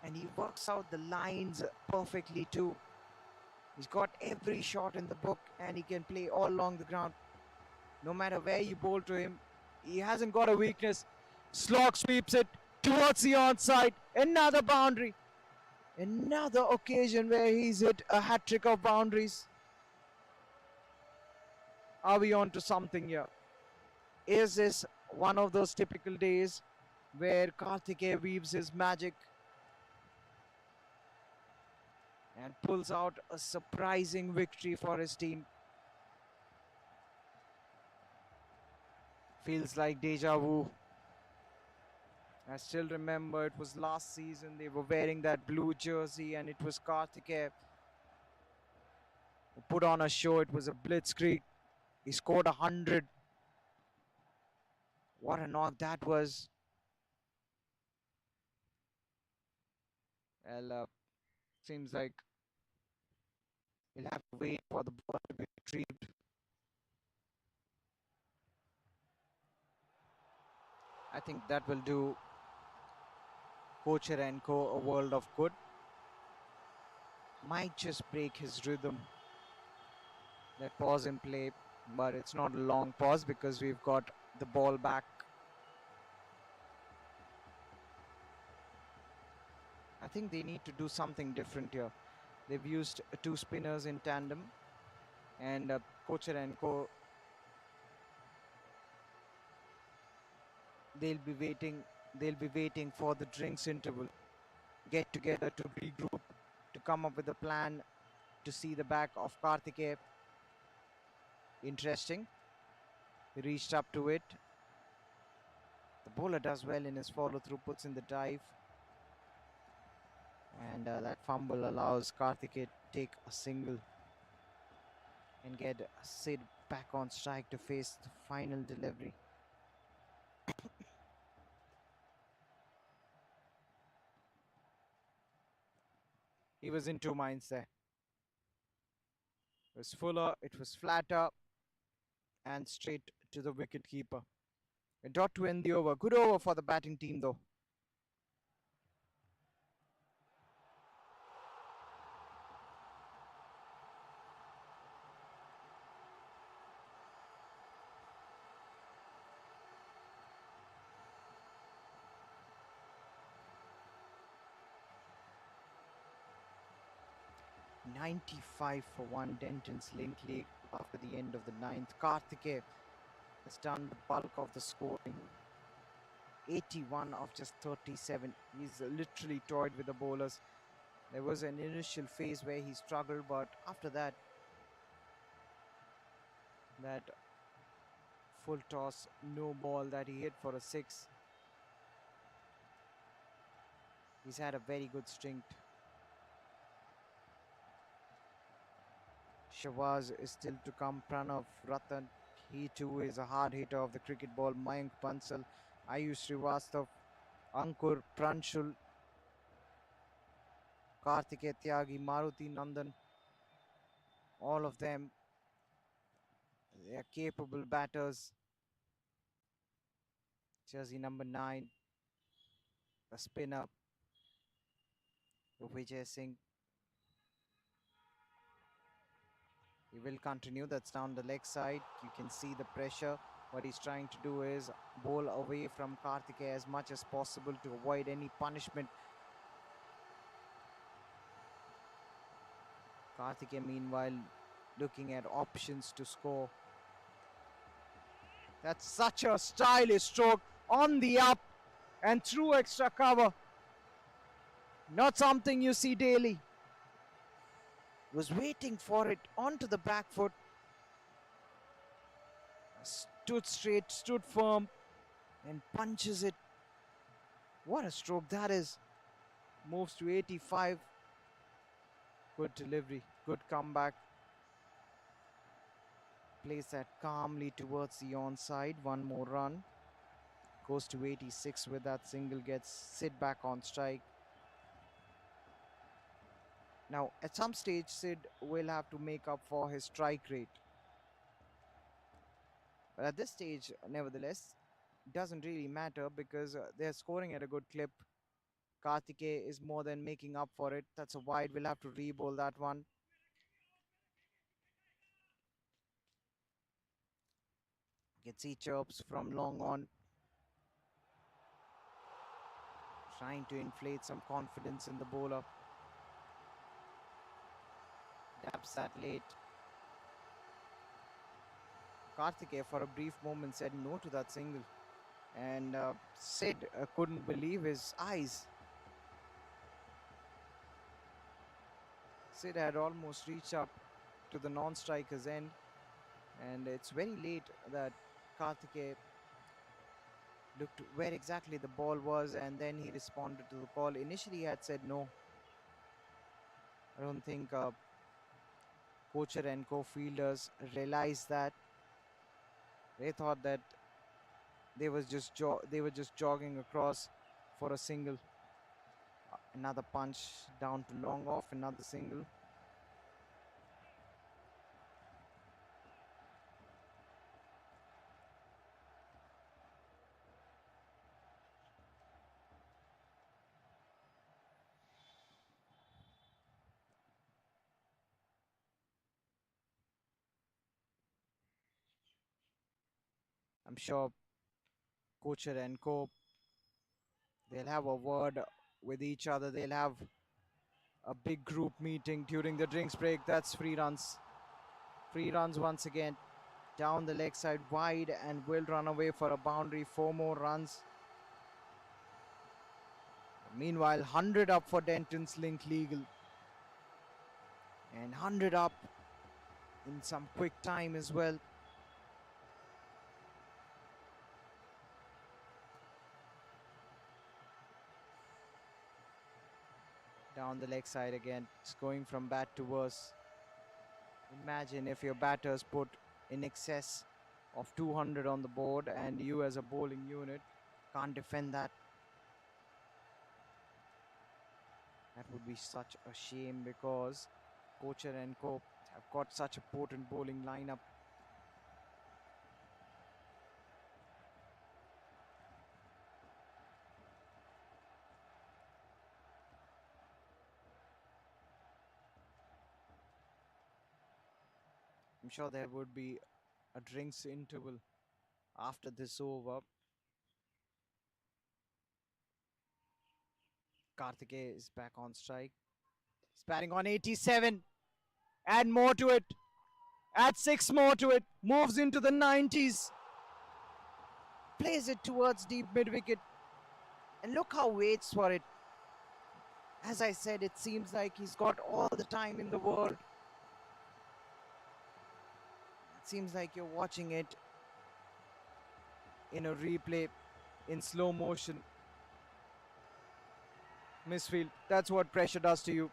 and he works out the lines perfectly too. He's got every shot in the book, and he can play all along the ground. No matter where you bowl to him, he hasn't got a weakness. Slog sweeps it towards the onside. Another boundary. Another occasion where he's hit a hat-trick of boundaries. Are we on to something here? Is this one of those typical days where Karthikeya weaves his magic and pulls out a surprising victory for his team? Feels like deja vu. I still remember it was last season. They were wearing that blue jersey, and it was Karthikeya who put on a show. It was a blitzkrieg. He scored 100. What a knock that was. Well, seems like we'll have to wait for the ball to be retrieved. I think that will do Kochhar and Co a world of good. Might just break his rhythm. That pause in play, but it's not a long pause because we've got the ball back. I think they need to do something different here. They've used 2 spinners in tandem, and Kochhar and Co, they'll be waiting for the drinks interval, get together to regroup, to come up with a plan to see the back of Karthikeya. Interesting. He reached up to it. The bowler does well in his follow through, puts in the dive, and that fumble allows Karthikeya to take a single and get Sid back on strike to face the final delivery. He was in 2 minds there. It was fuller, it was flatter, and straight to the wicket keeper. A dot to end the over. Good over for the batting team though. .95 for one Dentons link league after the end of the 9th. Karthikeya has done the bulk of the scoring. 81 of just 37. He's literally toyed with the bowlers. There was an initial phase where he struggled, but after that, that full toss, no ball that he hit for a 6. He's had a very good string. Shabaz is still to come. Pranav Ratan, he too is a hard hitter of the cricket ball. Mayank Bansal, Ayush Srivastav, Ankur, Pranshul, Karthikeya Tyagi, Maruti Nandan, all of them, they are capable batters. Jersey number 9, the spinner, Vijay Singh. He will continue. That's down the leg side. You can see the pressure. What he's trying to do is bowl away from Karthikeya as much as possible to avoid any punishment. Karthikeya, meanwhile, looking at options to score. That's such a stylish stroke on the up and through extra cover. Not something you see daily. Was waiting for it onto the back foot. Stood straight, stood firm, and punches it. What a stroke that is. Moves to 85. Good delivery, good comeback. Plays that calmly towards the onside. One more run. Goes to 86 with that single, gets Sid back on strike. Now, at some stage, Sid will have to make up for his strike rate. But at this stage, nevertheless, it doesn't really matter because they're scoring at a good clip. Karthikeya is more than making up for it. That's a wide. We'll have to re-bowl that one. Gets chirps from long on. Trying to inflate some confidence in the bowler. Dabs that late. Karthikeya for a brief moment said no to that single. And Sid couldn't believe his eyes. Sid had almost reached up to the non-striker's end. And it's very late that Karthikeya looked where exactly the ball was, and then he responded to the call. Initially, he had said no. I don't think Kochhar and co-fielders realized that. They thought that they were just jogging across for a single. Another punch down to long off, another single. I'm sure Kochhar and co, they'll have a word with each other. They'll have a big group meeting during the drinks break. That's free runs. Free runs once again. Down the leg side, wide, and will run away for a boundary. 4 more runs. Meanwhile, 100 up for Dentons link legal. And 100 up in some quick time as well. Down the leg side again. It's going from bad to worse. Imagine if your batters put in excess of 200 on the board and you as a bowling unit can't defend that. That would be such a shame because Kochhar and co have got such a potent bowling lineup. I'm sure there would be a drinks interval after this over. Karthikeya is back on strike. He's batting on 87. Add more to it. Add 6 more to it. Moves into the 90s. Plays it towards deep mid-wicket. And look how waits for it. As I said, it seems like he's got all the time in the world. It seems like you're watching it in a replay in slow motion. Misfield, that's what pressure does to you.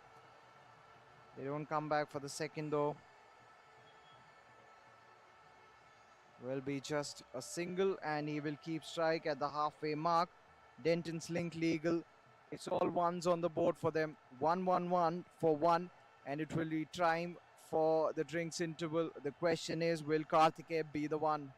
They don't come back for the second though. Will be just a single and he will keep strike at the halfway mark. Dentons link legal It's all ones on the board for them. 1-1-1 for one, and it will be time for the drinks interval. The question is, will Karthikeya be the one?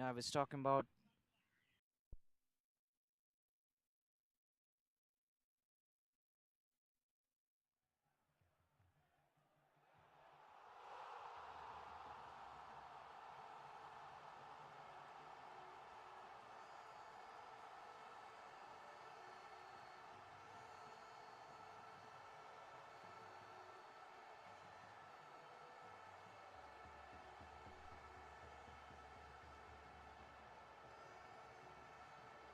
I was talking about.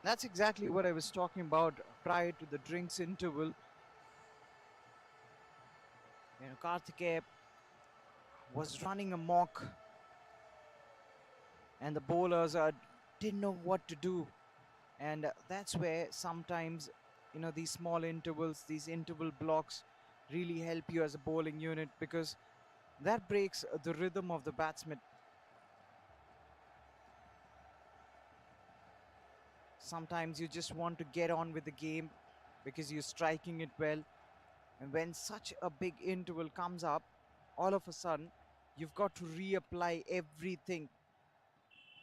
That's exactly what I was talking about prior to the drinks interval. Karthikeya was running amok, and the bowlers didn't know what to do. And that's where sometimes, these small intervals, these interval blocks really help you as a bowling unit, because that breaks the rhythm of the batsman. Sometimes you just want to get on with the game because you're striking it well. And when such a big interval comes up, all of a sudden, you've got to reapply everything,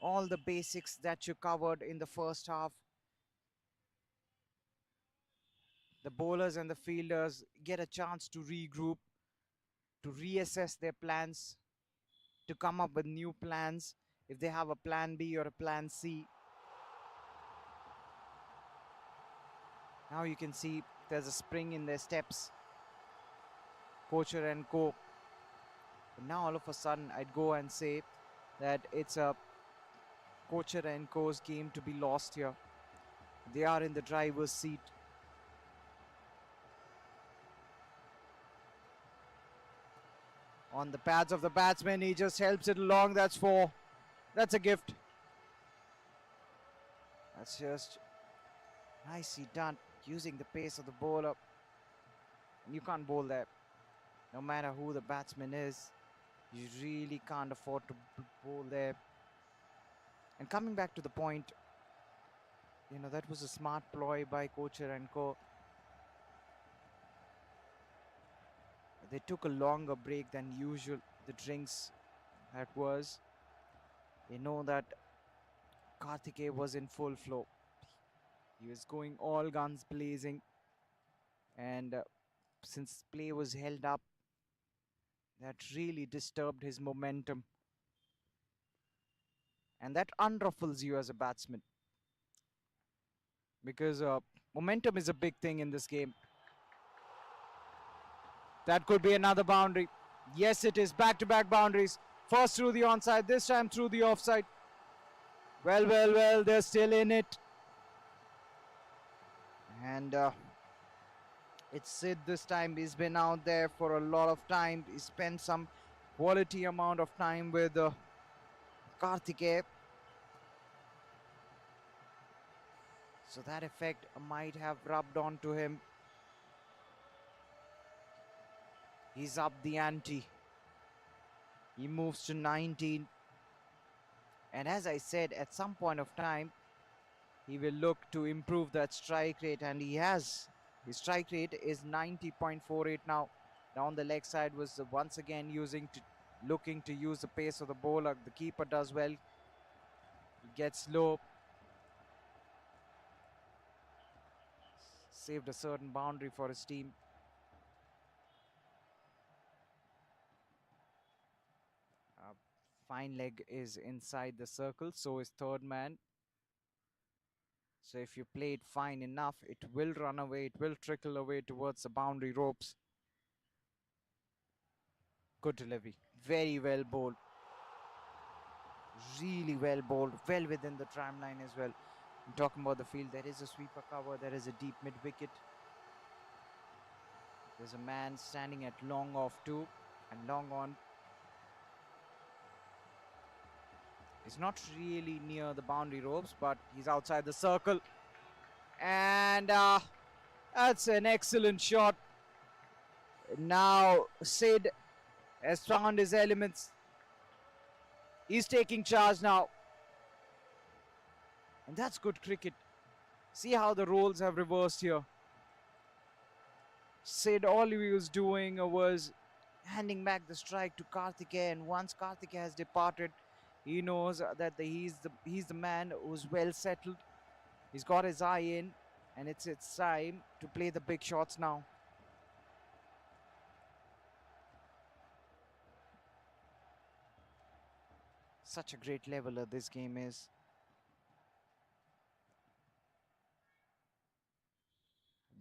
all the basics that you covered in the first half. The bowlers and the fielders get a chance to regroup, to reassess their plans, to come up with new plans if they have a plan B or a plan C. Now you can see there's a spring in their steps. Kochhar and Co. But now all of a sudden I'd go and say that it's a Kochhar and Co.'s game to be lost here. They are in the driver's seat. On the pads of the batsman, he just helps it along. That's four. That's a gift. That's just nicely done, using the pace of the bowler. You can't bowl there. No matter who the batsman is, you really can't afford to bowl there. And coming back to the point, that was a smart ploy by Kochhar and Co. They took a longer break than usual, the drinks that was. They know that Karthikeya was in full flow. He was going all guns blazing. And since play was held up, that really disturbed his momentum. And that unruffles you as a batsman. Because momentum is a big thing in this game. That could be another boundary. Yes, it is. Back-to-back boundaries. First through the onside, this time through the offside. Well, they're still in it. And it's Sid this time. He's been out there for a lot of time. He spent some quality amount of time with Karthikeya. So that effect might have rubbed onto him. He's up the ante. He moves to 19. And as I said, at some point of time, he will look to improve that strike rate, and he has. His strike rate is 90.48 now. Down the leg side was once again looking to use the pace of the bowler. The keeper does well. He gets low. Saved a certain boundary for his team. Fine leg is inside the circle, so is third man. So if you play it fine enough, it will run away, it will trickle away towards the boundary ropes. Good delivery. Very well bowled. Really well bowled. Well within the tram line as well. I'm talking about the field. There is a sweeper cover. There is a deep mid wicket. There's a man standing at long off too. And long on. He's not really near the boundary ropes, but he's outside the circle. And that's an excellent shot. Now Sid has found his elements. He's taking charge now. And that's good cricket. See how the roles have reversed here. Sid, all he was doing was handing back the strike to Karthikeya, and once Karthikeya has departed, He knows that he's the man who's well settled. He's got his eye in, and it's time to play the big shots now. Such a great leveler this game is.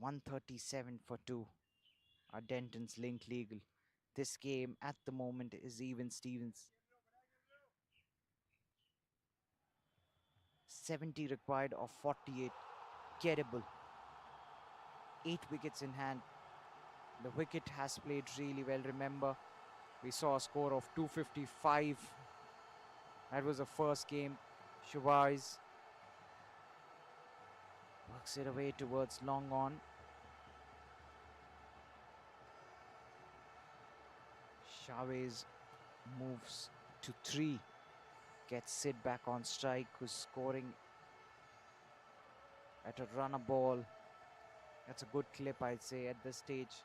137 for 2. Our Dentons link legal. This game at the moment is even Stevens. 70 required of 48. Gettable. 8 wickets in hand. The wicket has played really well. Remember, we saw a score of 255. That was the first game. Shavais works it away towards long on. Chavez moves to 3. Gets Sid back on strike, who's scoring at a runner ball. That's a good clip, I'd say, at this stage.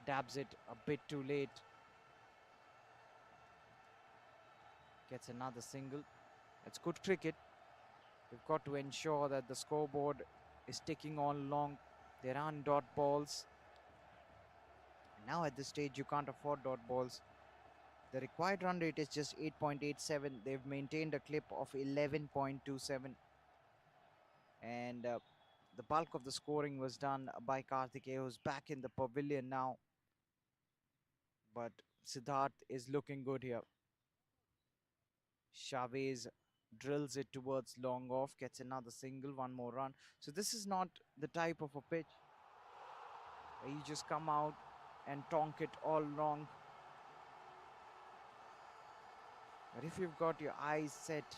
Dabs it a bit too late. Gets another single. That's good cricket. We've got to ensure that the scoreboard is ticking on long. There aren't dot balls. Now at this stage, you can't afford dot balls. The required run rate is just 8.87. They've maintained a clip of 11.27. And the bulk of the scoring was done by Karthikeya, who's back in the pavilion now. But Siddharth is looking good here. Chavez drills it towards long off, gets another single, one more run. So this is not the type of a pitch where you just come out and tonk it all wrong. But if you've got your eyes set,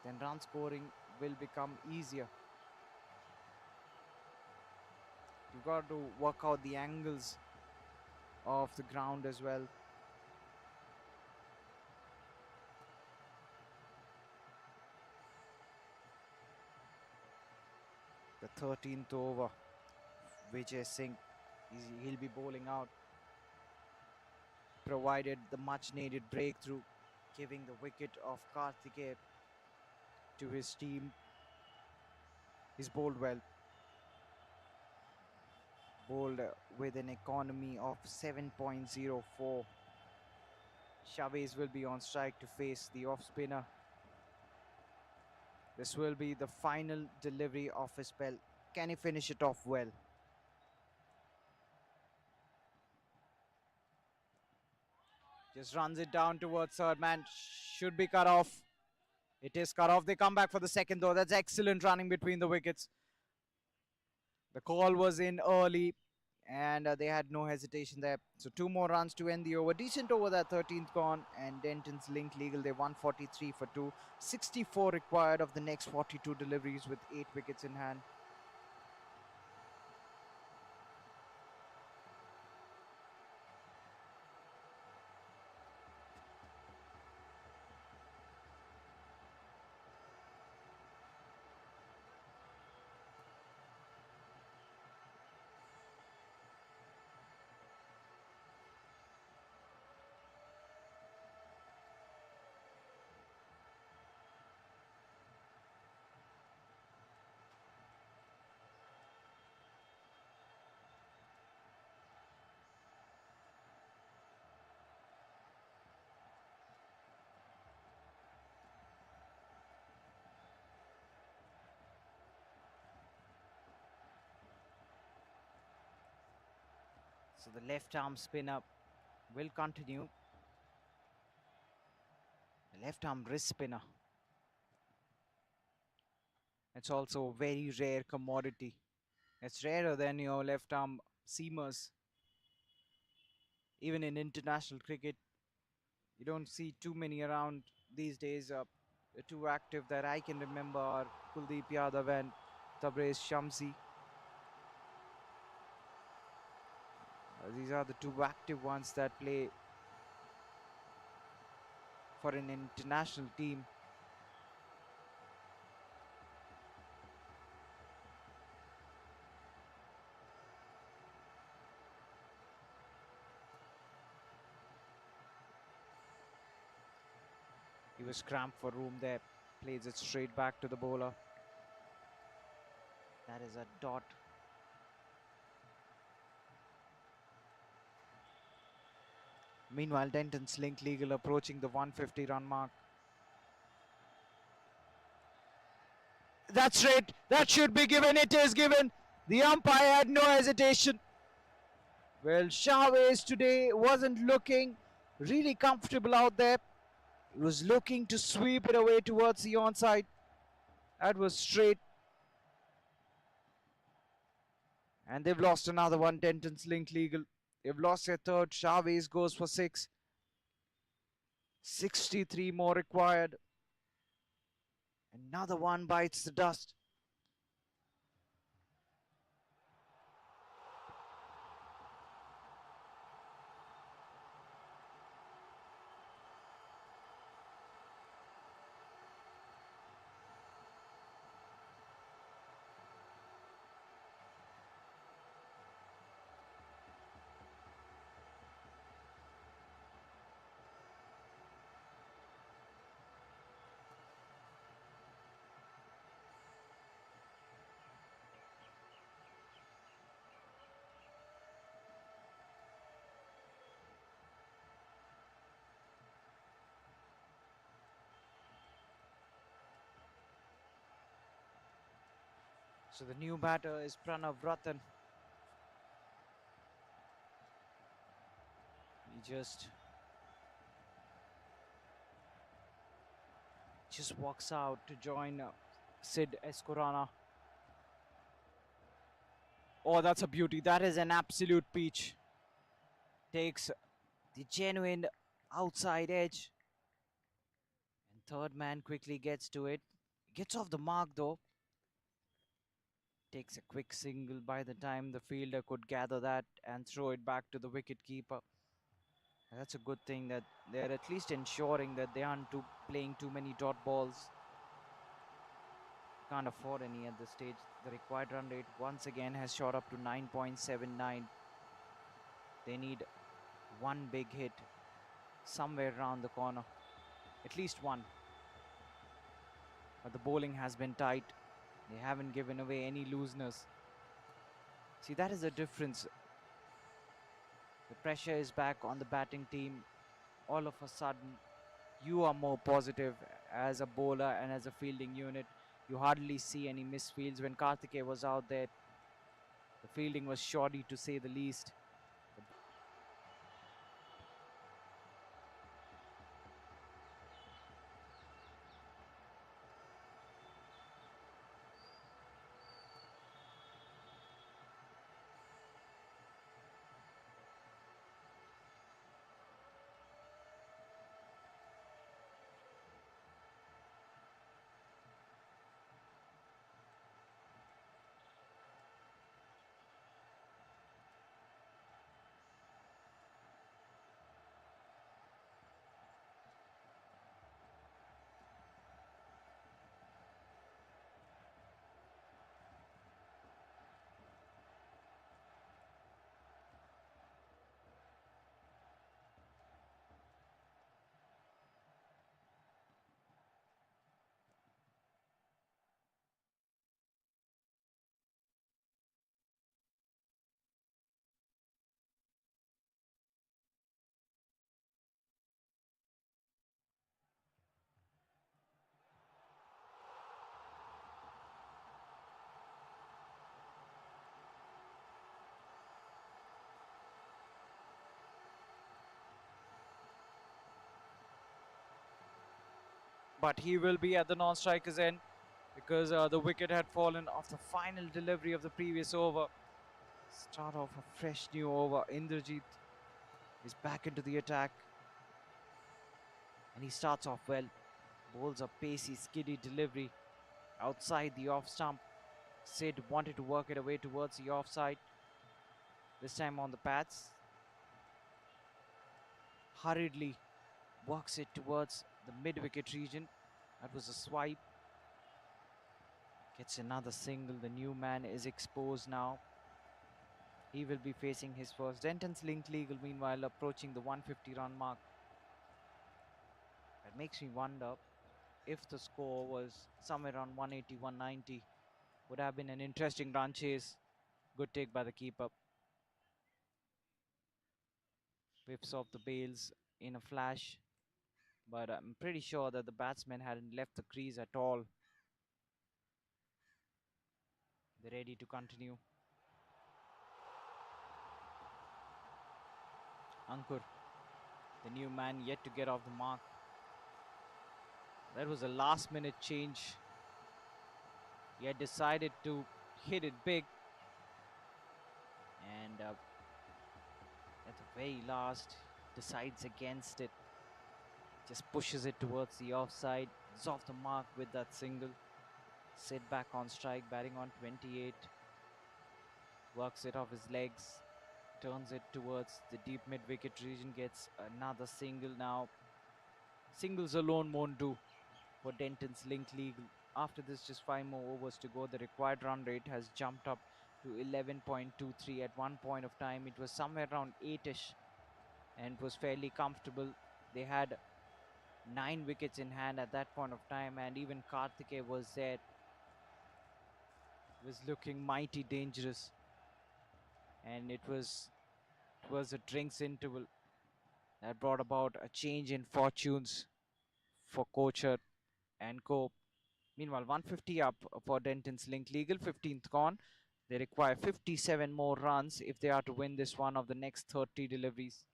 then run scoring will become easier. You've got to work out the angles of the ground as well. The 13th over, Vijay Singh, he'll be bowling out. Provided the much needed breakthrough, giving the wicket of Karthikeya to his team. He's bowled well. Bowled with an economy of 7.04. Chavez will be on strike to face the off spinner. This will be the final delivery of his spell. Can he finish it off well? Just runs it down towards third man. Should be cut off. It is cut off. They come back for the second though. That's excellent running between the wickets. The call was in early and they had no hesitation there. So 2 more runs to end the over. Decent over, that 13th gone, and Dentons link legal. They 143 for 2. 64 required of the next 42 deliveries with 8 wickets in hand. So the left arm spinner will continue. The left arm wrist spinner. It's also a very rare commodity. It's rarer than your left arm seamers. Even in international cricket, you don't see too many around these days. The 2 active that I can remember are Kuldeep Yadav and Tabraiz Shamsi. These are the 2 active ones that play for an international team. He was cramped for room there. Plays it straight back to the bowler. That is a dot. Meanwhile, Dentons link legal approaching the 150 run mark. That's right. That should be given. It is given. The umpire had no hesitation. Well, Chavez today wasn't looking really comfortable out there. He was looking to sweep it away towards the onside. That was straight. And they've lost another one. Dentons link legal. They've lost their third. Chavez goes for 6. 63 more required. Another one bites the dust. So the new batter is Pranav Ratan. He just walks out to join Sid Escorana. Oh, that's a beauty. That is an absolute peach. Takes the genuine outside edge. And third man quickly gets to it. Gets off the mark though. Takes a quick single by the time the fielder could gather that and throw it back to the wicket keeper. And that's a good thing that they're at least ensuring that they aren't playing too many dot balls. Can't afford any at this stage. The required run rate once again has shot up to 9.79. They need one big hit somewhere around the corner. At least one. But the bowling has been tight. They haven't given away any looseness. See, that is the difference. The pressure is back on the batting team. All of a sudden, you are more positive as a bowler and as a fielding unit. You hardly see any misfields. When Karthikeya was out there, the fielding was shoddy to say the least. But he will be at the non-striker's end because the wicket had fallen off the final delivery of the previous over. Start off a fresh new over. Indrajit is back into the attack. And he starts off well. Bowls a pacey, skiddy delivery outside the off stump. Sid wanted to work it away towards the offside. This time on the pads. Hurriedly works it towards the mid-wicket region. That was a swipe. Gets another single. The new man is exposed now. He will be facing his first. Dentons link legal meanwhile approaching the 150 run mark. Makes me wonder if the score was somewhere around 180, 190. Would have been an interesting run chase. Good take by the keeper. Whips off the bails in a flash. But I'm pretty sure that the batsman hadn't left the crease at all. They're ready to continue. Ankur, the new man, yet to get off the mark. That was a last minute change. He had decided to hit it big. And at the very last, decides against it. Just pushes it towards the offside. Is off the mark with that single. Sit back on strike, batting on 28. Works it off his legs. Turns it towards the deep mid-wicket region. Gets another single now. Singles alone won't do for Denton's link legal. After this, just 5 more overs to go. The required run rate has jumped up to 11.23. At one point of time, it was somewhere around 8ish and was fairly comfortable. They had 9 wickets in hand at that point of time, and even Karthikeya was there. Was looking mighty dangerous, and it was a drinks interval that brought about a change in fortunes for Kochhar and co. Meanwhile, 150 up for Denton's link legal, 15th gone. They require 57 more runs if they are to win this one of the next 30 deliveries.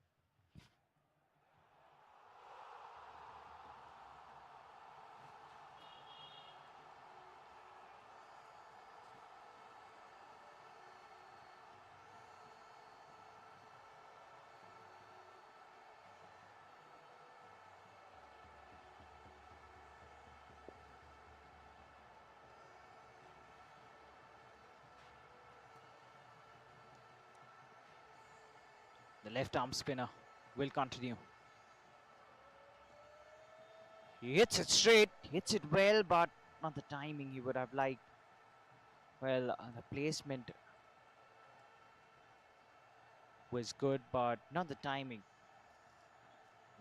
The left arm spinner will continue. He hits it straight, hits it well, but not the timing he would have liked. Well, the placement was good, but not the timing.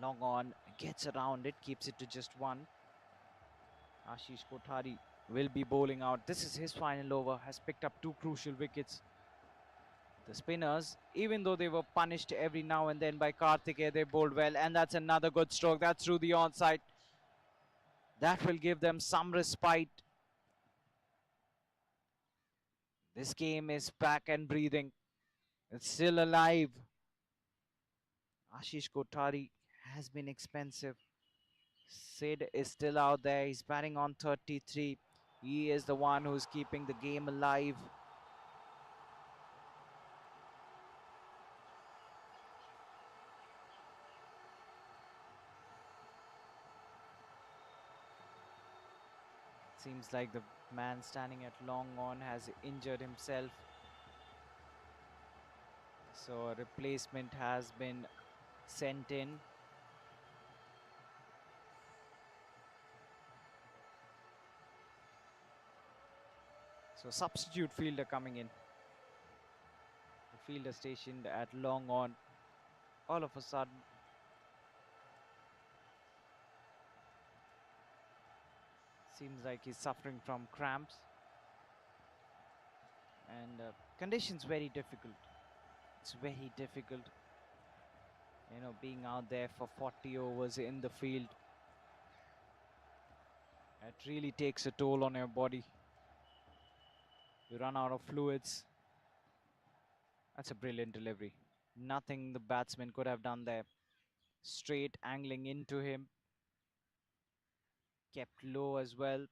Long on, gets around it, keeps it to just 1. Ashish Kochhar will be bowling out. This is his final over, has picked up 2 crucial wickets. The spinners, even though they were punished every now and then by Karthikeya, they bowled well, and that's another good stroke. That's through the onside. That will give them some respite. This game is back and breathing. It's still alive. Ashish Kochhar has been expensive. Sid is still out there. He's batting on 33. He is the one who's keeping the game alive. Seems like the man standing at long on has injured himself. So a replacement has been sent in. So substitute fielder coming in. The fielder stationed at long on. All of a sudden, seems like he's suffering from cramps. And conditions very difficult. It's very difficult, you know, being out there for 40 overs in the field. It really takes a toll on your body. You run out of fluids. That's a brilliant delivery. Nothing the batsman could have done there. Straight angling into him. Kept low as well.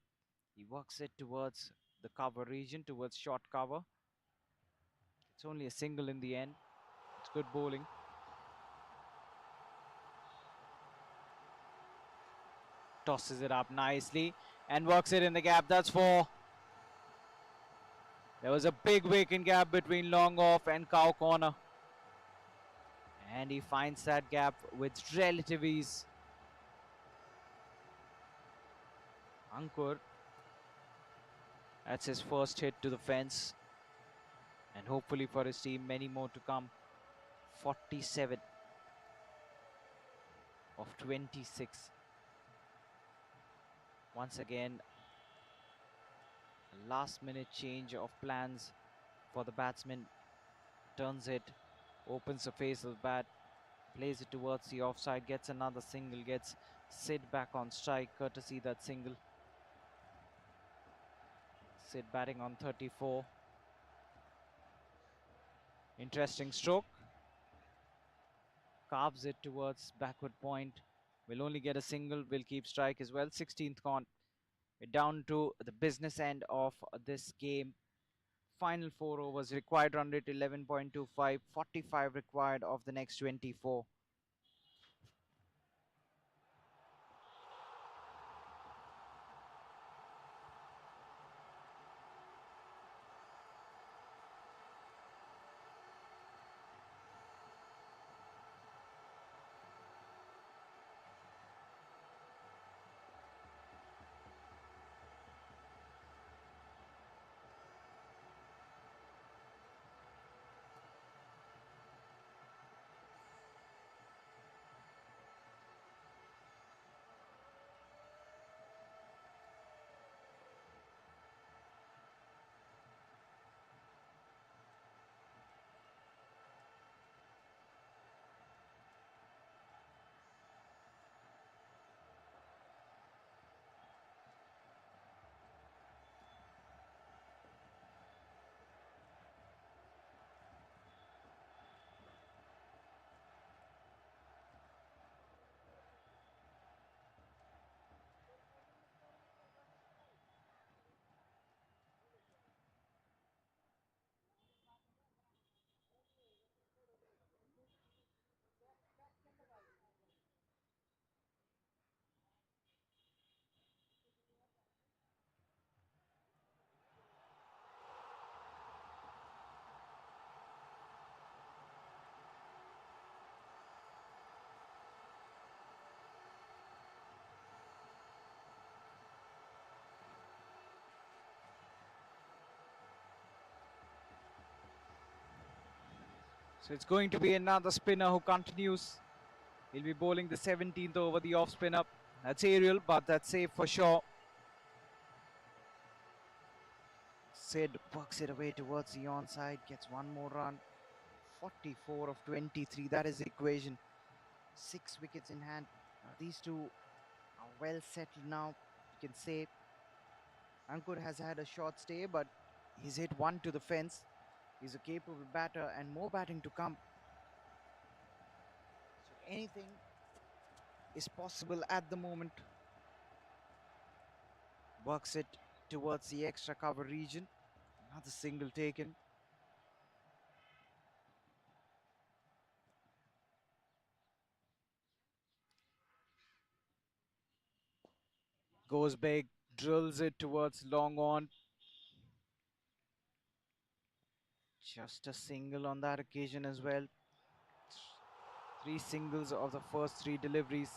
He works it towards the cover region, towards short cover. It's only a single in the end. It's good bowling. Tosses it up nicely and works it in the gap. That's 4. There was a big vacant gap between long off and cow corner. And he finds that gap with relative ease. Ankur, that's his first hit to the fence. And hopefully for his team, many more to come. 47 of 26. Once again, a last minute change of plans for the batsman. Turns it, opens the face of the bat, plays it towards the offside, gets another single, gets Sid back on strike, courtesy that single. Sid batting on 34. Interesting stroke. Carves it towards backward point. Will only get a single, will keep strike as well. 16th gone. We're down to the business end of this game. Final 4 overs, required run rate 11.25, 45 required of the next 24. So it's going to be another spinner who continues. He'll be bowling the 17th over, the off spinner. That's aerial, but that's safe for sure. Sid works it away towards the onside, gets one more run. 44 of 23, that is the equation. 6 wickets in hand. These two are well settled now. You can say Ankur has had a short stay, but he's hit one to the fence. He's a capable batter and more batting to come. So anything is possible at the moment. Works it towards the extra cover region. Another single taken. Goes big, drills it towards long on. Just a single on that occasion as well. 3 singles of the first 3 deliveries.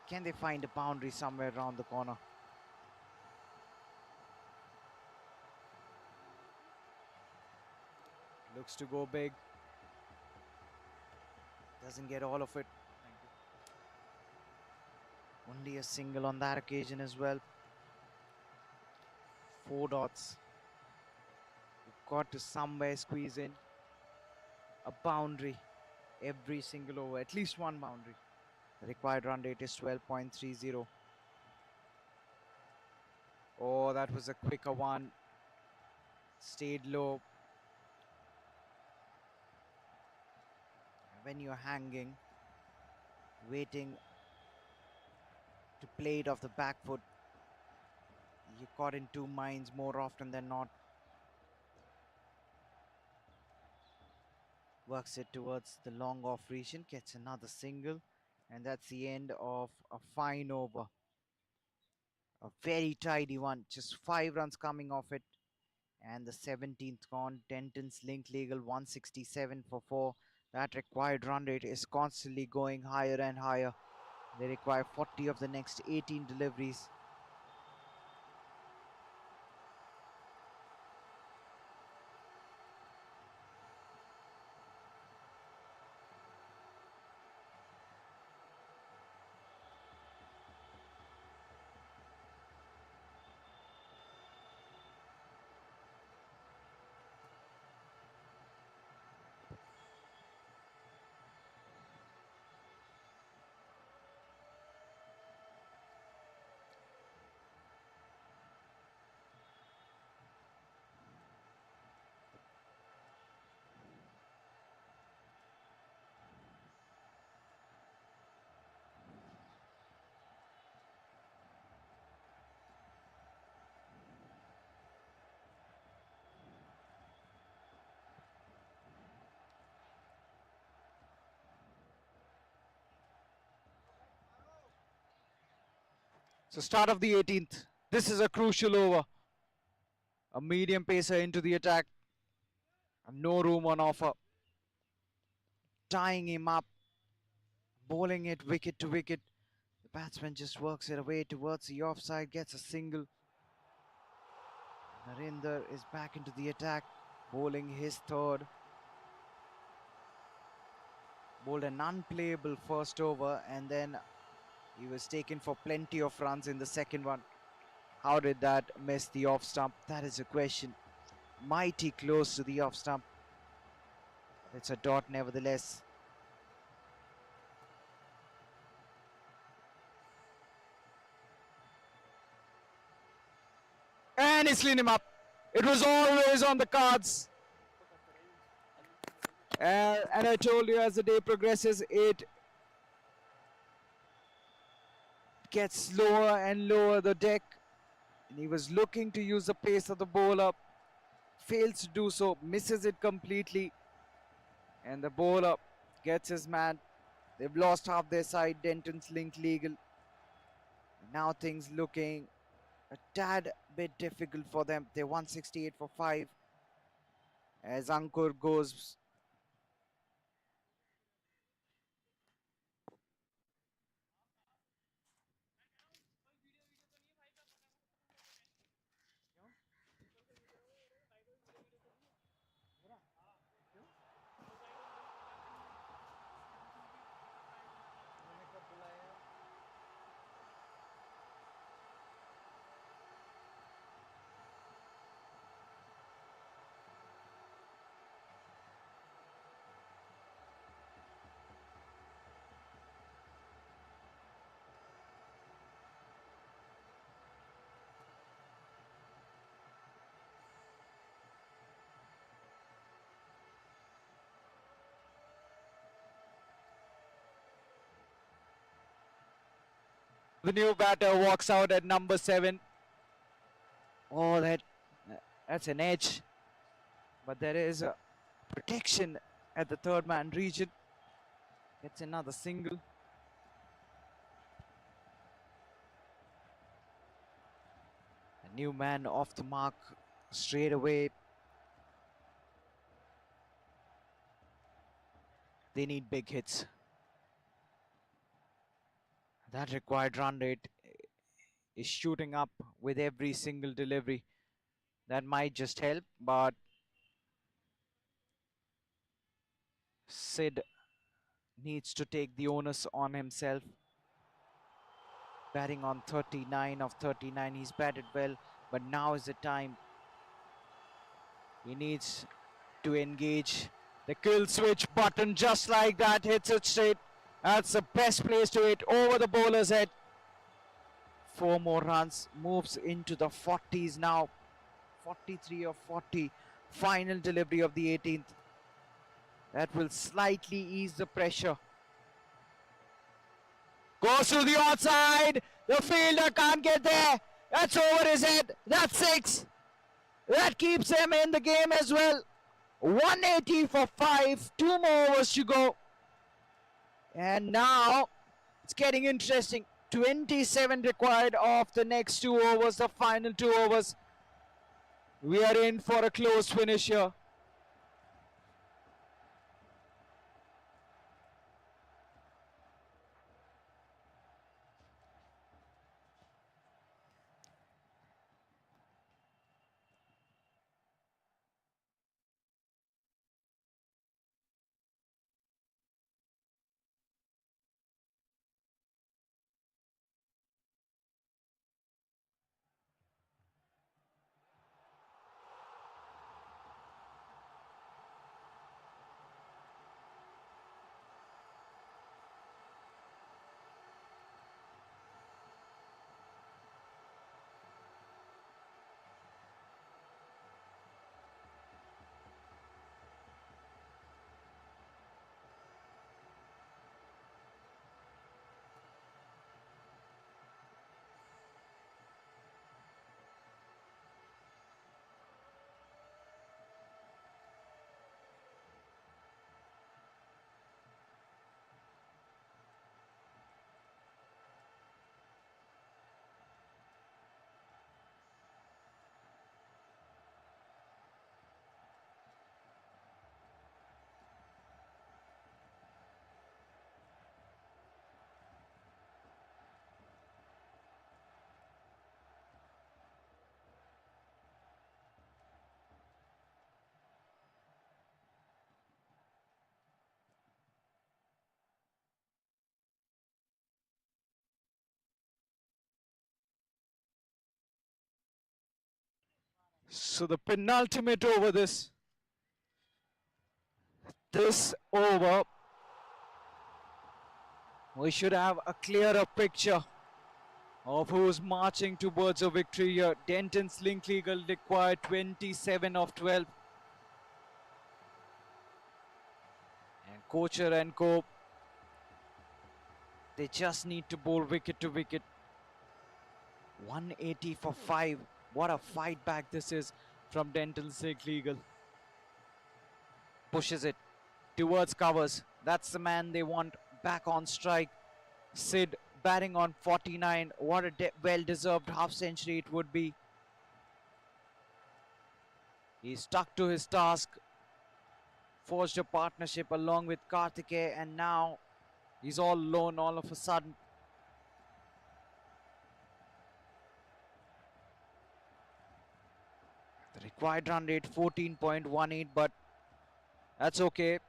Can they find a boundary somewhere around the corner? Looks to go big. Doesn't get all of it. Only a single on that occasion as well. 4 dots. We've got to somewhere squeeze in a boundary every single over. At least one boundary. The required run rate is 12.30. Oh, that was a quicker one. Stayed low. When you're hanging, waiting to play it off the back foot, you're caught in 2 minds more often than not. Works it towards the long off region, gets another single, and that's the end of a fine over. A very tidy one, just 5 runs coming off it. And the 17th gone. Dentons linked legal 167 for 4. That required run rate is constantly going higher and higher. They require 40 of the next 18 deliveries. So start of the 18th. This is a crucial over. A medium pacer into the attack. And no room on offer. Tying him up. Bowling it wicket to wicket. The batsman just works it away towards the offside. Gets a single. Narendra is back into the attack. Bowling his third. Bowled an unplayable first over. And then he was taken for plenty of runs in the second one. How did that miss the off stump? That is a question. Mighty close to the off stump. It's a dot nevertheless. And he's cleaned him up. It was always on the cards. And I told you, as the day progresses, it gets lower and lower the deck. And he was looking to use the pace of the bowler. Fails to do so, misses it completely. And the bowler gets his man. They've lost half their side. Dentons linked legal. Now things looking a tad bit difficult for them. They're 168 for 5. As Ankur goes. The new batter walks out at number 7. Oh, that's an edge. But there is a protection at the third man region. Gets another single. A new man off the mark straight away. They need big hits. That required run rate is shooting up with every single delivery. That might just help, but Sid needs to take the onus on himself. Batting on 39 of 39. He's batted well, but now is the time. He needs to engage the kill switch button just like that. Hits it straight. That's the best place to hit over the bowler's head. 4 more runs. Moves into the 40s now. 43 of 40. Final delivery of the 18th. That will slightly ease the pressure. Goes to the outside. The fielder can't get there. That's over his head. That's 6. That keeps him in the game as well. 180 for 5. 2 more overs to go. And now it's getting interesting. 27 required of the next 2 overs, the final 2 overs. We are in for a close finish here. So the penultimate over this over, we should have a clearer picture of who's marching towards a victory here. Dentons Link Legal required 27 of 12. And Kochhar and Co, they just need to bowl wicket to wicket. 180 for 5. What a fight back this is from Dentons Link Legal. Pushes it towards covers. That's the man they want back on strike. Sid batting on 49. What a well-deserved half century it would be. He stuck to his task, forged a partnership along with Karthikeya, and now he's all alone all of a sudden. The required run rate 14.18, but that's okay.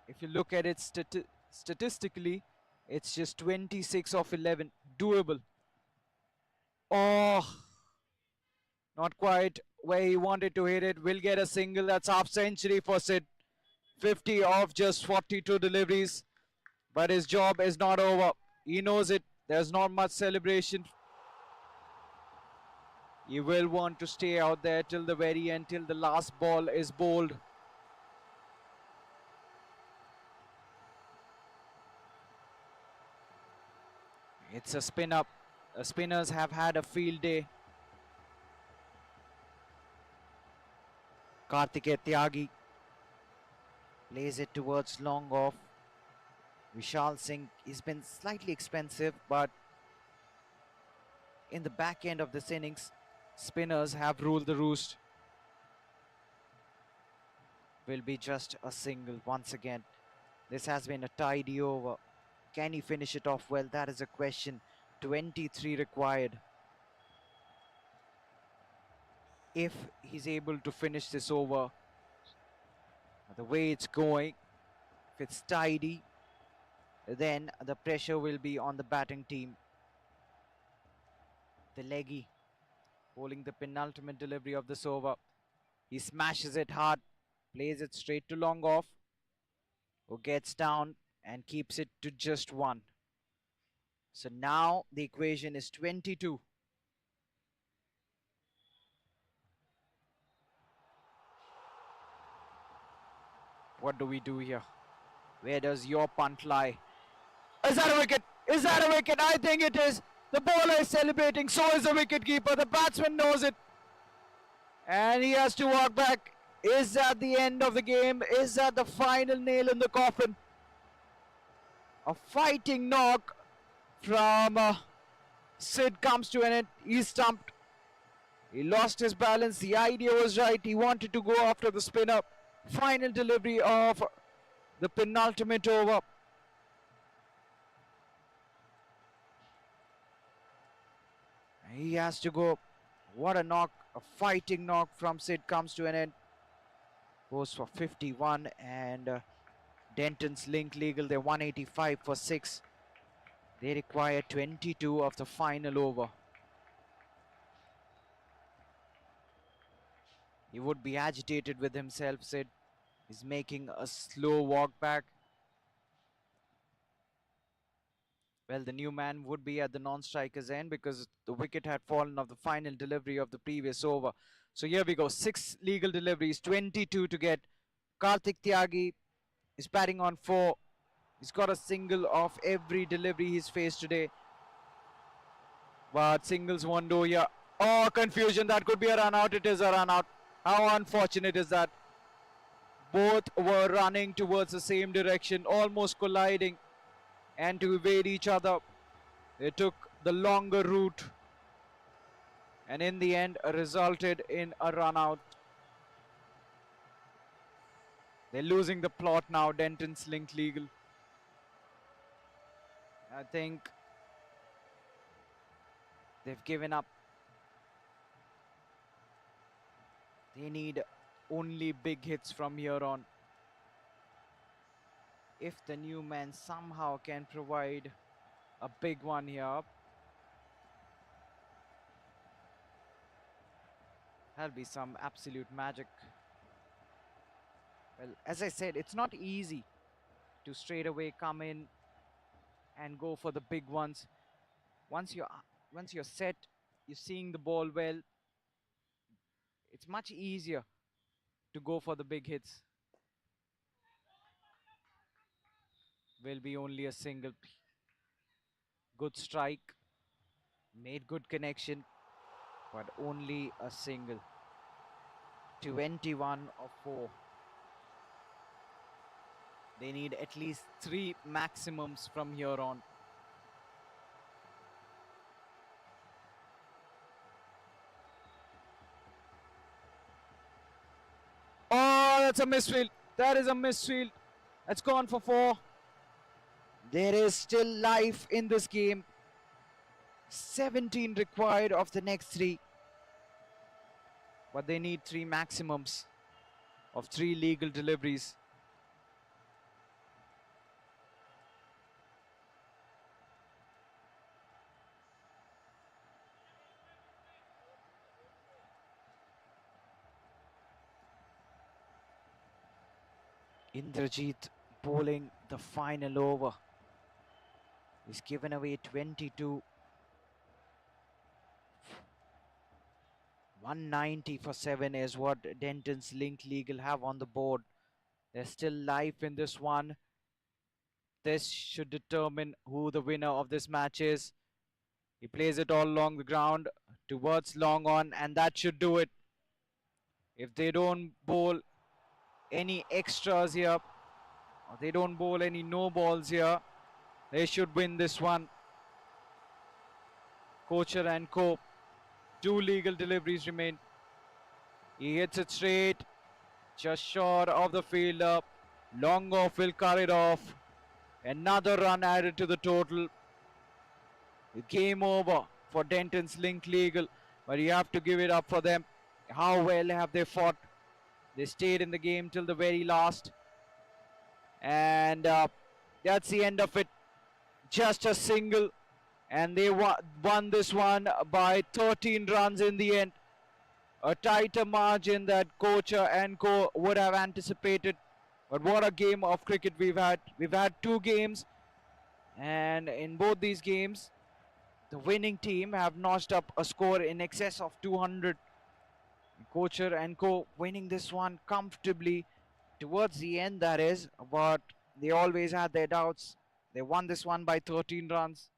If you look at it statistically, it's just 26 of 11. Doable. Oh, not quite where he wanted to hit it. Will get a single. That's half century for Sid. 50 off just 42 deliveries. But his job is not over. He knows it. There's not much celebration. He will want to stay out there till the very end, till the last ball is bowled. It's a spin up. The spinners have had a field day. Karthikeya Tyagi plays it towards long off. Vishal Singh, he's been slightly expensive, but in the back end of this innings, spinners have ruled the roost. Will be just a single once again. This has been a tidy over. Can he finish it off well? That is a question. 23 required. If he's able to finish this over, the way it's going, if it's tidy, then the pressure will be on the batting team. The leggy bowling the penultimate delivery of this over. He smashes it hard, plays it straight to long off, who gets down and keeps it to just 1. So now the equation is 22. What do we do here? Where does your punt lie? Is that a wicket? Is that a wicket? I think it is. The bowler is celebrating, so is the wicketkeeper. The batsman knows it. And he has to walk back. Is that the end of the game? Is that the final nail in the coffin? A fighting knock from Sid comes to an end. He's stumped. He lost his balance. The idea was right. He wanted to go after the spinner. Final delivery of the penultimate over. He has to go. What a knock. A fighting knock from Sid comes to an end. Goes for 51, and Dentons Link Legal, they're 185 for 6. They require 22 of the final over. He would be agitated with himself, Sid. He's making a slow walk back. Well, the new man would be at the non-striker's end because the wicket had fallen off the final delivery of the previous over. So here we go, 6 legal deliveries, 22 to get. Karthikeya Tyagi is batting on 4. He's got a single off every delivery he's faced today. But singles won't do here. Oh, confusion. That could be a run out. It is a run out. How unfortunate is that? Both were running towards the same direction, almost colliding. And to evade each other, they took the longer route. And in the end, resulted in a run out. They're losing the plot now, Dentons Link Legal. I think they've given up. They need only big hits from here on. If the new man somehow can provide a big one here. That'll be some absolute magic. Well, as I said, it's not easy to straight away come in and go for the big ones. Once you're set, you're seeing the ball well, it's much easier to go for the big hits. Will be only a single. Good strike, made good connection, but only a single. 21 of 4. They need at least 3 maximums from here on. Oh, that's a misfield. That is a misfield. That's gone for 4. There is still life in this game. 17 required of the next 3. But they need 3 maximums of 3 legal deliveries. Indrajit bowling the final over. He's given away 22. 190 for 7 is what Dentons Link Legal have on the board. There's still life in this one. This should determine who the winner of this match is. He plays it all along the ground towards long on, and that should do it. If they don't bowl any extras here, or they don't bowl any no balls here, they should win this one. Kochhar and Co. 2 legal deliveries remain. He hits it straight, just short of the fielder. Long off will cut it off. Another run added to the total. Game over for Dentons Link Legal, but you have to give it up for them. How well have they fought? They stayed in the game till the very last. And that's the end of it. Just a single. And they won this one by 13 runs in the end. A tighter margin that Kochhar and Co would have anticipated. But what a game of cricket we've had. We've had 2 games. And in both these games, the winning team have notched up a score in excess of 200. Kochhar and Co winning this one comfortably towards the end, that is. But they always had their doubts. They won this one by 13 runs.